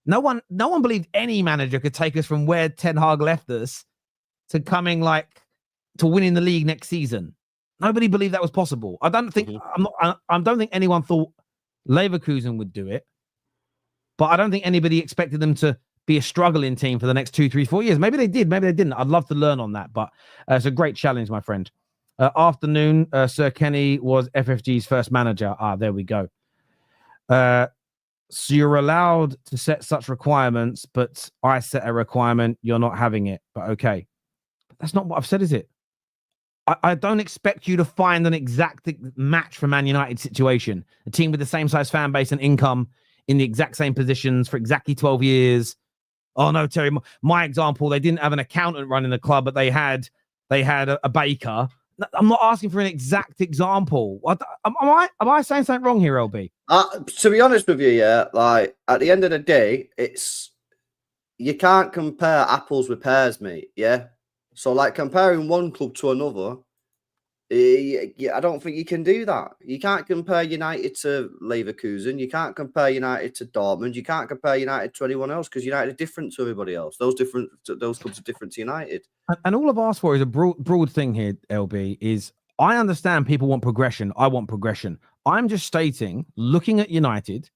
no one believed any manager could take us from where Ten Hag left us to coming to winning the league next season. Nobody believed that was possible. I don't think I don't think anyone thought Leverkusen would do it. But I don't think anybody expected them to be a struggling team for the next 2, 3, 4 years. Maybe they did, maybe they didn't. I'd love to learn on that. But it's a great challenge, my friend. Afternoon, Sir Kenny was FFG's first manager. There we go. So you're allowed to set such requirements, but I set a requirement, you're not having it. But okay. But that's not what I've said, is it? I don't expect you to find an exact match for Man United situation. A team with the same size fan base and income in the exact same positions for exactly 12 years. Oh no, Terry, my example, they didn't have an accountant running the club, but they had a baker. I'm not asking for an exact example. Am I saying something wrong here, LB? To be honest with you, yeah, like at the end of the day, you can't compare apples with pears, mate. Yeah. So, like, comparing one club to another, I don't think you can do that. You can't compare United to Leverkusen. You can't compare United to Dortmund. You can't compare United to anyone else because United are different to everybody else. Those clubs are different to United. And all I've asked for is a broad thing here, LB, is I understand people want progression. I want progression. I'm just stating, looking at United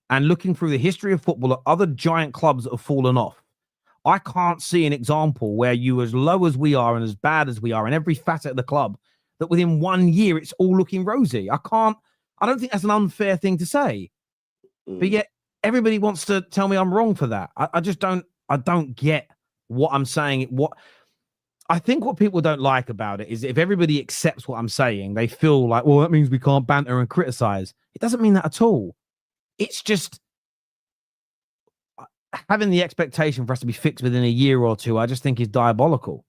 and looking through the history of football at other giant clubs that have fallen off. I can't see an example where you, as low as we are and as bad as we are in every facet of the club, that within 1 year it's all looking rosy. I don't think that's an unfair thing to say. But yet everybody wants to tell me I'm wrong for that. I don't get what I'm saying. I think what people don't like about it is if everybody accepts what I'm saying, they feel like, well, that means we can't banter and criticize. It doesn't mean that at all. It's just having the expectation for us to be fixed within a year or two, I just think is diabolical.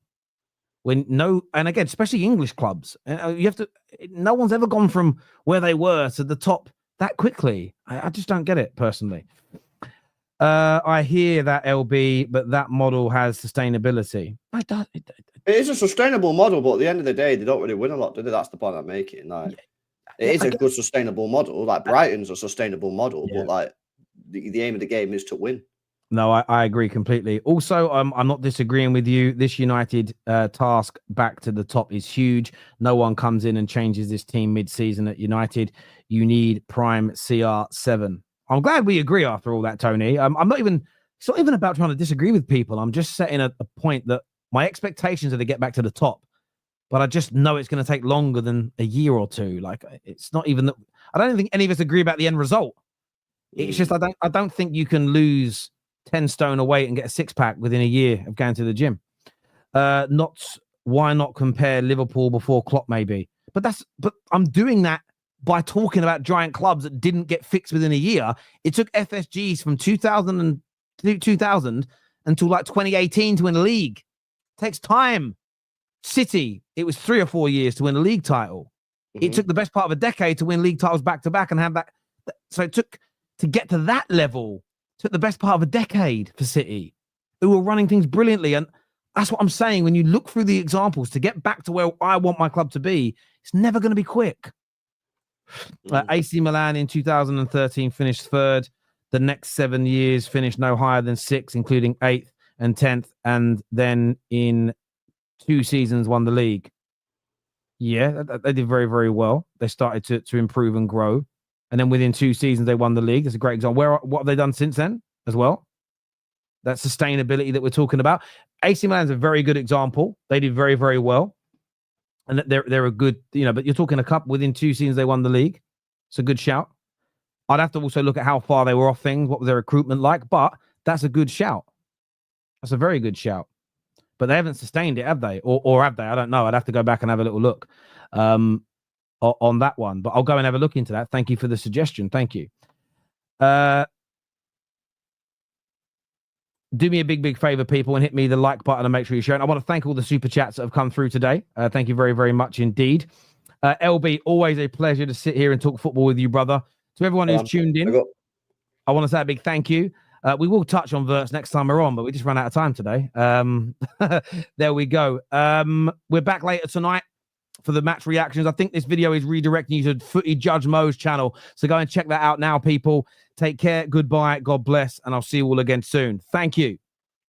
And again, especially English clubs, no one's ever gone from where they were to the top that quickly. I just don't get it personally. I hear that, LB, but that model has sustainability. It is a sustainable model, but at the end of the day, they don't really win a lot, do they? That's the point I'm making. Like, it is a good sustainable model. Like Brighton's a sustainable model, but like the aim of the game is to win. No, I agree completely. Also, I'm not disagreeing with you. This United task back to the top is huge. No one comes in and changes this team mid-season at United. You need prime CR7. I'm glad we agree after all that, Tony. It's not even about trying to disagree with people. I'm just setting a point that my expectations are to get back to the top, but I just know it's going to take longer than a year or two. Like, it's not even that. I don't think any of us agree about the end result. It's just I don't think you can lose 10 stone of weight and get a six-pack within a year of going to the gym. Why not compare Liverpool before Klopp, maybe? But I'm doing that by talking about giant clubs that didn't get fixed within a year. It took FSGs from 2000 until like 2018 to win a league. It takes time. City, it was 3 or 4 years to win a league title. It took the best part of a decade to win league titles back-to-back and have that. So it took, to get to that level, took the best part of a decade for City, who were running things brilliantly. And that's what I'm saying. When you look through the examples to get back to where I want my club to be, it's never going to be quick. AC Milan in 2013 finished third. The next 7 years finished no higher than 6th, including 8th and 10th. And then in 2 seasons won the league. Yeah, they did very, very well. They started to improve and grow. And then within 2 seasons, they won the league. That's a great example. What have they done since then as well? That sustainability that we're talking about. AC Milan's a very good example. They did very, very well. And they're a good, but you're talking a couple within 2 seasons, they won the league. It's a good shout. I'd have to also look at how far they were off things, what was their recruitment like, but that's a good shout. That's a very good shout. But they haven't sustained it, have they? Or have they? I don't know. I'd have to go back and have a little look. On that one, but I'll go and have a look into that. Thank you for the suggestion. Thank you. Do me a big favor, people, and hit me the like button and make sure you're sharing. I want to thank all the super chats that have come through today. Thank you very, very much indeed. LB, always a pleasure to sit here and talk football with you, brother. To everyone who's tuned in, I want to say a big thank you. We will touch on Wirtz next time we're on, but we just ran out of time today. There we go. We're back later tonight for the match reactions. I think this video is redirecting you to Footy Judge Mo's channel. So go and check that out now, people. Take care. Goodbye. God bless. And I'll see you all again soon. Thank you.